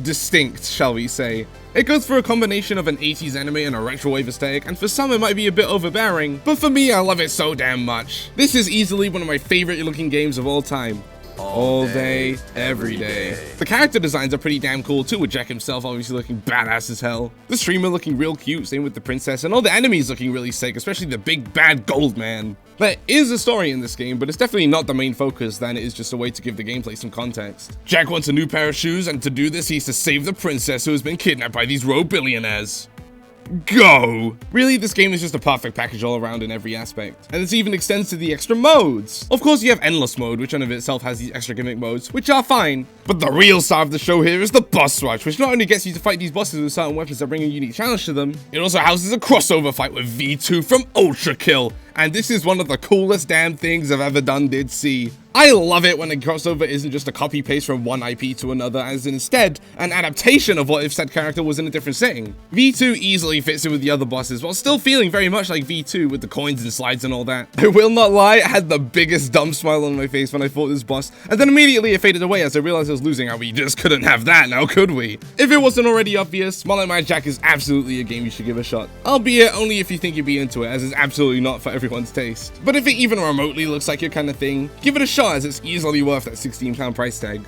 distinct, shall we say. It goes for a combination of an 80s anime and a retrowave aesthetic, and for some it might be a bit overbearing, but for me I love it so damn much. This is easily one of my favorite looking games of all time. All day, every day. The character designs are pretty damn cool too, with Jack himself obviously looking badass as hell, the streamer looking real cute, same with the princess, and all the enemies looking really sick, especially the big bad gold man. There is a story in this game, but it's definitely not the main focus than it is just a way to give the gameplay some context. Jack wants a new pair of shoes, and to do this he has to save the princess who has been kidnapped by these rogue billionaires. Go! Really, this game is just a perfect package all around in every aspect, and this even extends to the extra modes. Of course you have Endless Mode, which in of itself has these extra gimmick modes, which are fine, but the real star of the show here is the boss rush, which not only gets you to fight these bosses with certain weapons that bring a unique challenge to them, it also houses a crossover fight with V2 from Ultra Kill, and this is one of the coolest damn things I've ever did see. I love it when a crossover isn't just a copy-paste from one IP to another, as instead an adaptation of what if said character was in a different setting. V2 easily fits in with the other bosses, while still feeling very much like V2 with the coins and slides and all that. I will not lie, I had the biggest dumb smile on my face when I fought this boss, and then immediately it faded away as I realized I was losing, and we just couldn't have that now, could we? If it wasn't already obvious, Mullet MadJack is absolutely a game you should give a shot. Albeit only if you think you'd be into it, as it's absolutely not for everyone's taste. But if it even remotely looks like your kind of thing, give it a shot, as it's easily worth that £16 price tag.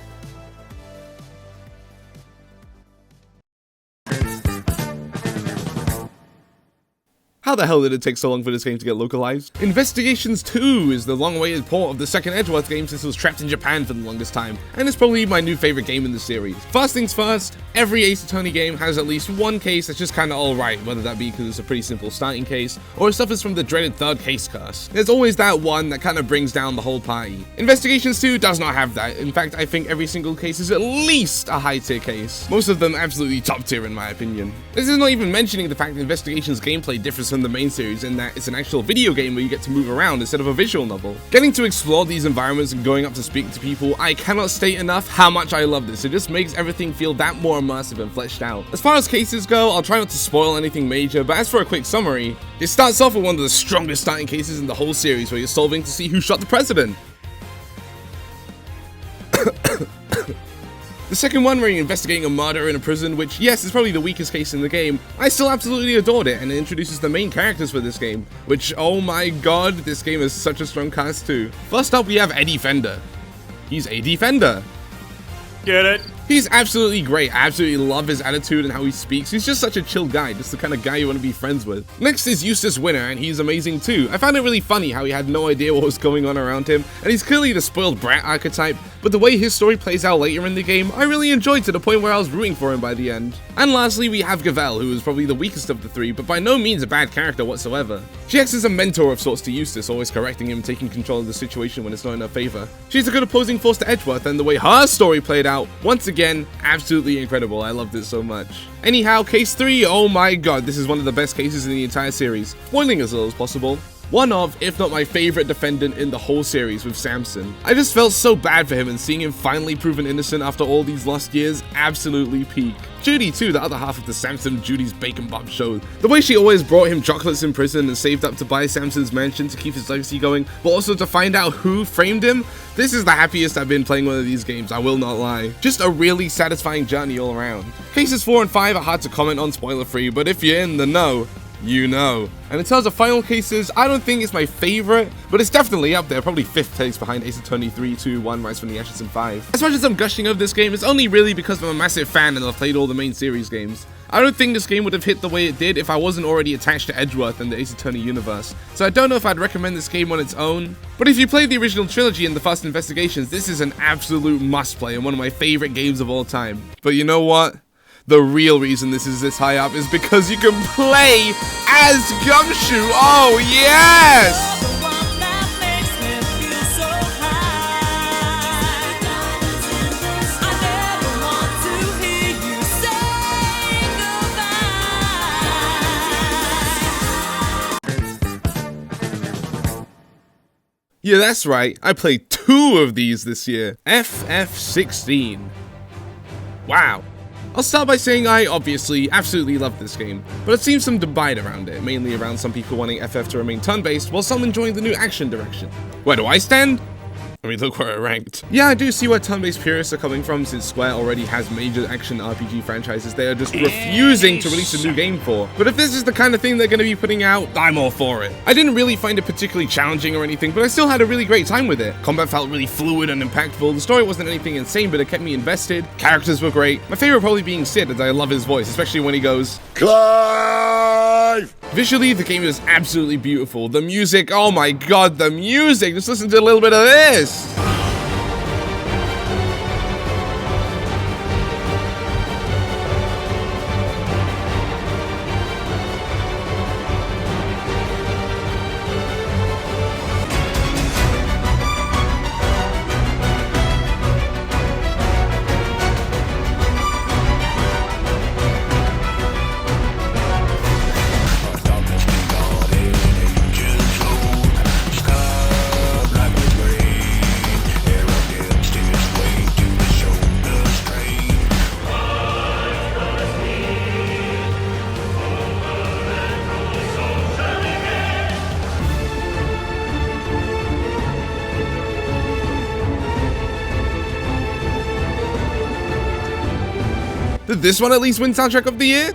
How the hell did it take so long for this game to get localized? Investigations 2 is the long-awaited port of the second Edgeworth game since it was trapped in Japan for the longest time, and it's probably my new favorite game in the series. First things first, every Ace Attorney game has at least one case that's just kinda alright, whether that be because it's a pretty simple starting case, or it suffers from the dreaded third case curse. There's always that one that kinda brings down the whole party. Investigations 2 does not have that. In fact, I think every single case is at least a high tier case. Most of them absolutely top tier in my opinion. This is not even mentioning the fact that Investigations gameplay differs from the main series in that it's an actual video game where you get to move around instead of a visual novel. Getting to explore these environments and going up to speak to people, I cannot state enough how much I love this. It just makes everything feel that more immersive and fleshed out. As far as cases go, I'll try not to spoil anything major, but as for a quick summary, it starts off with one of the strongest starting cases in the whole series where you're solving to see who shot the president. The second one, where you're investigating a murder in a prison, which, yes, is probably the weakest case in the game, I still absolutely adored it, and it introduces the main characters for this game, which, oh my god, this game is such a strong cast too. First up, we have Eddie Fender. He's A.D. Fender. Get it? He's absolutely great. I absolutely love his attitude and how he speaks. He's just such a chill guy, just the kind of guy you want to be friends with. Next is Eustace Winner, and he's amazing too. I found it really funny how he had no idea what was going on around him, and he's clearly the spoiled brat archetype, but the way his story plays out later in the game, I really enjoyed to the point where I was rooting for him by the end. And lastly, we have Gavel, who is probably the weakest of the three, but by no means a bad character whatsoever. She acts as a mentor of sorts to Eustace, always correcting him and taking control of the situation when it's not in her favor. She's a good opposing force to Edgeworth, and the way her story played out, once again, absolutely incredible. I loved it so much. Anyhow, case 3, oh my god, this is one of the best cases in the entire series, spoiling as little as possible. One of, if not my favorite defendant in the whole series with Samson. I just felt so bad for him, and seeing him finally proven innocent after all these lost years, absolutely peak. Judy too, the other half of the Samson Judy's Bacon Bob show. The way she always brought him chocolates in prison and saved up to buy Samson's mansion to keep his legacy going, but also to find out who framed him. This is the happiest I've been playing one of these games, I will not lie. Just a really satisfying journey all around. Cases 4 and 5 are hard to comment on spoiler free, but if you're in the know, you know. And in terms of final cases, I don't think it's my favorite, but it's definitely up there, probably 5th place behind Ace Attorney 3, 2, 1, Rise from the Ashes, and 5. As much as I'm gushing over this game, it's only really because I'm a massive fan and I've played all the main series games. I don't think this game would have hit the way it did if I wasn't already attached to Edgeworth and the Ace Attorney universe, so I don't know if I'd recommend this game on its own. But if you played the original trilogy and the first Investigations, this is an absolute must-play and one of my favorite games of all time. But you know what? The real reason this is this high up is because you can play as Gumshoe. Oh yes! Yeah, that's right. I played 2 of these this year. FF16. Wow. I'll start by saying I obviously absolutely love this game, but it seems some debate around it, mainly around some people wanting FF to remain turn-based, while some enjoying the new action direction. Where do I stand? I mean, look where it ranked. Yeah, I do see where turn-based purists are coming from, since Square already has major action RPG franchises they are just refusing to release a new game for. But if this is the kind of thing they're going to be putting out, I'm all for it. I didn't really find it particularly challenging or anything, but I still had a really great time with it. Combat felt really fluid and impactful, the story wasn't anything insane, but it kept me invested, characters were great. My favorite probably being Sid, as I love his voice, especially when he goes, Clive! Visually, the game is absolutely beautiful. The music, oh my god, the music! Just listen to a little bit of this! Did this one at least win Soundtrack of the Year?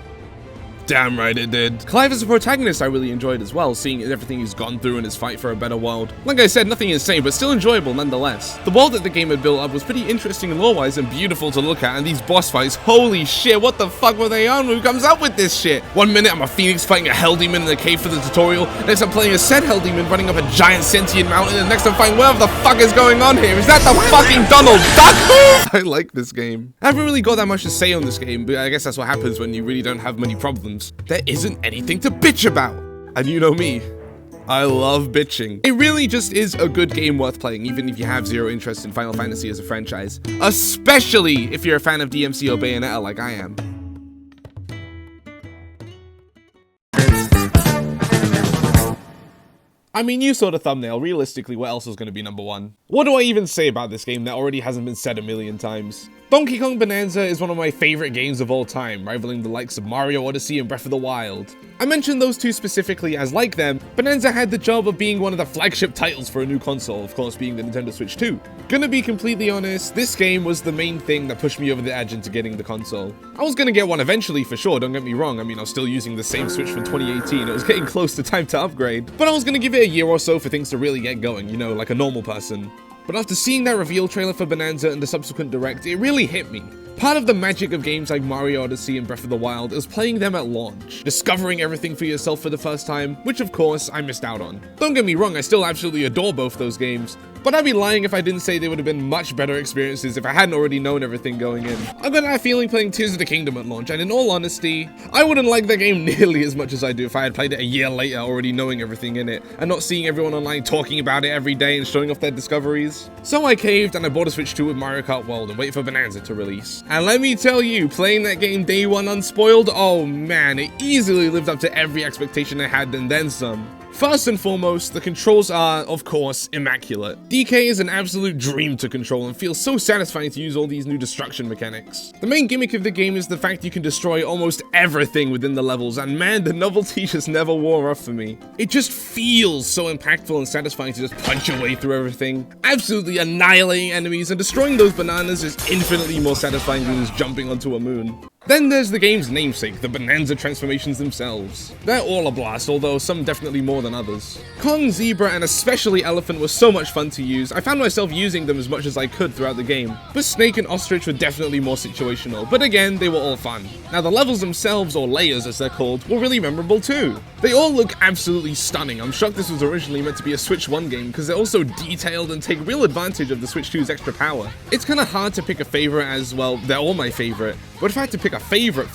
Damn right it did. Clive as a protagonist I really enjoyed as well, seeing everything he's gone through in his fight for a better world. Like I said, nothing insane, but still enjoyable nonetheless. The world that the game had built up was pretty interesting lore-wise and beautiful to look at, and these boss fights, holy shit, what the fuck were they on? Who comes up with this shit? 1 minute I'm a phoenix fighting a hell demon in the cave for the tutorial, next I'm playing a said hell demon running up a giant sentient mountain, and next I'm fighting whatever the fuck is going on here. Is that the fucking Donald Duck? I like this game. I haven't really got that much to say on this game, but I guess that's what happens when you really don't have many problems. There isn't anything to bitch about. And you know me, I love bitching. It really just is a good game worth playing, even if you have zero interest in Final Fantasy as a franchise. Especially if you're a fan of DMC or Bayonetta like I am. I mean, you saw the thumbnail. Realistically, what else was going to be number one? What do I even say about this game that already hasn't been said a million times? Donkey Kong Bonanza is one of my favorite games of all time, rivaling the likes of Mario Odyssey and Breath of the Wild. I mentioned those two specifically as, like them, Bonanza had the job of being one of the flagship titles for a new console, of course being the Nintendo Switch 2. Gonna be completely honest, this game was the main thing that pushed me over the edge into getting the console. I was gonna get one eventually for sure, don't get me wrong, I mean I was still using the same Switch from 2018, it was getting close to time to upgrade, but I was gonna give it a year or so for things to really get going, you know, like a normal person. But after seeing that reveal trailer for Bonanza and the subsequent direct, it really hit me. Part of the magic of games like Mario Odyssey and Breath of the Wild is playing them at launch, discovering everything for yourself for the first time, which of course I missed out on. Don't get me wrong, I still absolutely adore both those games, but I'd be lying if I didn't say they would have been much better experiences if I hadn't already known everything going in. I got that feeling playing Tears of the Kingdom at launch, and in all honesty, I wouldn't like that game nearly as much as I do if I had played it a year later already knowing everything in it, and not seeing everyone online talking about it every day and showing off their discoveries. So I caved and I bought a Switch 2 with Mario Kart World and waited for Bonanza to release. And let me tell you, playing that game day one unspoiled, oh man, it easily lived up to every expectation I had and then some. First and foremost, the controls are, of course, immaculate. DK is an absolute dream to control and feels so satisfying to use all these new destruction mechanics. The main gimmick of the game is the fact you can destroy almost everything within the levels, and man, the novelty just never wore off for me. It just feels so impactful and satisfying to just punch your way through everything, absolutely annihilating enemies, and destroying those bananas is infinitely more satisfying than just jumping onto a moon. Then there's the game's namesake, the Bonanza transformations themselves. They're all a blast, although some definitely more than others. Kong, Zebra, and especially Elephant were so much fun to use, I found myself using them as much as I could throughout the game. But Snake and Ostrich were definitely more situational, but again, they were all fun. Now the levels themselves, or layers as they're called, were really memorable too. They all look absolutely stunning. I'm shocked this was originally meant to be a Switch 1 game, because they're also detailed and take real advantage of the Switch 2's extra power. It's kinda hard to pick a favorite as, well, they're all my favorite. But if I had to pick a favorite,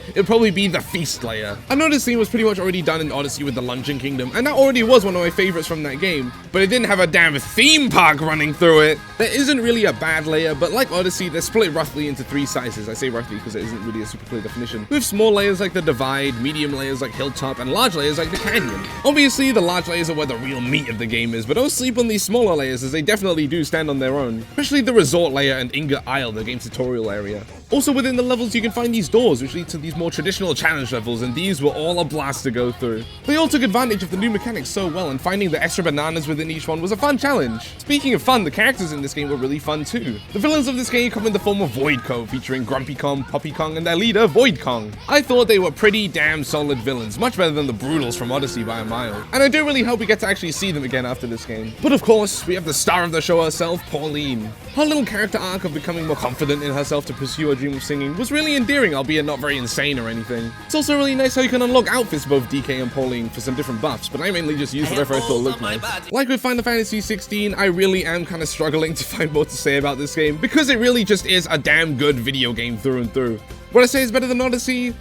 it'd probably be the Feast layer. I know this theme was pretty much already done in Odyssey with the Luncheon Kingdom, and that already was one of my favorites from that game, but it didn't have a damn theme park running through it. There isn't really a bad layer, but like Odyssey, they're split roughly into 3 sizes. I say roughly because it isn't really a super clear definition. With small layers like the Divide, medium layers like Hilltop, and large layers like the Canyon. Obviously, the large layers are where the real meat of the game is, but don't sleep on these smaller layers as they definitely do stand on their own. Especially the Resort layer and Ingot Isle, the game's tutorial area. Also within the levels you can find these doors which lead to these more traditional challenge levels, and these were all a blast to go through. They all took advantage of the new mechanics so well, and finding the extra bananas within each one was a fun challenge. Speaking of fun, the characters in this game were really fun too. The villains of this game come in the form of Void Co, featuring Grumpy Kong, Poppy Kong, and their leader, Void Kong. I thought they were pretty damn solid villains, much better than the Brutals from Odyssey by a mile. And I do really hope we get to actually see them again after this game. But of course, we have the star of the show herself, Pauline. Her little character arc of becoming more confident in herself to pursue her dream of singing was really endearing, albeit not very insane or anything. It's also really nice how you can unlock outfits both DK and Pauline for some different buffs, but I mainly just use whatever I thought looked nice. Like with Final Fantasy XVI, I really am kind of struggling to find more to say about this game, because it really just is a damn good video game through and through. Would I say it's better than Odyssey?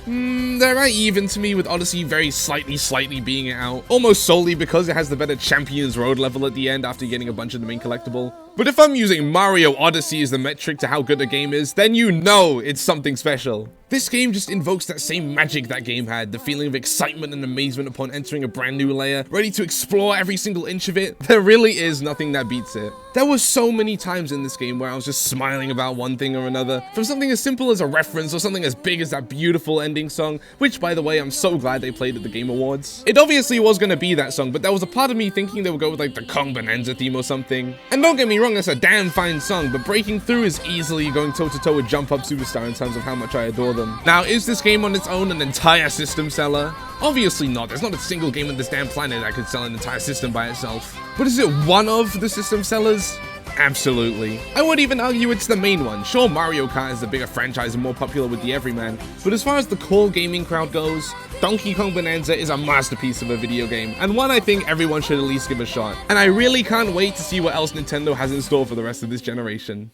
They're right even to me, with Odyssey very slightly being it out, almost solely because it has the better Champions Road level at the end after getting a bunch of the main collectible. But if I'm using Mario Odyssey as the metric to how good a game is, then you know it's something special. This game just invokes that same magic that game had, the feeling of excitement and amazement upon entering a brand new layer, ready to explore every single inch of it. There really is nothing that beats it. There were so many times in this game where I was just smiling about one thing or another, from something as simple as a reference or something as big as that beautiful ending song, which by the way, I'm so glad they played at the Game Awards. It obviously was gonna be that song, but there was a part of me thinking they would go with like the Kong Bananza theme or something. And don't get me wrong, that's a damn fine song, but Breaking Through is easily going toe to toe with Jump Up Superstar in terms of how much I adore them. Now, is this game on its own an entire system seller? Obviously not. There's not a single game on this damn planet that could sell an entire system by itself. But is it one of the system sellers? Absolutely. I would even argue it's the main one. Sure, Mario Kart is the bigger franchise and more popular with the everyman, but as far as the core gaming crowd goes, Donkey Kong Bananza is a masterpiece of a video game, and one I think everyone should at least give a shot. And I really can't wait to see what else Nintendo has in store for the rest of this generation.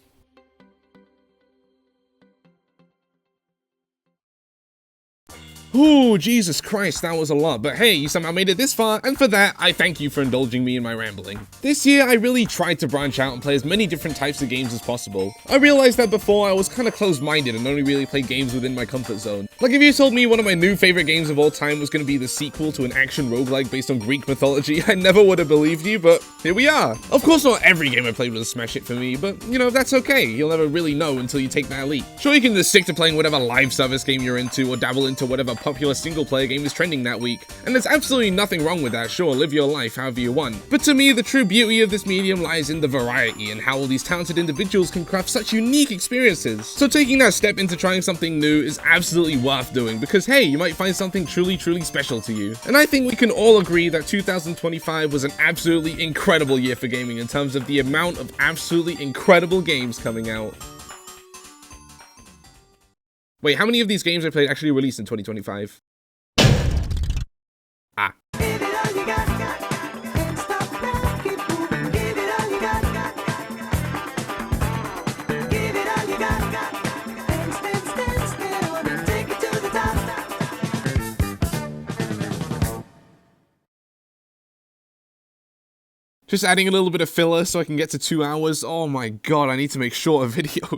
Ooh, Jesus Christ, that was a lot, but hey, you somehow made it this far, and for that, I thank you for indulging me in my rambling. This year, I really tried to branch out and play as many different types of games as possible. I realized that before, I was kinda closed-minded and only really played games within my comfort zone. Like if you told me one of my new favorite games of all time was gonna be the sequel to an action roguelike based on Greek mythology, I never would have believed you, but here we are. Of course, not every game I played was a smash hit for me, but you know, that's okay. You'll never really know until you take that leap. Sure, you can just stick to playing whatever live service game you're into or dabble into whatever popular single-player game is trending that week, and there's absolutely nothing wrong with that. Sure, live your life however you want. But to me, the true beauty of this medium lies in the variety and how all these talented individuals can craft such unique experiences. So taking that step into trying something new is absolutely worth doing, because hey, you might find something truly special to you. And I think we can all agree that 2025 was an absolutely incredible year for gaming in terms of the amount of absolutely incredible games coming out. Wait, how many of these games I played actually released in 2025? Ah. Just adding a little bit of filler so I can get to 2 hours. Oh my god, I need to make shorter videos.